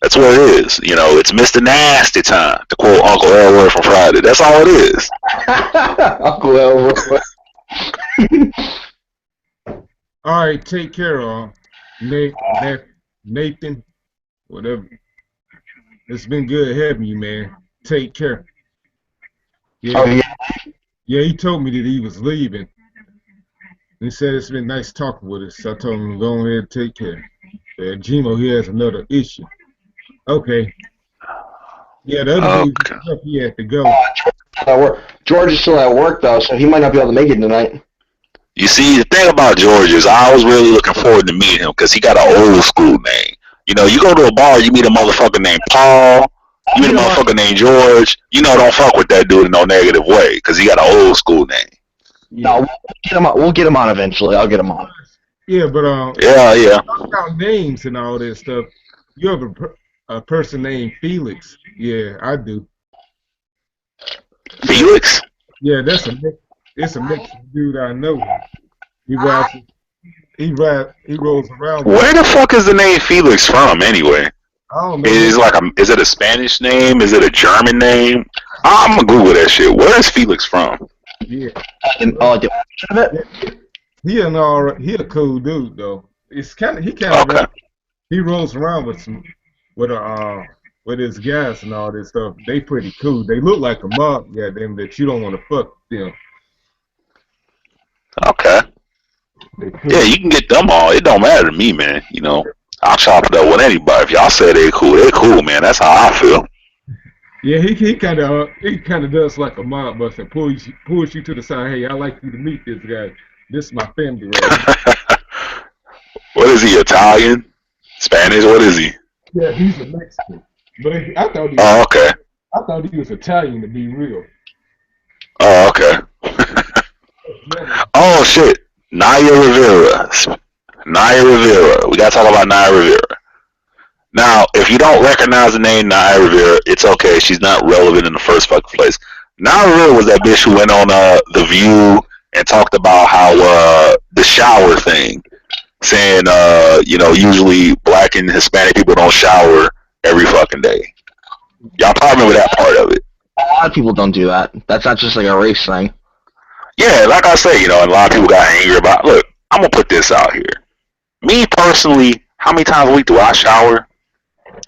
That's what it is. It's Mr. Nasty time, to quote Uncle Elroy from Friday. That's all it is. Uncle Elroy. All right, take care, Nathan, whatever. It's been good having you, man. Take care. Yeah. Oh, yeah. Yeah, he told me that he was leaving. He said it's been nice talking with us. So I told him to go ahead and take care. Gmo, he has another issue. Okay. Yeah, the other dude, he had to go. George is still at work, though, so he might not be able to make it tonight. You see, the thing about George is I was really looking forward to meeting him because he got an old school name. You go to a bar, you meet a motherfucker named Paul, you meet a motherfucker named George, don't fuck with that dude in no negative way because he got an old school name. No, we'll get him on eventually. I'll get him on. Yeah, but yeah. Talk about names and all this stuff. You have a person named Felix. Yeah, I do. Felix? Yeah, it's a Mexican dude I know. He rolls around. Where the fuck is the name Felix from anyway? I don't know. Is it a Spanish name? Is it a German name? I'm gonna Google that shit. Where is Felix from? Yeah. He a cool dude though. He rolls around with his guys and all this stuff. They pretty cool. They look like a mob, goddamn, that you don't want to fuck them. Okay. Yeah, you can get them all. It don't matter to me, man. I'll chop it up with anybody. If y'all say they're cool, man. That's how I feel. Yeah, he kind of does like a mob boss and pulls you to the side. Hey, I'd like you to meet this guy. This is my family right now. What is he, Italian? Spanish? What is he? Yeah, he's a Mexican. But I thought he was Italian to be real. Oh, okay. Oh, shit. Naya Rivera. We gotta talk about Naya Rivera. Now, if you don't recognize the name Naya Rivera, it's okay. She's not relevant in the first fucking place. Naya Rivera was that bitch who went on The View and talked about how the shower thing, saying usually black and Hispanic people don't shower every fucking day. Y'all probably remember that part of it. A lot of people don't do that. That's not just like a race thing. Yeah, like I say, and a lot of people got angry about. Look, I'm gonna put this out here. Me personally, how many times a week do I shower?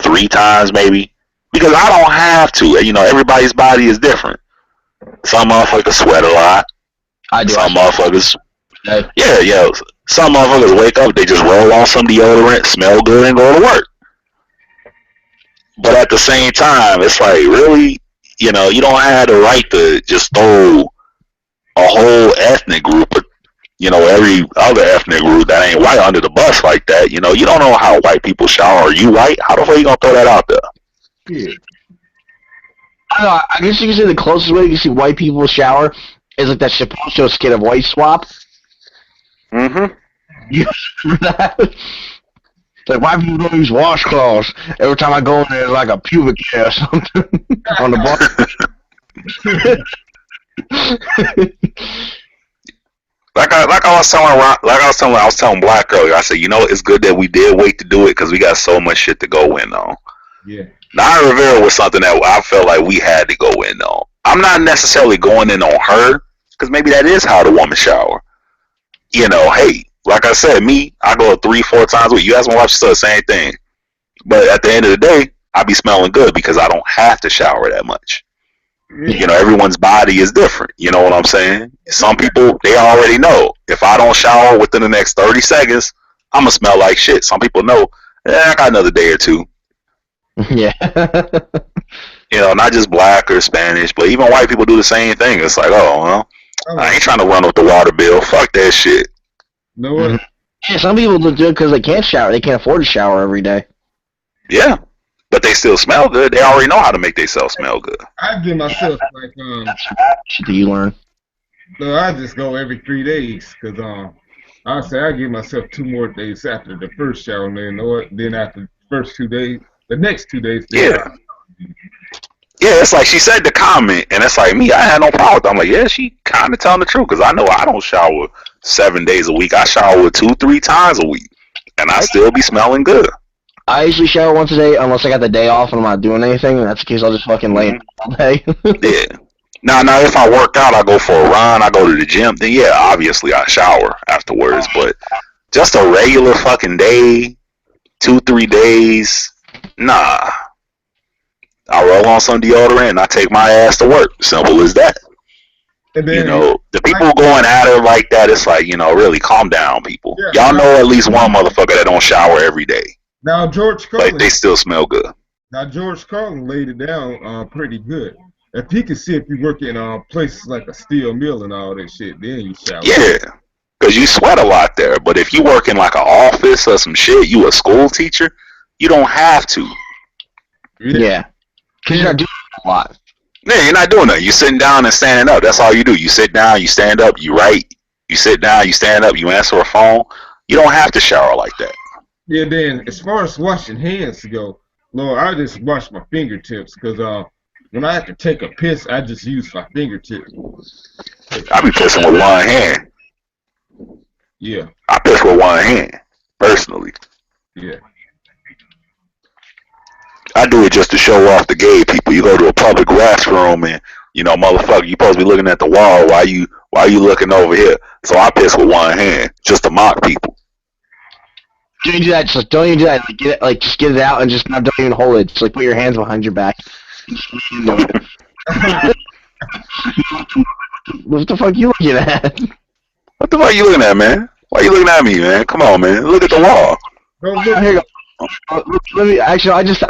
3 times maybe, because I don't have to. Everybody's body is different. Some motherfuckers sweat a lot. I do. Some motherfuckers. Yeah. Some motherfuckers wake up, they just roll on some deodorant, smell good, and go to work. But at the same time, it's like, really, you don't have the right to just throw a whole ethnic group, every other ethnic group that ain't white under the bus like that. You don't know how white people shower. Are you white? How the fuck you gonna throw that out there? Yeah. I don't know. I guess you can say the closest way you can see white people shower is like that Chappelle Show skit of White Swap. Mm-hmm. You remember that? Like, white people don't use washcloths. Every time I go in there, it's like a pubic hair or something on the bar. Like I was telling Black earlier, I said, it's good that we did wait to do it because we got so much shit to go in on. Yeah. Naya Rivera was something that I felt like we had to go in on. I'm not necessarily going in on her because maybe that is how the woman shower. Hey, like I said, I go 3-4 times a week. You guys want to watch the same thing, but at the end of the day, I be smelling good because I don't have to shower that much. Everyone's body is different. You know what I'm saying? Some people, they already know. If I don't shower within the next 30 seconds, I'm going to smell like shit. Some people know, I got another day or two. Yeah. You know, not just black or Spanish, but even white people do the same thing. It's like, oh, well, I ain't trying to run up the water bill. Fuck that shit. You know what? Yeah, some people do it because they can't shower. They can't afford to shower every day. Yeah, but they still smell good. They already know how to make themselves smell good. I give myself like Shit that you learn. no, I just go every 3 days because I say I give myself 2 more days after the first shower. And then, you know what? Then after the first 2 days, the next 2 days. Yeah. Yeah, it's like she said the comment, and it's like me. I had no problem with it. I'm like, yeah, she kind of telling the truth because I know I don't shower 7 days a week. I shower 2-3 times a week, and I still be smelling good. I usually shower once a day unless I got the day off and I'm not doing anything. And that's the case. I'll just fucking lay in all day. Yeah. Now, if I work out, I go for a run, I go to the gym, then yeah, obviously I shower afterwards. But just a regular fucking day, 2-3 days, nah. I roll on some deodorant and I take my ass to work. Simple as that. And then, You know, the people going at her like that, it's like, you know, really calm down, people. Yeah, Y'all know at least one motherfucker that don't shower every day, now George but Carlin. they still smell good. Now George Carlin laid it down pretty good. If he could see if you work in places like a steel mill and all that shit, then you shower. Yeah, because you sweat a lot there. But if you work in like an office or some shit, you a school teacher, you don't have to. Yeah. Because you're not doing a lot. Yeah, you're not doing that. You're sitting down and standing up. That's all you do. You sit down, you stand up, you write. You sit down, you stand up, you answer a phone. You don't have to shower like that. Yeah, then as far as washing hands go, Lord, I just wash my fingertips because when I have to take a piss, I just use my fingertips. I be pissing with one hand. Yeah, I piss with one hand, personally. yeah. I do it just to show off the gay people. You go to a public restroom and, you know, motherfucker, you supposed to be looking at the wall while you looking over here. So I piss with one hand just to mock people. Don't you do that? Just don't you do that? Like, just get it out and just don't even hold it. Just like put your hands behind your back. What the fuck you looking at? What the fuck you looking at, man? Why you looking at me, man? Come on, man. Look at the wall. Here you go. Let me actually. This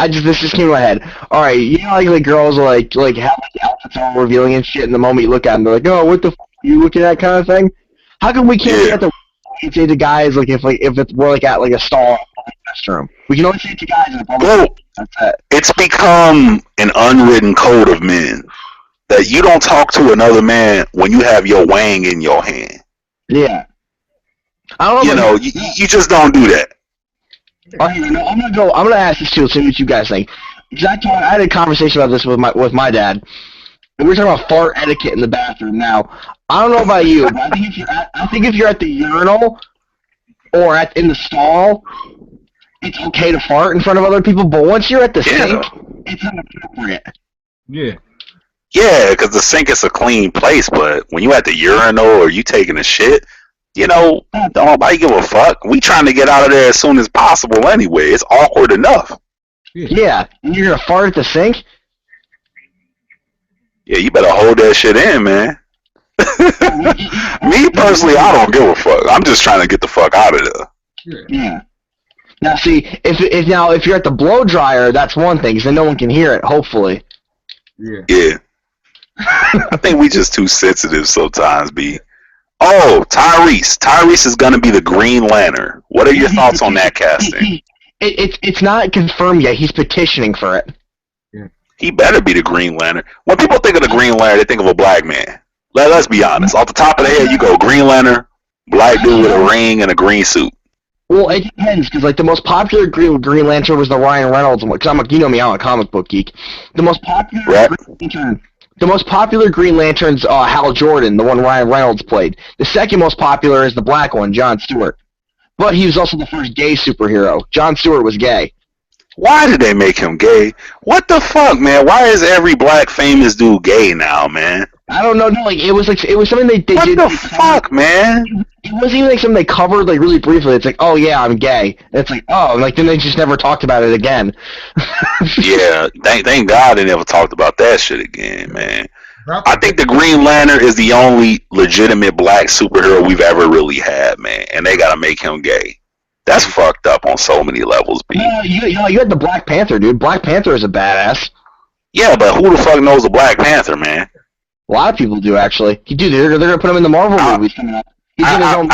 just came to my head. All right, you know, like girls like have like outfits all revealing and shit. And the moment you look at them, they're like, "Oh, what the fuck are you looking at?" kind of thing. How come we can't get the say to guys like if it's more like at like a stall restroom? We can only say it to guys in the public. Well, That's it. it's become an unwritten code of men that you don't talk to another man when you have your wang in your hand. Yeah. I don't know. You know, you just don't do that. All right, no, I'm gonna ask this too. See what you guys think. Because I had a conversation about this with my dad. And we were talking about fart etiquette in the bathroom. Now, I don't know about you, but I think if you're at the urinal or in the stall, it's okay to fart in front of other people. But once you're at the sink, it's inappropriate. Yeah. Yeah, because the sink is a clean place, but when you at the urinal or you taking a shit, you know, don't nobody give a fuck. We trying to get out of there as soon as possible anyway. It's awkward enough. Yeah, and you're gonna fart at the sink? Yeah, you better hold that shit in, man. Me personally, I don't give a fuck. I'm just trying to get the fuck out of there. Yeah. Now, see, if you're at the blow dryer, that's one thing, because then no one can hear it. Hopefully. Yeah. I think we just too sensitive sometimes, B. Oh, Tyrese. Tyrese is gonna be the Green Lantern. What are your thoughts on that casting? It's not confirmed yet. He's petitioning for it. He better be the Green Lantern. When people think of the Green Lantern, they think of a black man. Let's be honest. Off the top of the head, you go Green Lantern, black dude with a ring and a green suit. Well, it depends, because like the most popular Green Lantern was the Ryan Reynolds one. Because you know me, I'm a comic book geek. The most popular Green Lantern's Hal Jordan, the one Ryan Reynolds played. The second most popular is the black one, Jon Stewart. But he was also the first gay superhero. Jon Stewart was gay. Why did they make him gay? What the fuck, man? Why is every black famous dude gay now, man? I don't know. No, like it was something they did. What the fuck, man? It wasn't even like something they covered like really briefly. It's like, oh yeah, I'm gay. And it's like, oh, and, like then they just never talked about it again. Yeah, thank God they never talked about that shit again, man. I think the Green Lantern is the only legitimate black superhero we've ever really had, man, and they gotta make him gay. That's fucked up on so many levels, B. You had the Black Panther, dude. Black Panther is a badass. Yeah, but who the fuck knows the Black Panther, man? A lot of people do, actually. Dude, they're gonna put him in the Marvel movies coming up. He's in his own.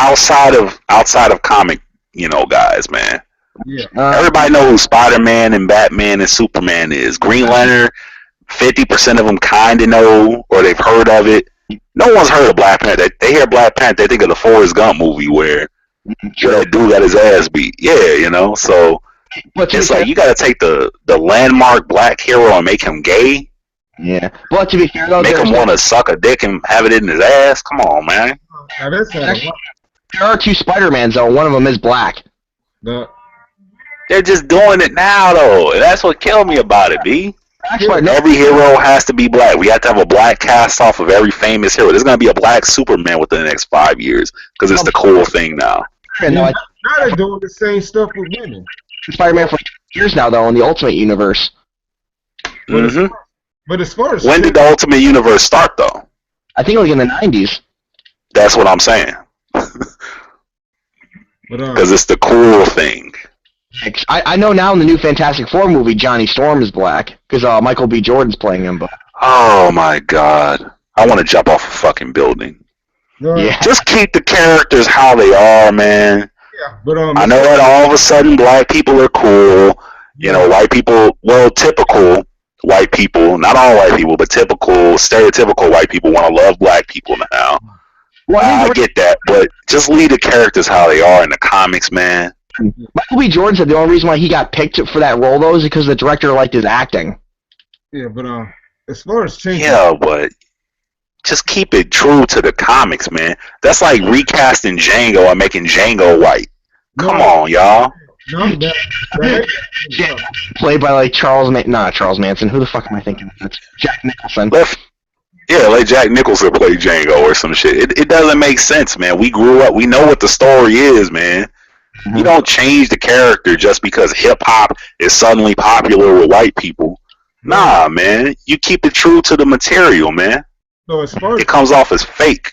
Outside of comic, guys, man. Yeah. Everybody knows who Spider-Man and Batman and Superman is. Green Lantern, 50% of them kind of know or they've heard of it. No one's heard of Black Panther. They hear Black Panther, they think of the Forrest Gump movie where that dude got his ass beat. Yeah, so But it's like you got to take the landmark black hero and make him gay. Yeah, but to be fair, though, Make him want to suck a dick and have it in his ass. Come on, man. Now that's not there are two Spider-Mans, though. One of them is black. the They're just doing it now, though. And that's what killed me about it, B. Actually, no, Every hero has to be black. We have to have a black cast off of every famous hero. There's going to be a black Superman within the next 5 years because it's the cool thing now. no, now they're doing the same stuff with women. Spider-Man for years now, though, in the Ultimate Universe. hmm But as far as When did the Ultimate Universe start, though? I think like in the 90s. That's what I'm saying. Because it's the cool thing. I know now in the new Fantastic Four movie, Johnny Storm is black because Michael B. Jordan's playing him. But Oh, my God. I want to jump off a fucking building. yeah, Just keep the characters how they are, man. yeah, but I know that all of a sudden black people are cool. White people, well, typical white people, not all white people, but typical, stereotypical white people want to love black people now. well, I get that, but just leave the characters how they are in the comics, man. Michael B. Jordan said the only reason why he got picked for that role though is because the director liked his acting. yeah, but as far as changing, Yeah, but just keep it true to the comics, man. That's like recasting Django and making Django white. Come on, y'all. no, that, Played by like not Charles Manson. Who the fuck am I thinking? It's Jack Nicholson. Like Jack Nicholson play Django or some shit. It doesn't make sense, man. We grew up. We know what the story is, man. You don't change the character just because hip-hop is suddenly popular with white people. Nah, man. You keep it true to the material, man. so as far as It comes off as fake.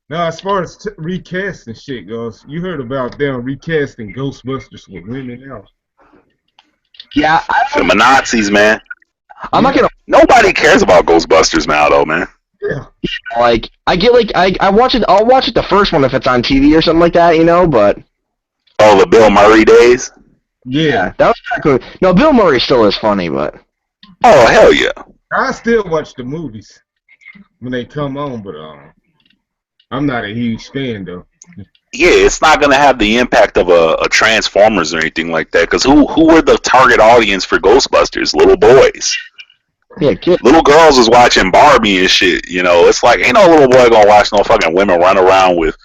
now, as far as recasting shit goes, you heard about them recasting Ghostbusters with women now. Yeah, Feminazis, man. I'm not gonna Nobody cares about Ghostbusters now, though, man. Yeah, like. I get like I watch it. I'll watch it the first one if it's on TV or something like that, But Oh, the Bill Murray days? yeah. that was kind of cool. No, Bill Murray still is funny, but Oh, hell yeah. I still watch the movies when they come on, but I'm not a huge fan though. Yeah, it's not going to have the impact of a Transformers or anything like that, because who were the target audience for Ghostbusters? Little boys. yeah, kid. Little girls was watching Barbie and shit, It's like, ain't no little boy going to watch no fucking women run around with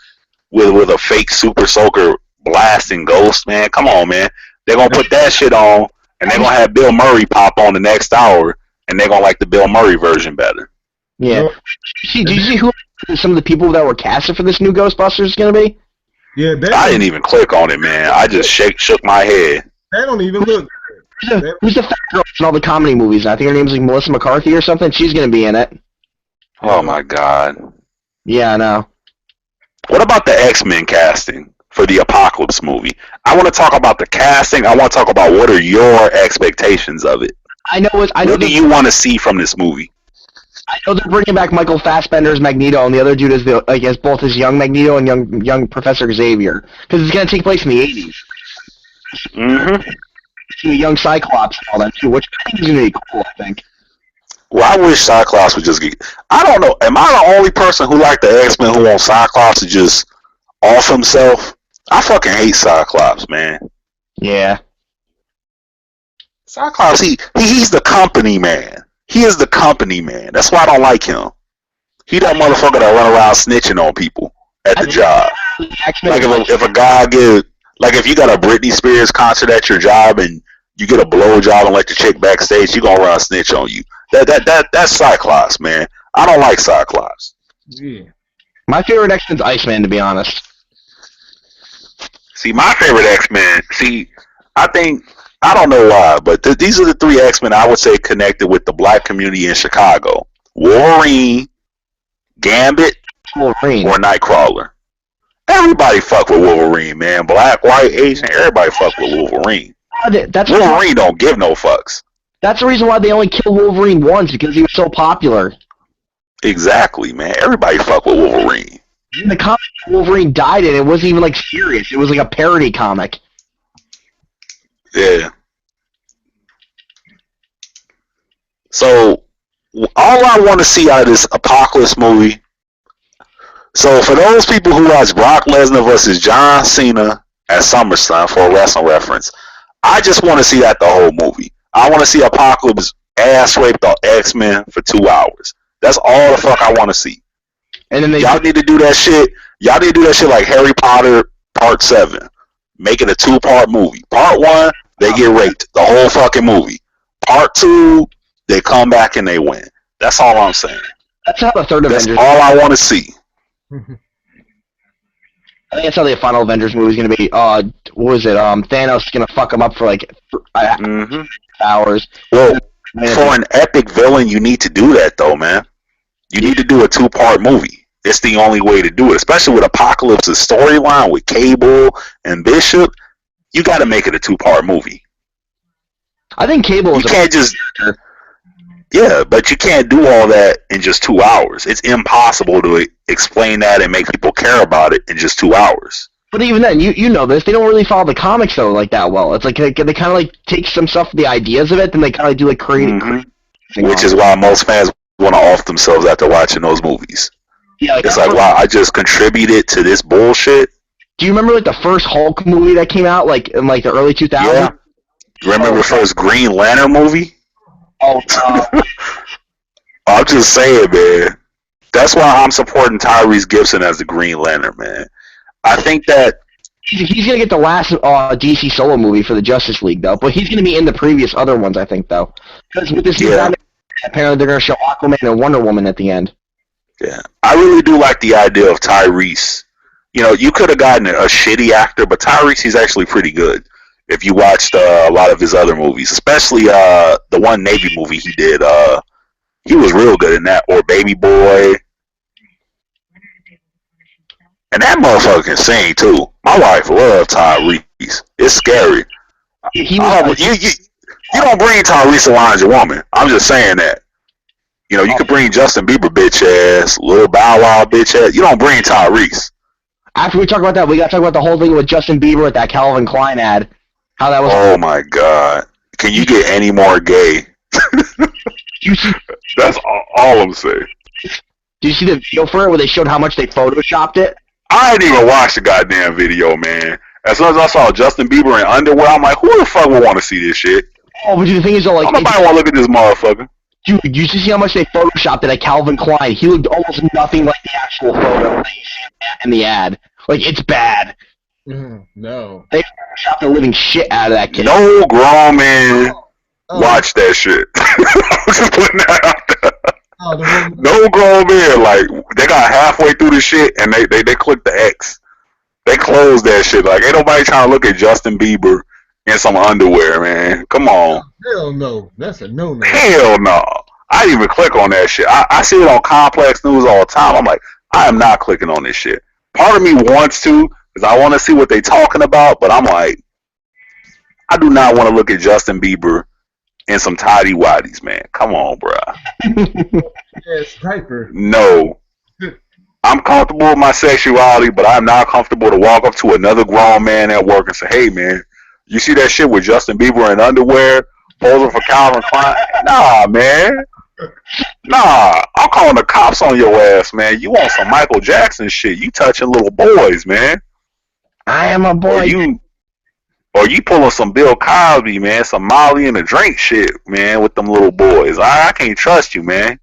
a fake super soaker blasting ghosts, man. Come on, man. They're going to put that shit on, and they're going to have Bill Murray pop on the next hour, and they're going to like the Bill Murray version better. Yeah. Did you see who some of the people that were casted for this new Ghostbusters is gonna be? Yeah, I didn't even click on it, man. I just shook my head. They don't even look. Who's the fat girl in all the comedy movies? I think her name's like Melissa McCarthy or something. She's gonna be in it. Oh, my God. Yeah, I know. What about the X-Men casting for the Apocalypse movie? I want to talk about the casting. I want to talk about what are your expectations of it. What do you want to see from this movie? I know they're bringing back Michael Fassbender's Magneto, and the other dude is as both as young Magneto and young Professor Xavier, because it's gonna take place in the 80s. Mm-hmm. The young Cyclops and all that too, which I think is gonna be cool. I think. Well, I wish Cyclops would just get... I don't know. Am I the only person who like the X-Men who wants Cyclops to just off himself? I fucking hate Cyclops, man. Yeah. Cyclops, he's the company man. He is the company man. That's why I don't like him. He that motherfucker that run around snitching on people at the job. Like if a guy if you got a Britney Spears concert at your job and you get a blow job and let the chick backstage, you gonna run snitch on you. That's Cyclops, man. I don't like Cyclops. Yeah. My favorite X-Men's Iceman, to be honest. See, my favorite X-Men. I don't know why, but these are the three X-Men I would say connected with the black community in Chicago: Wolverine, Gambit, Wolverine. or Nightcrawler. And everybody fuck with Wolverine, man. Black, white, Asian, everybody fuck with Wolverine. That's Wolverine don't give no fucks. That's the reason why they only killed Wolverine once, because he was so popular. Exactly, man. Everybody fuck with Wolverine. In the comic Wolverine died in, it wasn't even like serious. It was like a parody comic. Yeah. So all I want to see out of this Apocalypse movie. So for those people who watch Brock Lesnar versus John Cena at SummerSlam for a wrestling reference, I just want to see that the whole movie. I want to see Apocalypse ass raped on X-Men for 2 hours. That's all the fuck I want to see. And then y'all need to do that shit. Y'all need to do that shit like Harry Potter Part 7. Make it a 2-part movie. Part 1, they get raped. The whole fucking movie. Part 2, they come back and they win. That's all I'm saying. That's how the third That's Avengers. all I want to see. I think that's how the final Avengers movie is going to be. What was it? Thanos is going to fuck him up for like hours. Well, for an epic villain, you need to do that though, man. You need to do a 2-part movie. It's the only way to do it, especially with Apocalypse's storyline with Cable and Bishop. You got to make it a 2-part movie. I think Cable is. You can't just. Yeah, but you can't do all that in just 2 hours. It's impossible to explain that and make people care about it in just 2 hours. But even then, you know this. They don't really follow the comics though like that well. It's like they kind of like take some stuff, the ideas of it, then they kind of do like creative. Which is why most fans want to off themselves after watching those movies. Yeah, like, it's like, wow, I just contributed to this bullshit. Do you remember like the first Hulk movie that came out like in like the early 2000s? Yeah. You remember the first Green Lantern movie? Oh, I'm just saying, man. That's why I'm supporting Tyrese Gibson as the Green Lantern, man. I think that he's gonna get the last DC solo movie for the Justice League, though. But he's gonna be in the previous other ones, I think, though. Because with this new Batman, apparently they're gonna show Aquaman and Wonder Woman at the end. Yeah, I really do like the idea of Tyrese. You know, you could have gotten a shitty actor, but Tyrese, he's actually pretty good. If you watched a lot of his other movies, especially the one Navy movie he did, he was real good in that. Or Baby Boy. And that motherfucker can sing, too. My wife loves Tyrese. It's scary. You don't bring Tyrese around your woman. I'm just saying that. You know, you could bring Justin Bieber bitch ass, Lil Bow Wow bitch ass. You don't bring Tyrese. After we talk about that, we got to talk about the whole thing with Justin Bieber with that Calvin Klein ad. How that was. Oh my God! Can you get any more gay? That's all I'm saying. Did you see the video for it where they showed how much they photoshopped it? I didn't even watch the goddamn video, man. As soon as I saw Justin Bieber in underwear, I'm like, who the fuck would want to see this shit? Oh, but the thing is, though, like, nobody want to look at this motherfucker. Dude, you see how much they photoshopped it at Calvin Klein? He looked almost nothing like the actual photo that you see in the ad. Like, it's bad. No. They photoshopped the living shit out of that kid. No grown man watch that shit. I'm just putting that out there. No grown man, like, they got halfway through the shit and they clicked the X. They closed that shit. Like, ain't nobody trying to look at Justin Bieber in some underwear, man. Come on. Hell no. That's a no-no. Hell no. I didn't even click on that shit. I see it on Complex News all the time. I'm like, I am not clicking on this shit. Part of me wants to, because I want to see what they talking about, but I'm like, I do not want to look at Justin Bieber in some tidy whities, man. Come on, bruh. Yes, Piper. No. I'm comfortable with my sexuality, but I'm not comfortable to walk up to another grown man at work and say, hey, man, you see that shit with Justin Bieber in underwear posing for Calvin Klein? Nah, man. Nah, I'm calling the cops on your ass, man. You want some Michael Jackson shit. You touching little boys, man. I am a boy. Or you pulling some Bill Cosby, man, some Molly and a drink shit, man, with them little boys. I can't trust you, man.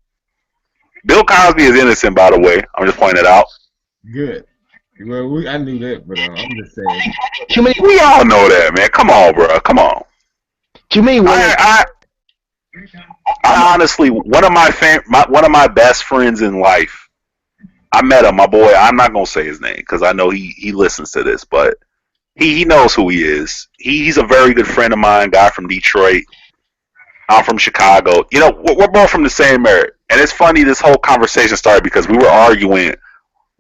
Bill Cosby is innocent, by the way. I'm just pointing it out. Good. Well, I knew that, but I'm just saying. We all know that, man. Come on, bro. Come on. Too many women. I honestly, one of my best friends in life, I met him, my boy. I'm not gonna say his name because I know he listens to this, but he knows who he is. He's a very good friend of mine, guy from Detroit. I'm from Chicago. You know, we're both from the same area. And it's funny, this whole conversation started because we were arguing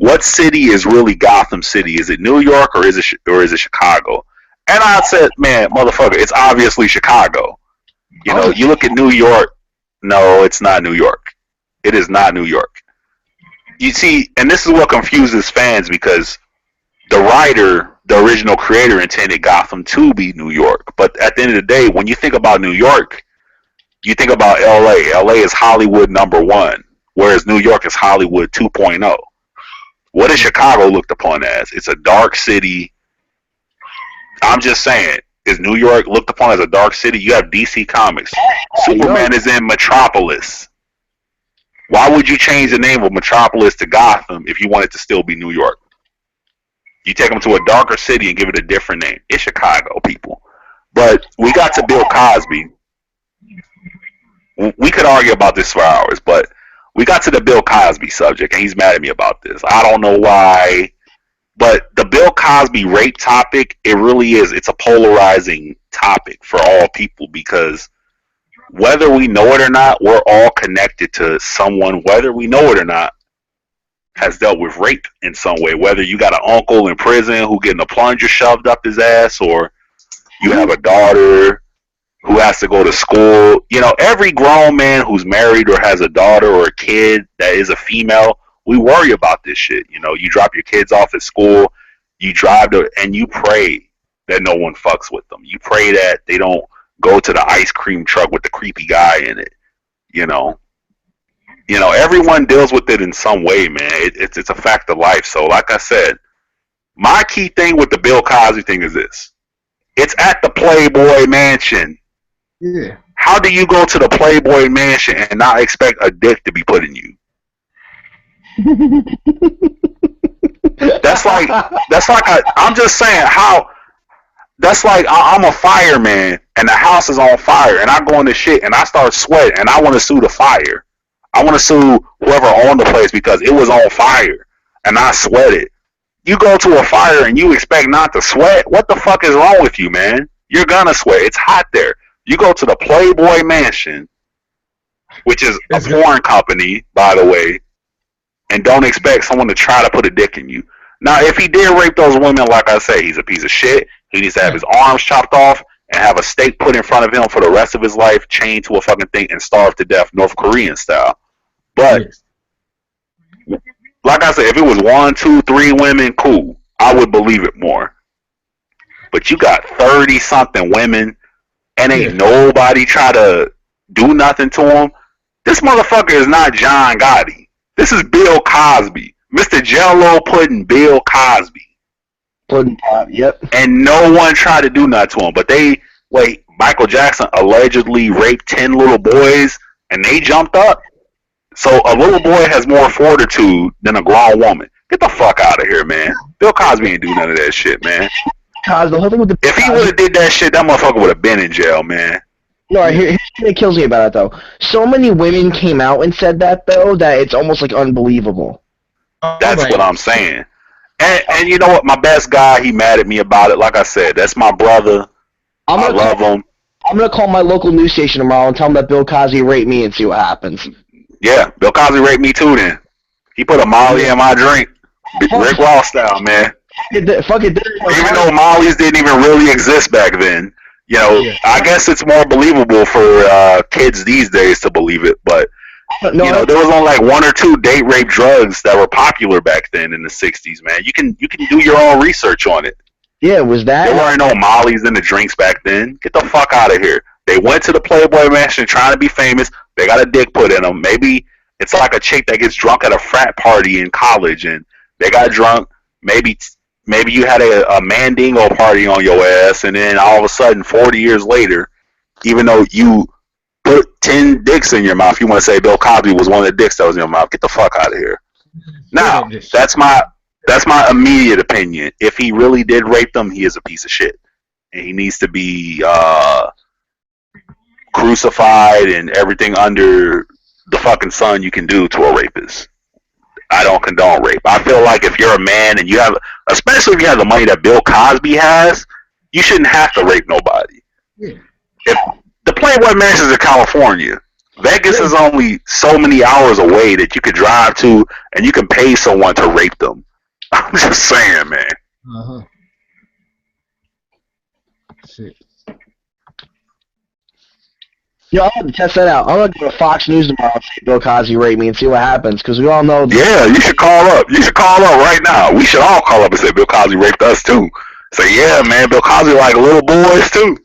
what city is really Gotham City? Is it New York or is it Chicago? And I said, man, motherfucker, it's obviously Chicago. You know, you look at New York. No, it's not New York. It is not New York. You see, and this is what confuses fans because the writer, the original creator, intended Gotham to be New York. But at the end of the day, when you think about New York, you think about LA. LA is Hollywood #1, whereas New York is Hollywood 2.0. What is Chicago looked upon as? It's a dark city. I'm just saying, is New York looked upon as a dark city? You have DC Comics. Superman is in Metropolis. Why would you change the name of Metropolis to Gotham if you want it to still be New York? You take them to a darker city and give it a different name. It's Chicago, people. But we got to Bill Cosby. We could argue about this for hours, but we got to the Bill Cosby subject, and he's mad at me about this. I don't know why, but the Bill Cosby rape topic, it really is. It's a polarizing topic for all people because whether we know it or not, we're all connected to someone, whether we know it or not, has dealt with rape in some way. Whether you got an uncle in prison who getting a plunger shoved up his ass, or you have a daughter who has to go to school. You know, every grown man who's married or has a daughter or a kid that is a female, we worry about this shit. You know, you drop your kids off at school, you drive to, and you pray that no one fucks with them. You pray that they don't go to the ice cream truck with the creepy guy in it. You know, everyone deals with it in some way, man. It's a fact of life. So, like I said, my key thing with the Bill Cosby thing is this: it's at the Playboy Mansion. Yeah. How do you go to the Playboy Mansion and not expect a dick to be put in you? I'm just saying how. That's like I'm a fireman and the house is on fire and I go in the shit and I start sweating and I want to sue the fire. I want to sue whoever owned the place because it was on fire and I sweated. You go to a fire and you expect not to sweat? What the fuck is wrong with you, man? You're gonna sweat. It's hot there. You go to the Playboy Mansion, which is a porn company, by the way, and don't expect someone to try to put a dick in you. Now, if he did rape those women, like I say, he's a piece of shit. He needs to have his arms chopped off and have a stake put in front of him for the rest of his life, chained to a fucking thing, and starved to death North Korean style. But, like I said, if it was 1, 2, 3 women, cool. I would believe it more. But you got 30-something women, and ain't nobody try to do nothing to him. This motherfucker is not John Gotti. This is Bill Cosby. Mr. Jello Pudding Bill Cosby. Yep. And no one tried to do nothing to him. But Michael Jackson allegedly raped 10 little boys, and they jumped up. So a little boy has more fortitude than a grown woman. Get the fuck out of here, man. Bill Cosby ain't do none of that shit, man. The whole thing with if he would have did that shit, that motherfucker would have been in jail, man. No, here's what kills me about it, though. So many women came out and said that, though, that it's almost, like, unbelievable. That's what I'm saying. And you know what? My best guy, he mad at me about it. Like I said, that's my brother. I love him. I'm going to call my local news station tomorrow and tell them that Bill Cosby raped me and see what happens. Yeah, Bill Cosby raped me too then. He put a Molly in my drink. Rick Ross style, man. Even though Mollies didn't even really exist back then. You know, I guess it's more believable for kids these days to believe it, but there was only like 1 or 2 date rape drugs that were popular back then in the 60s, man. You can do your own research on it. Yeah, was that? There weren't no Mollies in the drinks back then. Get the fuck out of here. They went to the Playboy Mansion trying to be famous. They got a dick put in them. Maybe it's like a chick that gets drunk at a frat party in college and they got drunk. Maybe you had a Mandingo party on your ass, and then all of a sudden, 40 years later, even though you put 10 dicks in your mouth, you want to say Bill Cosby was one of the dicks that was in your mouth. Get the fuck out of here. Now, that's my immediate opinion. If he really did rape them, he is a piece of shit. And he needs to be crucified and everything under the fucking sun you can do to a rapist. I don't condone rape. I feel like if you're a man and you have, especially if you have the money that Bill Cosby has, you shouldn't have to rape nobody. Yeah. If the Playboy Mansion's in California, Vegas is only so many hours away that you could drive to, and you can pay someone to rape them. I'm just saying, man. Uh-huh. Shit. Yo, I'm gonna test that out. I'm gonna go to Fox News tomorrow and say Bill Cosby raped me and see what happens, because we all know. Yeah, you should call up. You should call up right now. We should all call up and say Bill Cosby raped us too. Say, yeah, man, Bill Cosby like little boys too.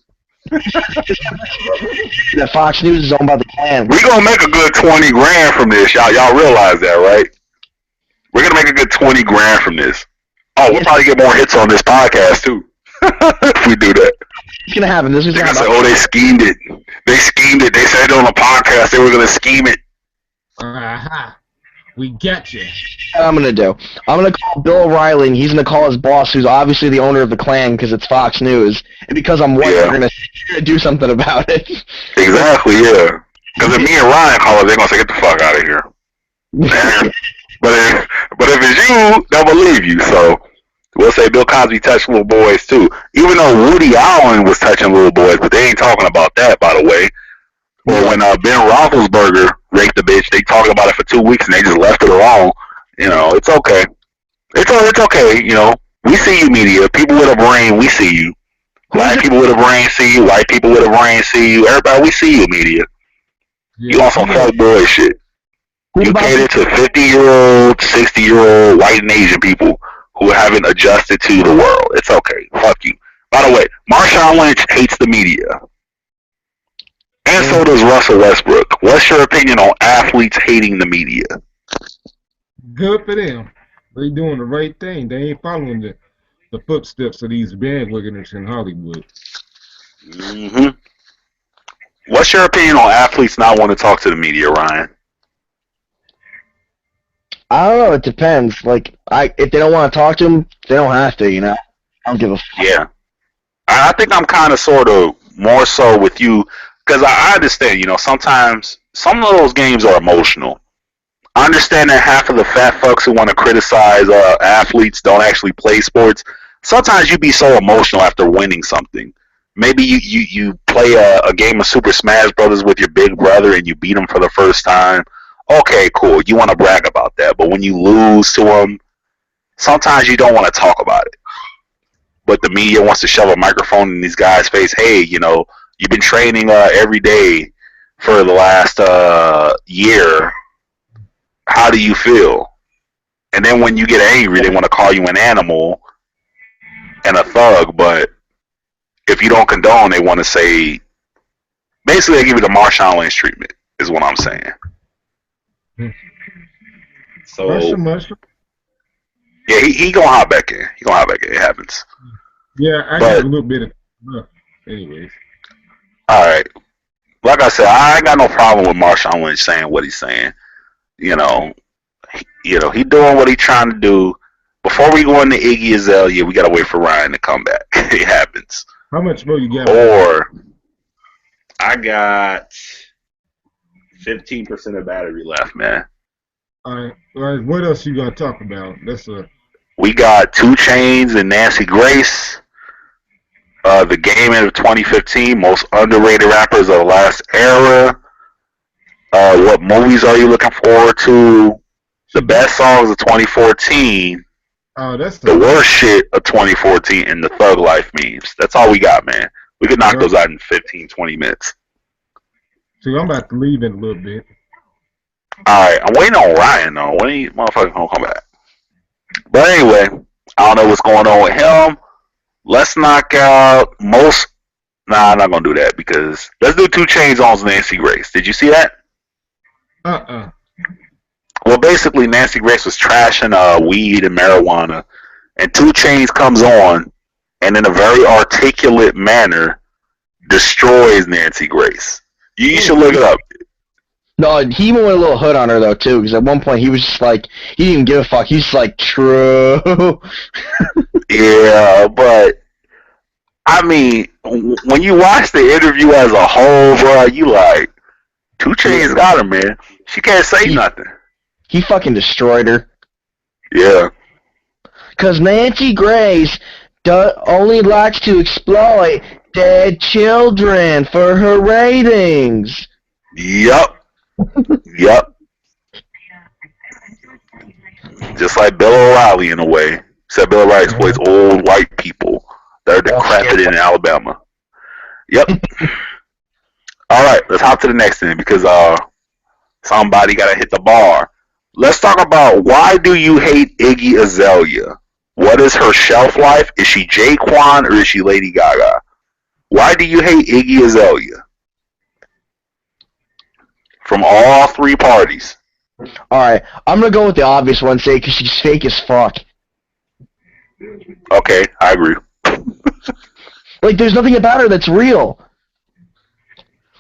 That Fox News is owned by the Klan. We gonna make a good 20 grand from this, y'all. Y'all realize that, right? We're gonna make a good 20 grand from this. Oh, we'll probably get more hits on this podcast too. If we do that. It's gonna happen. This is They're gonna gonna say, oh, they schemed it. They schemed it. They said it on a podcast. They were gonna scheme it. Aha. We got you. what I'm gonna do. I'm gonna call Bill O'Reilly, and he's gonna call his boss, who's obviously the owner of the Klan, because it's Fox News, and because I'm white, Yeah. they're gonna do something about it. Exactly, yeah. Because if me and Ryan call it, they're gonna say, get the fuck out of here. But if it's you, they'll believe you. So we'll say Bill Cosby touched little boys too. Even though Woody Allen was touching little boys, but they ain't talking about that, by the way. Or when Ben Roethlisberger raped a bitch, they talked about it for 2 weeks and they just left it alone. You know, it's okay. It's okay. You know, we see you, media. People with a brain, we see you. Black people with a brain see you. White people with a brain see you. Everybody, we see you, media. You on some fuck boy shit. You cater to 50-year-old, 60-year-old white and Asian people who haven't adjusted to the world. It's okay. Fuck you. By the way, Marshawn Lynch hates the media. And so does Russell Westbrook. What's your opinion on athletes hating the media? Good for them. They doing the right thing. They ain't following the footsteps of these bandwagoners in Hollywood. Mm-hmm. What's your opinion on athletes not wanting to talk to the media, Ryan? I don't know. It depends. Like, if they don't want to talk to them, they don't have to. You know, I don't give a fuck. Yeah. I think I'm kind of sort of more so with you because I understand, you know, sometimes some of those games are emotional. I understand that half of the fat fucks who want to criticize athletes don't actually play sports. Sometimes you be so emotional after winning something. Maybe you play a game of Super Smash Brothers with your big brother and you beat him for the first time. Okay, cool. You want to brag about that. But when you lose to him, sometimes you don't want to talk about it. But the media wants to shove a microphone in these guys' face. Hey, you know, you've been training every day for the last year. How do you feel? And then when you get angry, they want to call you an animal and a thug. But if you don't condone, they want to say, basically, they give you the Marshawn Lynch treatment, is what I'm saying. So, yeah, he gonna hop back in. He gonna hop back in. It happens. Yeah, I got a little bit of anyways. All right. Like I said, I ain't got no problem with Marshawn Lynch saying what he's saying. You know, he doing what he's trying to do. Before we go into Iggy Azalea, we gotta wait for Ryan to come back. It happens. How much more you got? Or I got 15% of battery left, man. All right. What else you gonna talk about? We got 2 Chainz and Nancy Grace. The Game of 2015, most underrated rappers of the last era. What movies are you looking forward to? The best songs of 2014. That's the worst shit of 2014 and the Thug Life memes. That's all we got, man. We could knock those out in 15, 20 minutes. See, I'm about to leave in a little bit. Alright, I'm waiting on Ryan, though. When he motherfuckers gonna come back? But anyway, I don't know what's going on with him. Let's knock out most... Nah, I'm not gonna do that because... Let's do 2 Chainz on Nancy Grace. Did you see that? Well, basically, Nancy Grace was trashing weed and marijuana, and 2 Chainz comes on, and in a very articulate manner, destroys Nancy Grace. You should look it up. No, he even went a little hood on her, though, too, because at one point he was just like, he didn't even give a fuck. He's just like, true. Yeah, but, I mean, when you watch the interview as a whole, bro, you like, 2 Chainz got her, man. She can't say nothing. He fucking destroyed her. Yeah. Because Nancy Grace only likes to exploit dead children for her ratings. Yup. Yep. Just like Bill O'Reilly in a way. Except Bill O'Reilly exploits old white people that are decrepit in Alabama. Yep. All right, let's hop to the next thing because somebody got to hit the bar. Let's talk about why do you hate Iggy Azalea? What is her shelf life? Is she Jaquan or is she Lady Gaga? Why do you hate Iggy Azalea? From all three parties. Alright, I'm gonna go with the obvious one, say, because she's fake as fuck. Okay, I agree. Like, there's nothing about her that's real.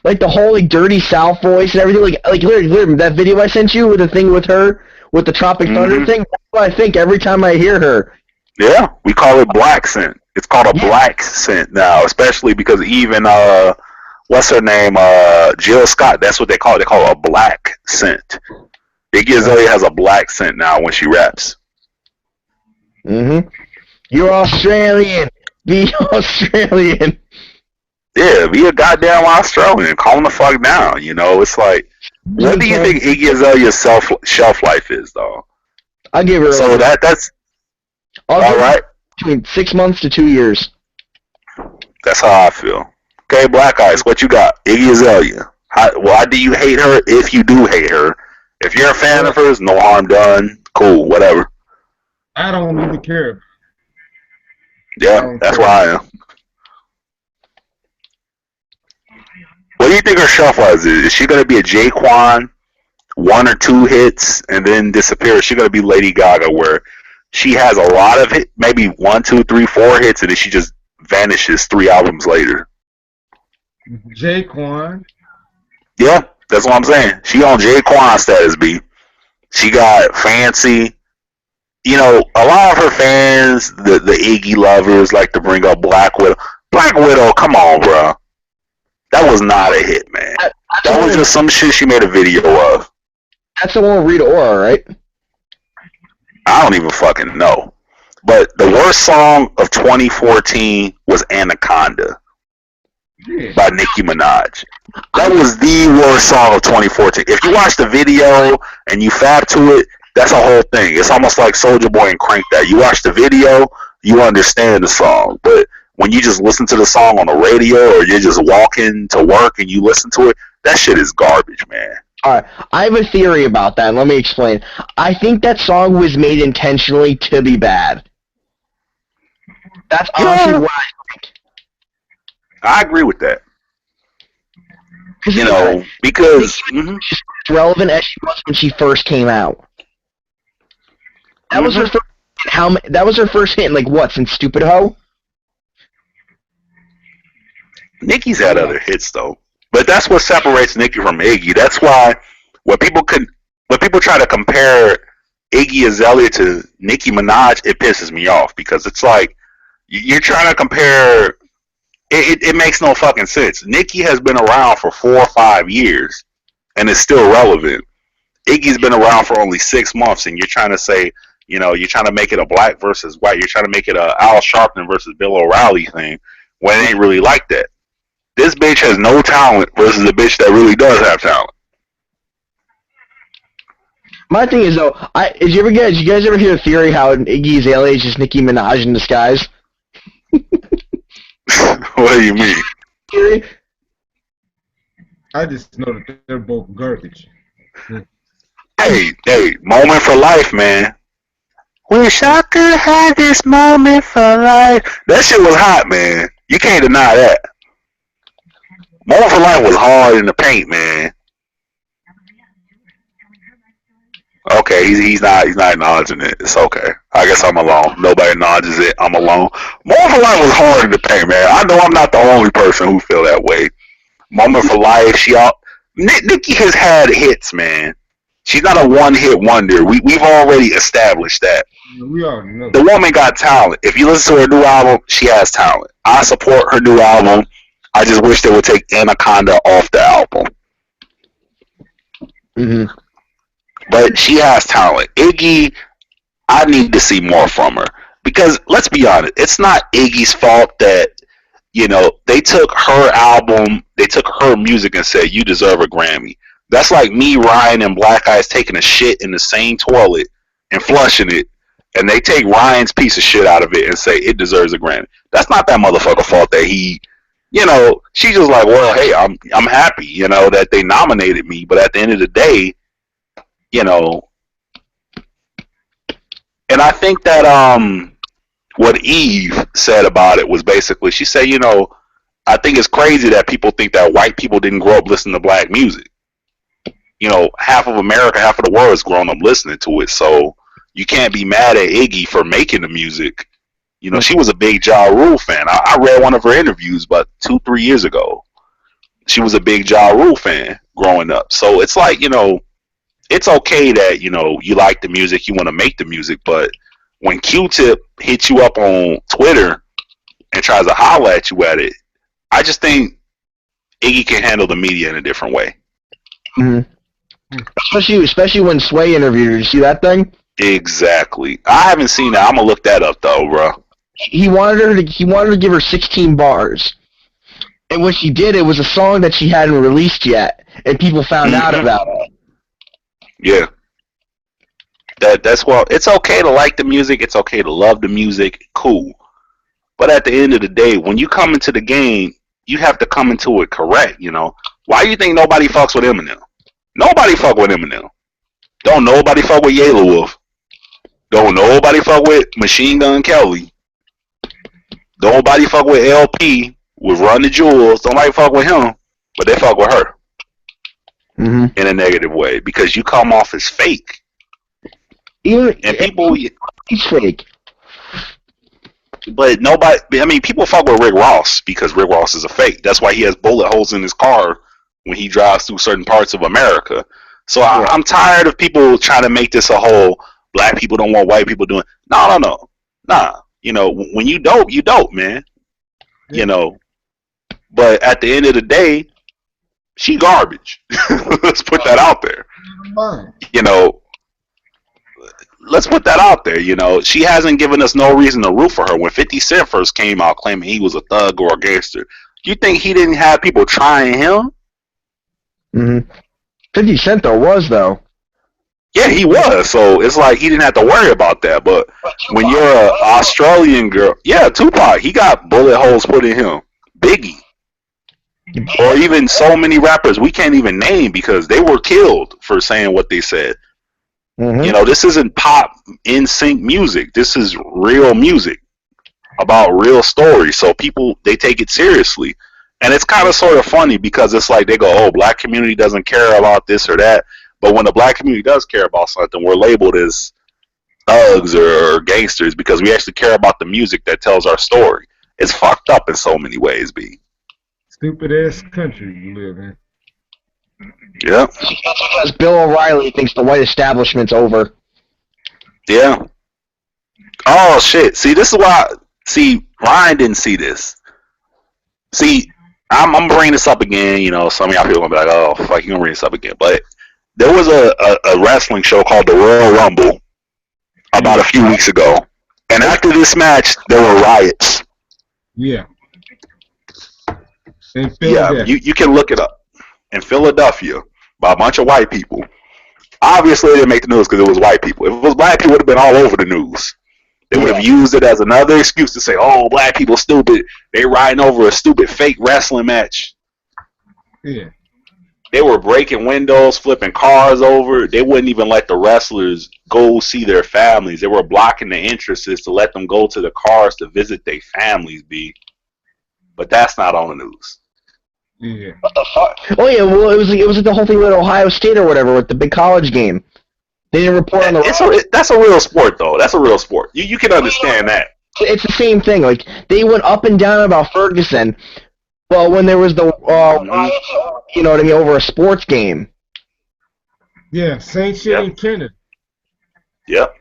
Like, the whole, like, dirty South voice and everything. Like literally, that video I sent you with the thing with her, with the Tropic Thunder thing, that's what I think every time I hear her. Yeah, we call it black scent. It's called a black scent now, especially because even, what's her name, Jill Scott, that's what they call it. They call it a black scent. Iggy Azalea has a black scent now when she raps. You're Australian. Be Australian. Yeah, be a goddamn Australian. Calm the fuck down. You know, it's like, what do you think Iggy Azalea's shelf life is, though? I'll give her. So that's all right. Between 6 months to 2 years. That's how I feel. Okay, Black Ice, what you got? Iggy Azalea. Why do you hate her? If you do hate her, if you're a fan of hers, no harm done. Cool, whatever. I don't even care. Yeah, that's why I am. What do you think her shelf life is? Is she going to be a Jaquan, 1 or 2 hits, and then disappear? Is she going to be Lady Gaga, where she has a lot of hits, maybe 1, 2, 3, 4 hits, and then she just vanishes 3 albums later? Jaquan. Yeah, that's what I'm saying. She on Jaquan status, B. She got fancy. You know, a lot of her fans, the Iggy lovers, like to bring up Black Widow. Black Widow, come on, bro. That was not a hit, man. That was just some shit she made a video of. That's the one with Rita Ora, right? I don't even fucking know. But the worst song of 2014 was Anaconda by Nicki Minaj. That was the worst song of 2014. If you watch the video and you fab to it, that's a whole thing. It's almost like Soulja Boy and Crank That. You watch the video, you understand the song. But when you just listen to the song on the radio or you're just walking to work and you listen to it, that shit is garbage, man. Alright, I have a theory about that, and let me explain. I think that song was made intentionally to be bad. That's honestly what I think. I agree with that. You know, because as relevant as she was when she first came out. That was her first. That was her first hit. Like what? Since Stupid Ho. Nicki's had other hits though, but that's what separates Nicki from Iggy. That's why when people try to compare Iggy Azalea to Nicki Minaj, it pisses me off because it's like you're trying to compare. It makes no fucking sense. Nicki has been around for 4 or 5 years and is still relevant. Iggy's been around for only 6 months, and you're trying to say, you know, you're trying to make it a black versus white. You're trying to make it a Al Sharpton versus Bill O'Reilly thing when it ain't really like that. This bitch has no talent versus a bitch that really does have talent. My thing is though, did you guys ever hear the theory how Iggy Azalea is just Nicki Minaj in disguise? What do you mean? Theory? I just know that they're both garbage. Hey, moment for life, man. Wish I could have this moment for life. That shit was hot, man. You can't deny that. Moment for life was hard in the paint, man. Okay, he's not acknowledging it. It's okay. I guess I'm alone. Nobody acknowledges it. I'm alone. Moment for life was hard in the paint, man. I know I'm not the only person who feel that way. Moment for life. Nicki has had hits, man. She's not a one-hit wonder. We've already established that. We already know. The woman got talent. If you listen to her new album, she has talent. I support her new album. I just wish they would take Anaconda off the album. Mm-hmm. But she has talent. Iggy, I need to see more from her. Because, let's be honest, it's not Iggy's fault that, you know, they took her album, they took her music and said, you deserve a Grammy. That's like me, Ryan, and Black Eyes taking a shit in the same toilet and flushing it, and they take Ryan's piece of shit out of it and say it deserves a Grammy. That's not that motherfucker fault that he, you know, she's just like, well, hey, I'm happy, you know, that they nominated me, but at the end of the day, you know, and I think that what Eve said about it was basically, she said, you know, I think it's crazy that people think that white people didn't grow up listening to black music. You know, half of America, half of the world has grown up listening to it, so you can't be mad at Iggy for making the music. You know, she was a big Ja Rule fan. I read one of her interviews about 2-3 years ago. She was a big Ja Rule fan growing up. So it's like, you know, it's okay that, you know, you like the music, you want to make the music, but when Q-Tip hits you up on Twitter and tries to holler at you at it, I just think Iggy can handle the media in a different way. Mm-hmm. Especially when Sway interviewed her. Did you see that thing? Exactly. I haven't seen that. I'm gonna look that up though, bro. He wanted to give her 16 bars, and when she did, it was a song that she hadn't released yet, and people found out about it. Yeah. That's well. It's okay to like the music. It's okay to love the music. Cool. But at the end of the day, when you come into the game, you have to come into it correct. You know. Why do you think nobody fucks with Eminem? Nobody fuck with Eminem. Don't nobody fuck with Yayla Wolf. Don't nobody fuck with Machine Gun Kelly. Don't nobody fuck with LP with Run the Jewels. Don't nobody fuck with him, but they fuck with her in a negative way because you come off as fake. Even and people, he's fake. But nobody. I mean, people fuck with Rick Ross because Rick Ross is a fake. That's why he has bullet holes in his car when he drives through certain parts of America. So I'm tired of people trying to make this a whole black people don't want white people doing. No. Nah. You know, when you dope, man. Yeah. You know. But at the end of the day, she garbage. Let's put that out there. You know, let's put that out there. You know, she hasn't given us no reason to root for her. When 50 Cent first came out claiming he was a thug or a gangster, you think he didn't have people trying him? 50 Cent though. Yeah, he was. So it's like he didn't have to worry about that. But when you're an Australian girl, yeah, Tupac, he got bullet holes put in him. Biggie. Or even so many rappers we can't even name because they were killed for saying what they said. You know, this isn't pop NSYNC music. This is real music about real stories. So people, they take it seriously. And it's kind of sort of funny because it's like they go, oh, black community doesn't care about this or that. But when the black community does care about something, we're labeled as thugs or gangsters because we actually care about the music that tells our story. It's fucked up in so many ways, B. Stupid ass country you live in. Yeah. Because Bill O'Reilly thinks the white establishment's over. Yeah. Oh, shit. See, this is why. See, Ryan didn't see this. See, I'm bringing this up again. You know, some of y'all people are going to be like, oh, fuck, you going to bring this up again. But there was a wrestling show called the Royal Rumble about a few weeks ago. And after this match, there were riots. Yeah. Yeah, you can look it up. In Philadelphia, by a bunch of white people. Obviously, they didn't make the news because it was white people. If it was black people, it would have been all over the news. They would have used it as another excuse to say, oh, black people stupid. They riding over a stupid fake wrestling match. Yeah. They were breaking windows, flipping cars over. They wouldn't even let the wrestlers go see their families. They were blocking the entrances to let them go to the cars to visit their families, B. But that's not on the news. Yeah. What the fuck? Oh yeah, well it was like the whole thing with Ohio State or whatever with the big college game. They didn't report on the. That's a real sport though. That's a real sport. You can understand that. It's the same thing. Like they went up and down about Ferguson. Well, when there was the you know what I mean, over a sports game. Yeah, same shit in Canada. Yep.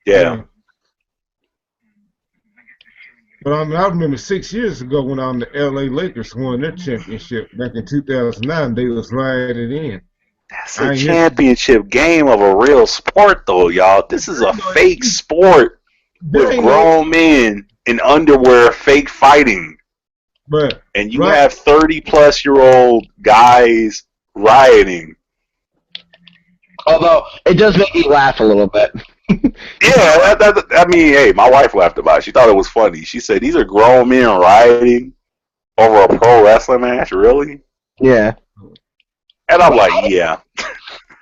Yeah. But I remember 6 years ago when the LA Lakers won their championship back in 2009, they was rioted in. That's a championship game of a real sport, though, y'all. This is a fake sport with grown men in underwear, fake fighting. But and you have 30-plus-year-old guys rioting. Although it does make me laugh a little bit. Yeah, I mean, hey, my wife laughed about it. She thought it was funny. She said, "These are grown men rioting over a pro wrestling match, really?" Yeah. And I'm like, yeah.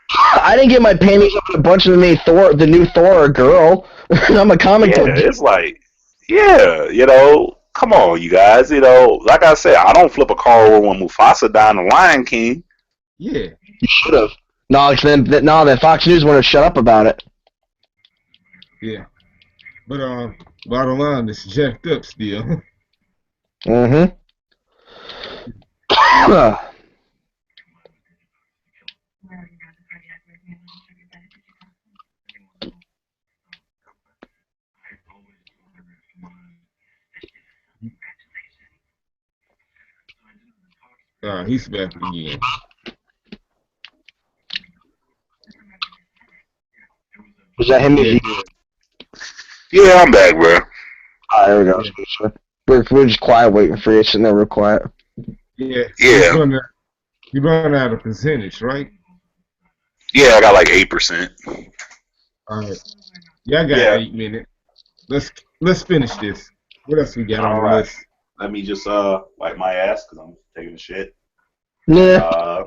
I didn't get my panties up in a bunch of the new Thor a girl. I'm a comic book. It's like, yeah, come on, you guys. Like I said, I don't flip a car over when Mufasa died in The Lion King. Yeah. You should have. No, then Fox News wouldn't have shut up about it. Yeah. But bottom line, it's jacked up still. Mm-hmm. He's back again. Was that him? Yeah, I'm back, bro. There we go. We're just quiet waiting for you, sitting there real quiet. Yeah. Yeah. You run out of percentage, right? Yeah, I got like 8%. All right. Yeah, I got 8 minutes. Let's finish this. What else we got on the list? Let me just wipe my ass because I'm taking a shit. Nah.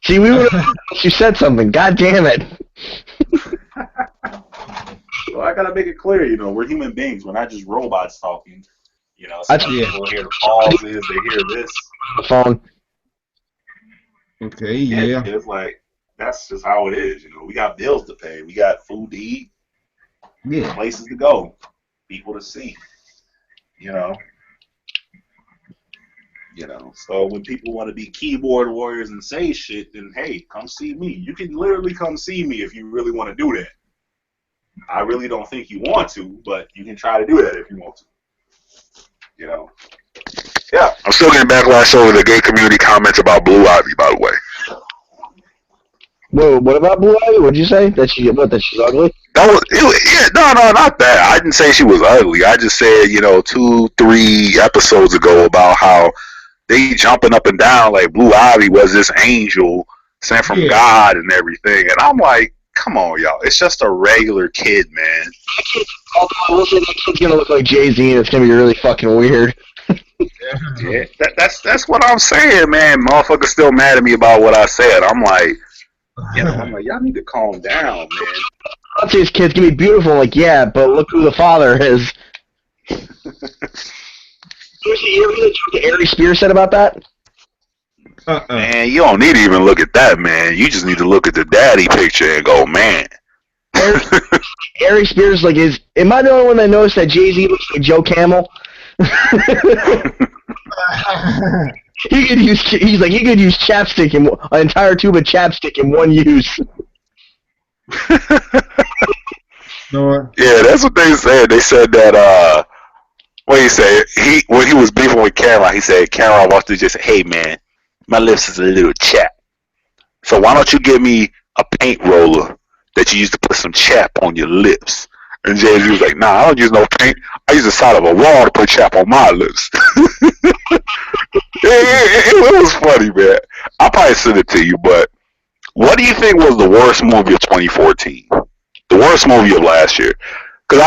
See, we would have. You said something. God damn it. Well, I gotta make it clear. We're human beings. We're not just robots talking. Some people hear the pauses. They hear this. The phone. Okay. Yeah. It's like that's just how it is. We got bills to pay. We got food to eat. Yeah. Places to go. People to see. So when people want to be keyboard warriors and say shit, then hey, come see me. You can literally come see me if you really want to do that. I really don't think you want to, but you can try to do that if you want to. Yeah. I'm still getting backlash over the gay community comments about Blue Ivy, by the way. Whoa, what about Blue Ivy? What'd you say? That she's ugly? No, not that. I didn't say she was ugly. I just said, 2-3 episodes ago about how they jumping up and down like Blue Ivy was this angel sent from God and everything. And I'm like, come on, y'all. It's just a regular kid, man. Although I will say that kid's going to look like Jay-Z and it's going to be really fucking weird. Yeah, that's what I'm saying, man. Motherfuckers still mad at me about what I said. I'm like, y'all need to calm down, man. I'll say his kid's going to be beautiful. Like, yeah, but look who the father is. You ever hear the joke that Ari Spears said about that? Man, you don't need to even look at that, man. You just need to look at the daddy picture and go, man. Ari Spears, am I the only one that noticed that Jay-Z looks like Joe Camel? he could use chapstick an entire tube of chapstick in one use. Yeah, that's what they said. They said that what he said, when he was beefing with Cameron, he said Cameron wants to just, hey man, my lips is a little chapped. So why don't you give me a paint roller that you use to put some chap on your lips? And Jay-Z was like, nah, I don't use no paint. I use the side of a wall to put chap on my lips. It was funny, man. I'll probably send it to you, but what do you think was the worst movie of 2014? The worst movie of last year? Because,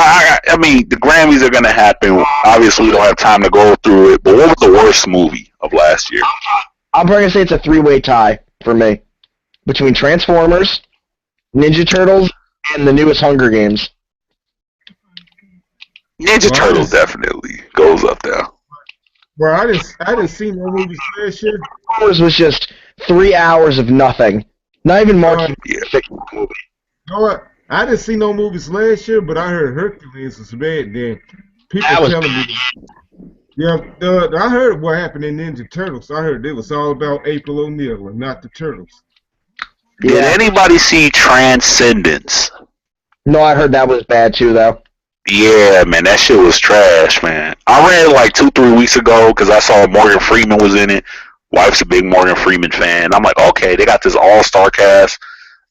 I mean, the Grammys are going to happen. Obviously, we don't have time to go through it, but what was the worst movie of last year? I'm probably going to say it's a 3-way tie for me. Between Transformers, Ninja Turtles, and the newest Hunger Games. Ninja Turtles definitely goes up there. Bro, I didn't see no movies last year. Transformers was just 3 hours of nothing. Not even marking movie. You know what? I didn't see no movies last year, but I heard Hercules was bad then. People telling me. Yeah, I heard what happened in Ninja Turtles. I heard it was all about April O'Neil and not the Turtles. Did anybody see Transcendence? No, I heard that was bad too, though. Yeah, man, that shit was trash, man. I read it like 2-3 weeks ago because I saw Morgan Freeman was in it. Wife's a big Morgan Freeman fan. I'm like, okay, they got this all-star cast.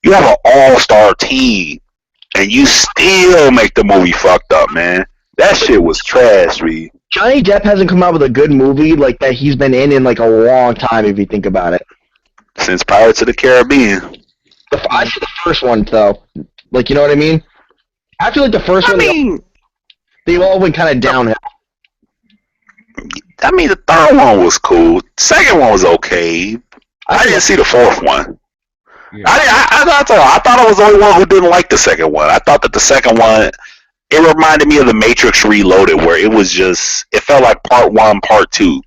You have an all-star team, and you still make the movie fucked up, man. That shit was trash, man. Johnny Depp hasn't come out with a good movie like that he's been in like a long time, if you think about it. since Pirates of the Caribbean. I see the first one though. Like, you know what I mean? After like the first one, they all went kind of downhill. I mean, the third one was cool. Second one was okay. I didn't see the fourth one. Yeah. I thought I was the only one who didn't like the second one. I thought that the second one, it reminded me of the Matrix Reloaded, where it was just, it felt like part one, part two.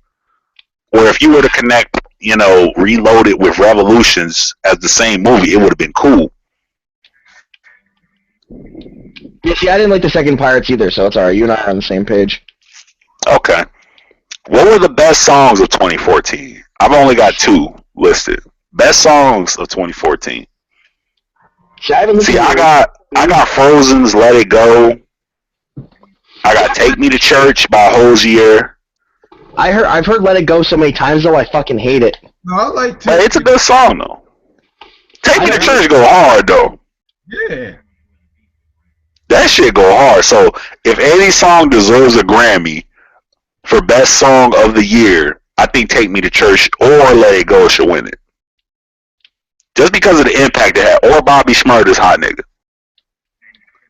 Where if you were to connect, Reloaded with Revolutions as the same movie, it would have been cool. Yeah, see, I didn't like the second Pirates either, so it's alright. You and I are on the same page. Okay. What were the best songs of 2014? I've only got two listed. Best songs of 2014. See, I got Frozen's "Let It Go." I got "Take Me to Church" by Hozier. I've heard "Let It Go" so many times though, I fucking hate it. No, I like But it's a good song though. "Take Me to Church" go hard though. Yeah. That shit go hard. So if any song deserves a Grammy for best song of the year, I think "Take Me to Church" or "Let It Go" should win it. Just because of the impact it had, or Bobby Shmurda's "Hot Nigga."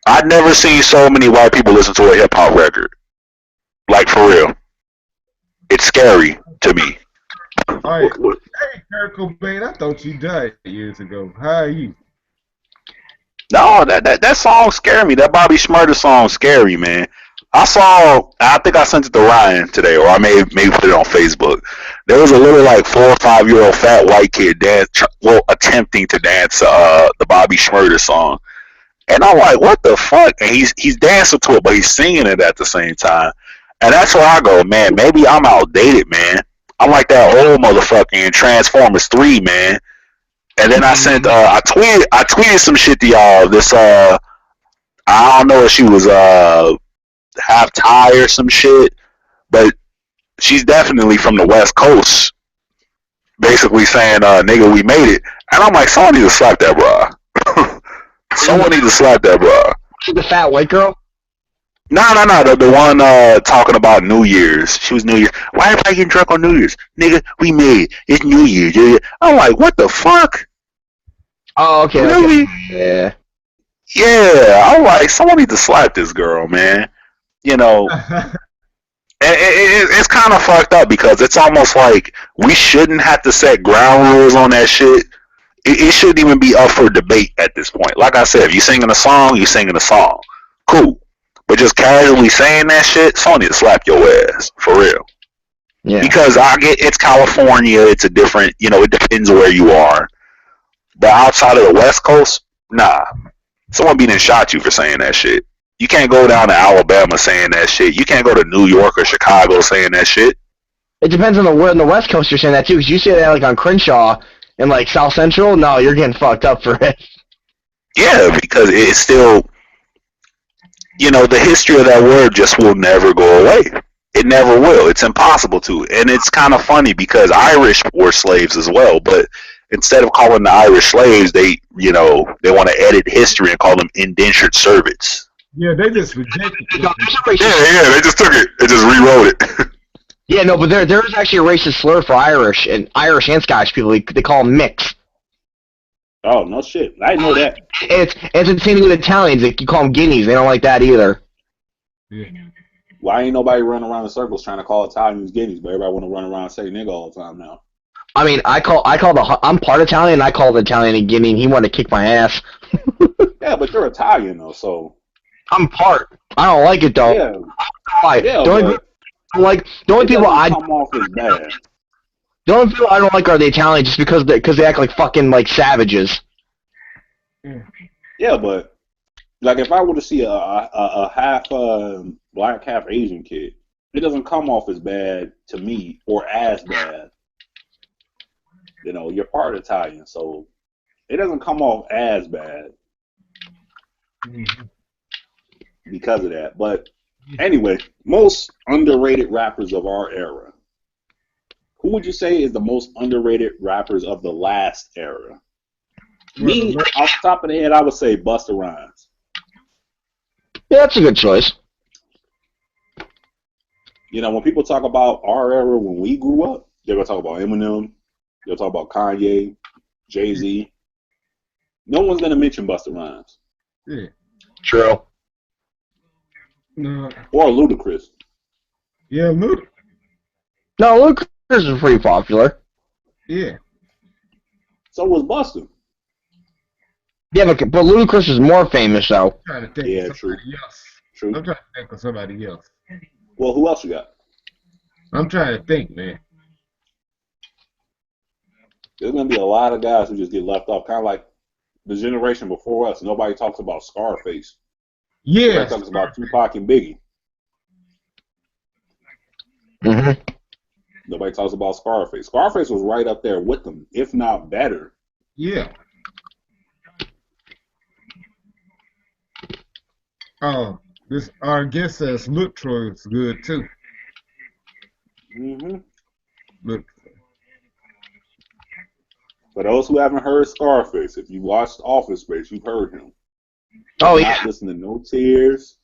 I've never seen so many white people listen to a hip hop record. Like, for real. It's scary to me. Alright. Hey, Kurt Cobain, I thought you died years ago. How are you? No, that song scared me. That Bobby Shmurda song scared me, man. I think I sent it to Ryan today, or I may put it on Facebook. There was a little like 4 or 5 year old fat white kid attempting to dance the Bobby Shmurda song, and I'm like, what the fuck? And he's dancing to it, but he's singing it at the same time, and that's where I go, man. Maybe I'm outdated, man. I'm like that old motherfucker in Transformers 3, man. And then I tweeted some shit to y'all. This I don't know if she was half Thai or some shit, but she's definitely from the West Coast, basically saying, nigga, we made it. And I'm like, someone need to slap that bra. Someone need to slap that bra. The fat white girl? No, the one talking about New Year's. She was New Year's. Why everybody getting drunk on New Year's? Nigga, we made it. It's New Year's. Yeah. I'm like, what the fuck? Oh, okay. Really? Okay. Yeah. I'm like, someone need to slap this girl, man. It's kind of fucked up because it's almost like we shouldn't have to set ground rules on that shit. It shouldn't even be up for debate at this point. Like I said, if you're singing a song, you're singing a song. Cool. But just casually saying that shit, someone need to slap your ass. For real. Yeah. Because I get it's California, it's a different, it depends where you are. But outside of the West Coast, nah. Someone beat and shot you for saying that shit. You can't go down to Alabama saying that shit. You can't go to New York or Chicago saying that shit. It depends on where in the West Coast you're saying that too. Because you say that like on Crenshaw and like South Central, no, you're getting fucked up for it. Yeah, because it's still, the history of that word just will never go away. It never will. It's impossible to. And it's kind of funny because Irish were slaves as well, but instead of calling the Irish slaves, they want to edit history and call them indentured servants. Yeah, they just rejected it. Yeah, they just took it. They just rewrote it. Yeah, no, but there is actually a racist slur for Irish and Scottish people. They call them mix. Oh, no shit. I didn't know that. It's the same thing with Italians. Like, you call them guineas. They don't like that either. Yeah. Why ain't nobody running around in circles trying to call Italians guineas, but everybody want to run around and say nigga all the time now? I mean, I'm part Italian, and I call the Italian a guinea, and he wanted to kick my ass. Yeah, but you're Italian, though, so... I'm part. I don't like it, though. Yeah. Why? Yeah, the only people I come off as bad. The only people I don't like are the Italians, just because they act like fucking like savages. Yeah, but like if I were to see a half black, half Asian kid, it doesn't come off as bad to me or as bad. You're part Italian, so it doesn't come off as bad because of that. But anyway, most underrated rappers of our era. Who would you say is the most underrated rappers of the last era? Me, off the top of the head, I would say Busta Rhymes. Yeah, that's a good choice. When people talk about our era when we grew up, they're going to talk about Eminem, they'll talk about Kanye, Jay-Z. No one's gonna mention Busta Rhymes Yeah. True. No. or Ludacris. Yeah, look. No, Lucas is pretty popular. Yeah. So was Busta. Yeah, but Ludacris is more famous though. I'm trying to think Yeah, of somebody else. True. I'm trying to think of somebody else. Well, who else you got? I'm trying to think, man. There's gonna be a lot of guys who just get left off, kind of like the generation before us. Nobody talks about Scarface. Yeah. Everybody talks about Tupac and Biggie. Mm-hmm. Nobody talks about Scarface. Scarface was right up there with them, if not better. Yeah. Oh, this our guest says Look Troy is good too. Mm-hmm. Look. For those who haven't heard Scarface, if you watched Office Space, you've heard him. Oh, Not yeah. listen to No Tears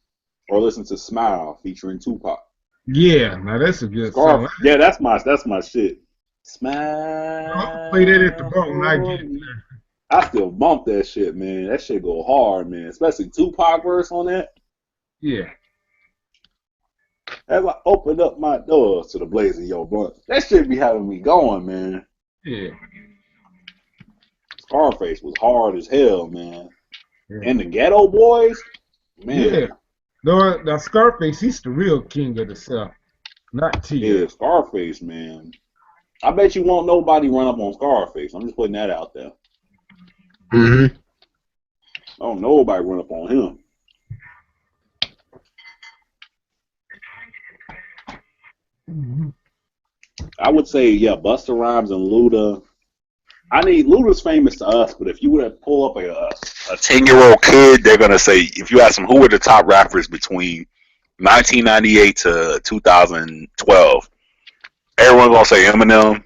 or listen to Smile featuring Tupac. Yeah, now that's a good song. Yeah, that's my shit. Smile. I'll play that at the boat when I get there. I still bump that shit, man. That shit go hard, man. Especially Tupac verse on that. Yeah. As I opened up my doors to the blazing yo blunt, that shit be having me going, man. Yeah. Scarface was hard as hell, man. Yeah. And the Ghetto Boys, man. Yeah. No, now Scarface, he's the real king of the South, not T. Yeah, Scarface, man. I bet you won't nobody run up on Scarface. I'm just putting that out there. Mm-hmm. I don't know nobody run up on him. Mm-hmm. I would say, yeah, Busta Rhymes and Luda. Luda's famous to us, but if you were to pull up a 10-year-old kid, they're gonna say, if you ask them who were the top rappers between 1998 to 2012, everyone's gonna say Eminem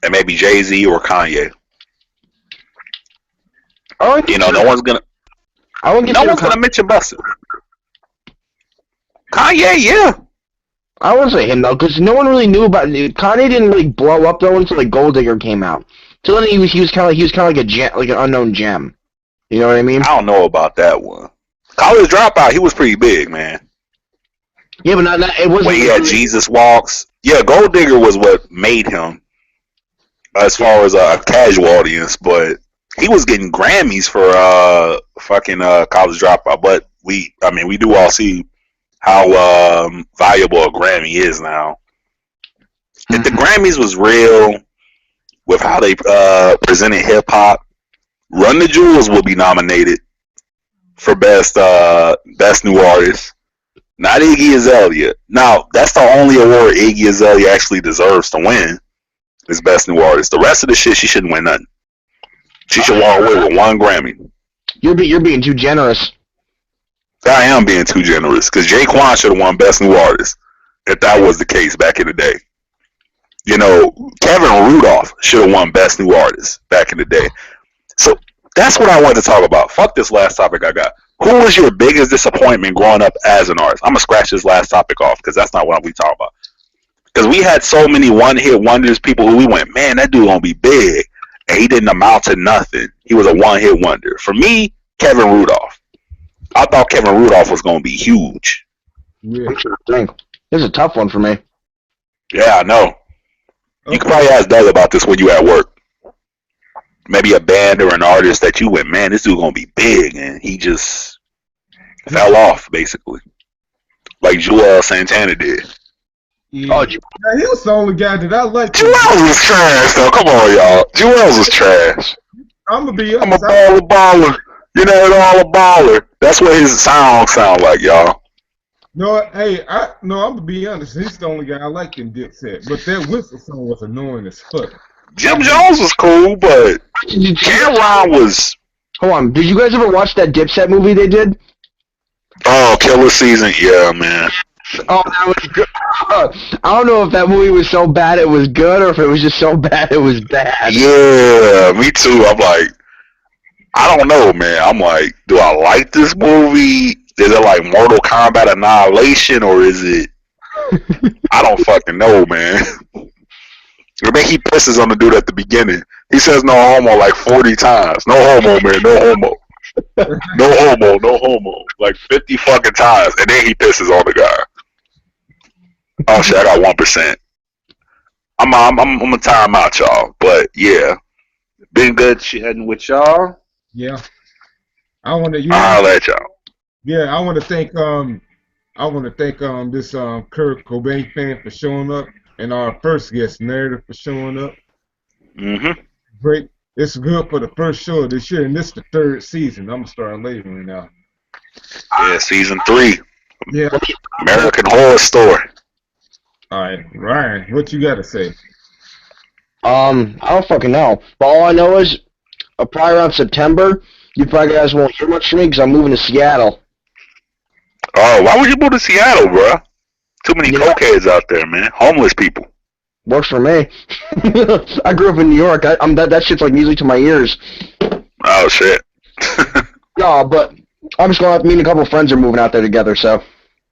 and maybe Jay-Z or Kanye. You know, no one's gonna mention Busta. Kanye, yeah. I wouldn't say him though, because no one really knew about it. Kanye didn't really blow up though until like Gold Digger came out. So then he was kind of like a gem, like an unknown gem. You know what I mean? I don't know about that one. College Dropout, he was pretty big, man. Yeah, but not it wasn't. When he had Jesus Walks. Yeah, Gold Digger was what made him as far as a casual audience, but he was getting Grammys for College Dropout. But we do all see how valuable a Grammy is now. If the Grammys was real with how they presented hip hop, Run the Jewels will be nominated for best new artist. Not Iggy Azalea. Now, that's the only award Iggy Azalea actually deserves to win is best new artist. The rest of the shit, she shouldn't win nothing. She should walk away with one Grammy. You're being too generous. I am being too generous because Jaquan should have won best new artist if that was the case back in the day. You know, Kevin Rudolph should have won best new artist back in the day. So that's what I wanted to talk about. Fuck this last topic I got. Who was your biggest disappointment growing up as an artist? I'm going to scratch this last topic off because that's not what we talk about. Because we had so many one-hit wonders, people who we went, man, that dude going to be big. And he didn't amount to nothing. He was a one-hit wonder. For me, Kevin Rudolph. I thought Kevin Rudolph was going to be huge. Yeah. This is a tough one for me. Yeah, I know. You could probably ask Doug about this when you at work. Maybe a band or an artist that you went, man, this dude going to be big. And he just fell off, basically. Like Joel Santana did. Yeah. Oh, Now, he was the only guy that I liked. Joel's was trash, though. Come on, y'all. Joel's was trash. I'm going to be I'm a honest. baller. You know, all a baller. That's what his songs sound like, y'all. No, hey, I'm gonna be honest. He's the only guy I liked in Dipset, but that whistle song was annoying as fuck. Jim Jones was cool, but Cameron was. Hold on. Did you guys ever watch that Dipset movie they did? Oh, Killer Season, yeah, man. Oh, that was good. I don't know if that movie was so bad it was good, or if it was just so bad it was bad. Yeah, me too. I'm like, I don't know, man. I'm like, do I like this movie? Is it like Mortal Kombat Annihilation, or is it? I don't fucking know, man. Or maybe he pisses on the dude at the beginning. He says no homo like 40 times. No homo, man. No homo. No homo. No homo. Like 50 fucking times, and then he pisses on the guy. Oh shit! I got 1%. I'm gonna time out, y'all. But yeah, been good chatting with y'all. Yeah. I want to. I'll let y'all. Yeah, I want to thank this Kurt Cobain fan for showing up, and our first guest Narrative for showing up. Mm-hmm. Great. It's good for the first show of this year, and this is the third season. I'm gonna start labeling now. Yeah, season 3. Yeah. American Horror Story. All right, Ryan, what you got to say? I don't fucking know. But all I know is, probably around September, you probably guys won't hear much from me because I'm moving to Seattle. Oh, why would you move to Seattle, bro? Too many cokeheads out there, man. Homeless people. Works for me. I grew up in New York. That shit's like music to my ears. Oh shit. No, but I'm just going. Me and a couple of friends are moving out there together, so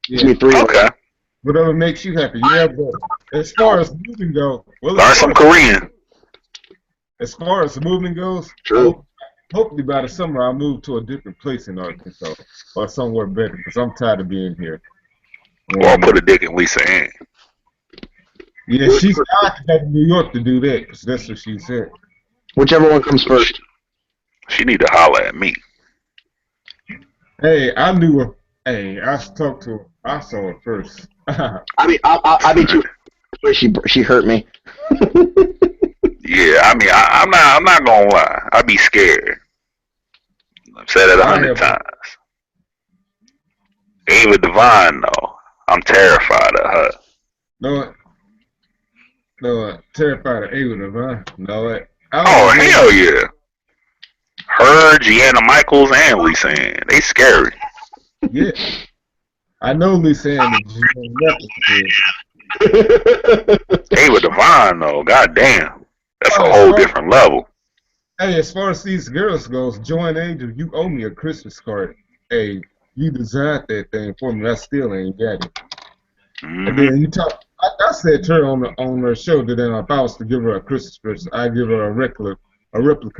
it's me 3. Okay. Whatever makes you happy. Yeah, but as far as moving goes, Learn some Korean. As far as the moving goes, true. Hopefully by the summer I'll move to a different place in Arkansas or somewhere better because I'm tired of being here. Or I'll put a dick in Lisa Ann. Yeah, she's got to go to New York to do that because that's what she said. Whichever one comes first. She need to holler at me. Hey, I knew her. Hey, I talked to her. I saw her first. I mean, too. She hurt me. Yeah, I mean, I'm not gonna lie. I'd be scared. I've said it 100 times. Ava Devine, though, I'm terrified of her. No, terrified of Ava Devine. No, oh hell yeah. Her, Gianna Michaels, and Lisa Ann. They scary. Yeah. I know Lisa Ann and Gianna Ava Devine, though, goddamn. That's a whole different level. Hey, as far as these girls goes, Join Angel, you owe me a Christmas card. Hey, you designed that thing for me. I still ain't got it. Mm-hmm. And then you talk. I said to her on her show that if I was to give her a Christmas present, I'd give her a replica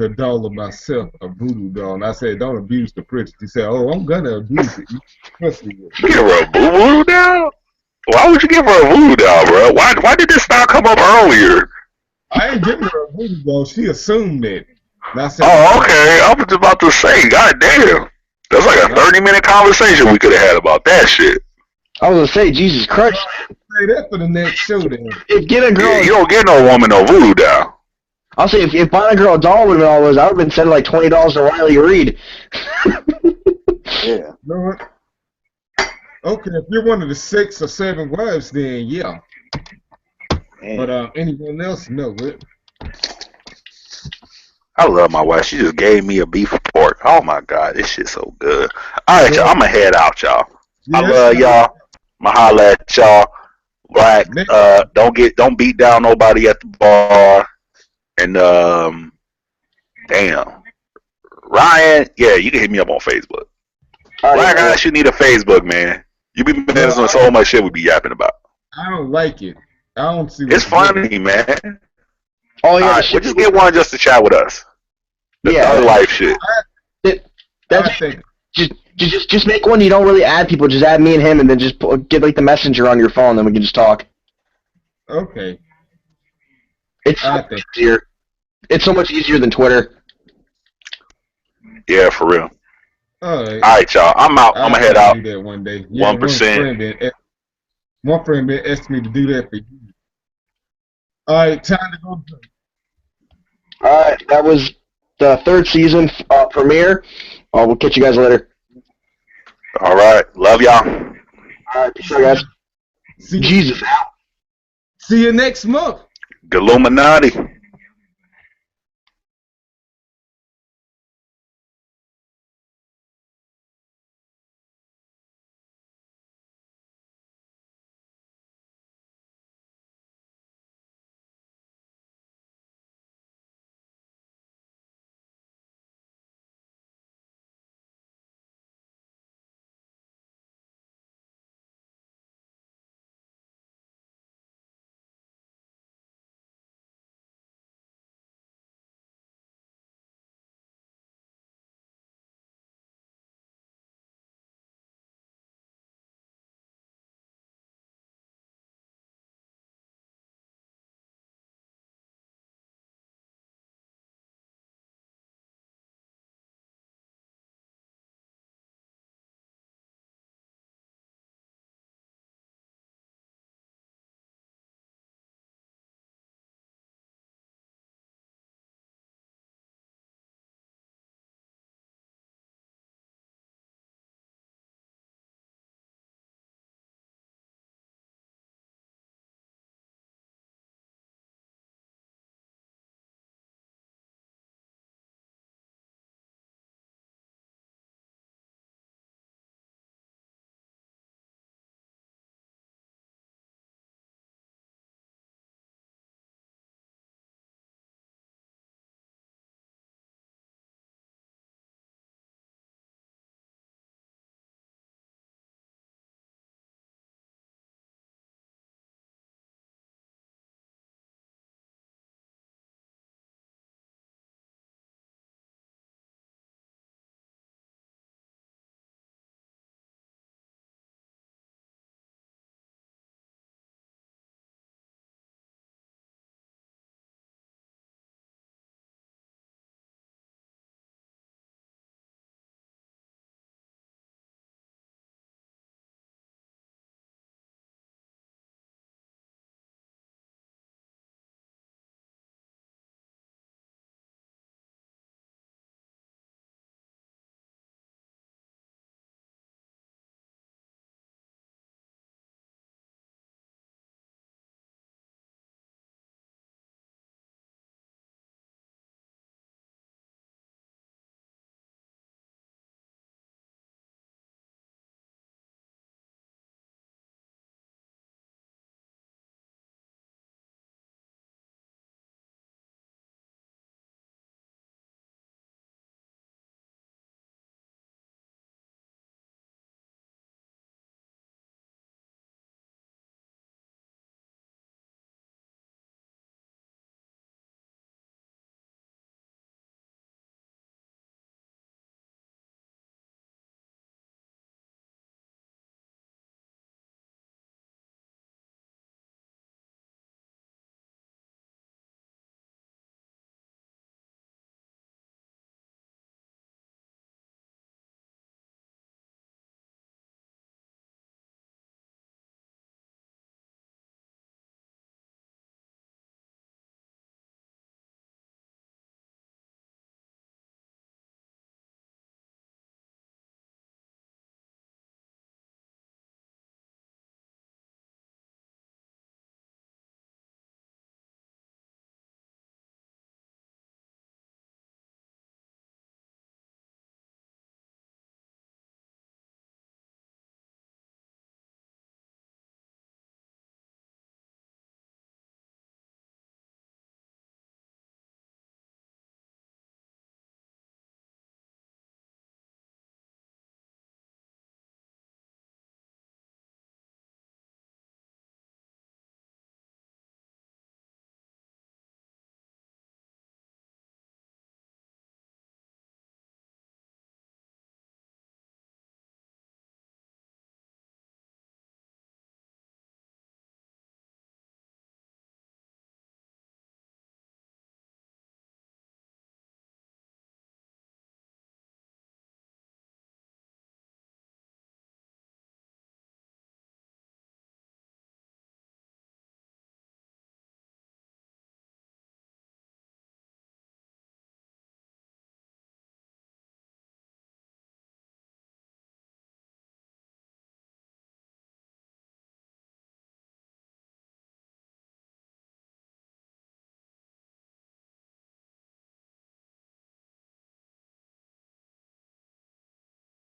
doll of myself, a voodoo doll. And I said, don't abuse the present. She said, oh, I'm gonna abuse it. You give her a voodoo doll? Why would you give her a voodoo doll, bro? Why did this not come up earlier? I ain't giving her a voodoo doll. She assumed that. I said, oh, okay. I was about to say, goddamn. That's like a 30-minute conversation we could have had about that shit. I was gonna say, Jesus Christ. Say that for the next show then. If get a girl, yeah, you don't get no woman no voodoo doll. I'll say if buying a girl a doll would have been all those, I would have been sending like $20 to Riley Reid. Yeah. You know what? Okay, if you're one of the 6 or 7 wives, then yeah. Man. But anyone else, no. I love my wife. She just gave me a beef pork. Oh my god, this shit's so good. All right, y'all. I'ma head out, y'all. Yeah, I love y'all. I'ma holla at y'all. Right. Don't beat down nobody at the bar. And damn, Ryan. Yeah, you can hit me up on Facebook. Ryan, I actually need a Facebook, man. You be messing with so much shit we be yapping about. I don't like it. I don't see. It's funny, man. Oh yeah, right, we'll just get one just to chat with us. The life shit. Just make one. You don't really add people. Just add me and him, and then just get like the messenger on your phone, and then we can just talk. Okay. It's easier. It's so much easier than Twitter. Yeah, for real. All right, y'all. I'm out. I'm gonna head out. Do that one day. Yeah, 1%. One friend been asking me to do that for you. All right, time to go. All right, that was the 3rd season premiere. We'll catch you guys later. All right, love y'all. All right, peace out, guys. See you next month. Illuminati.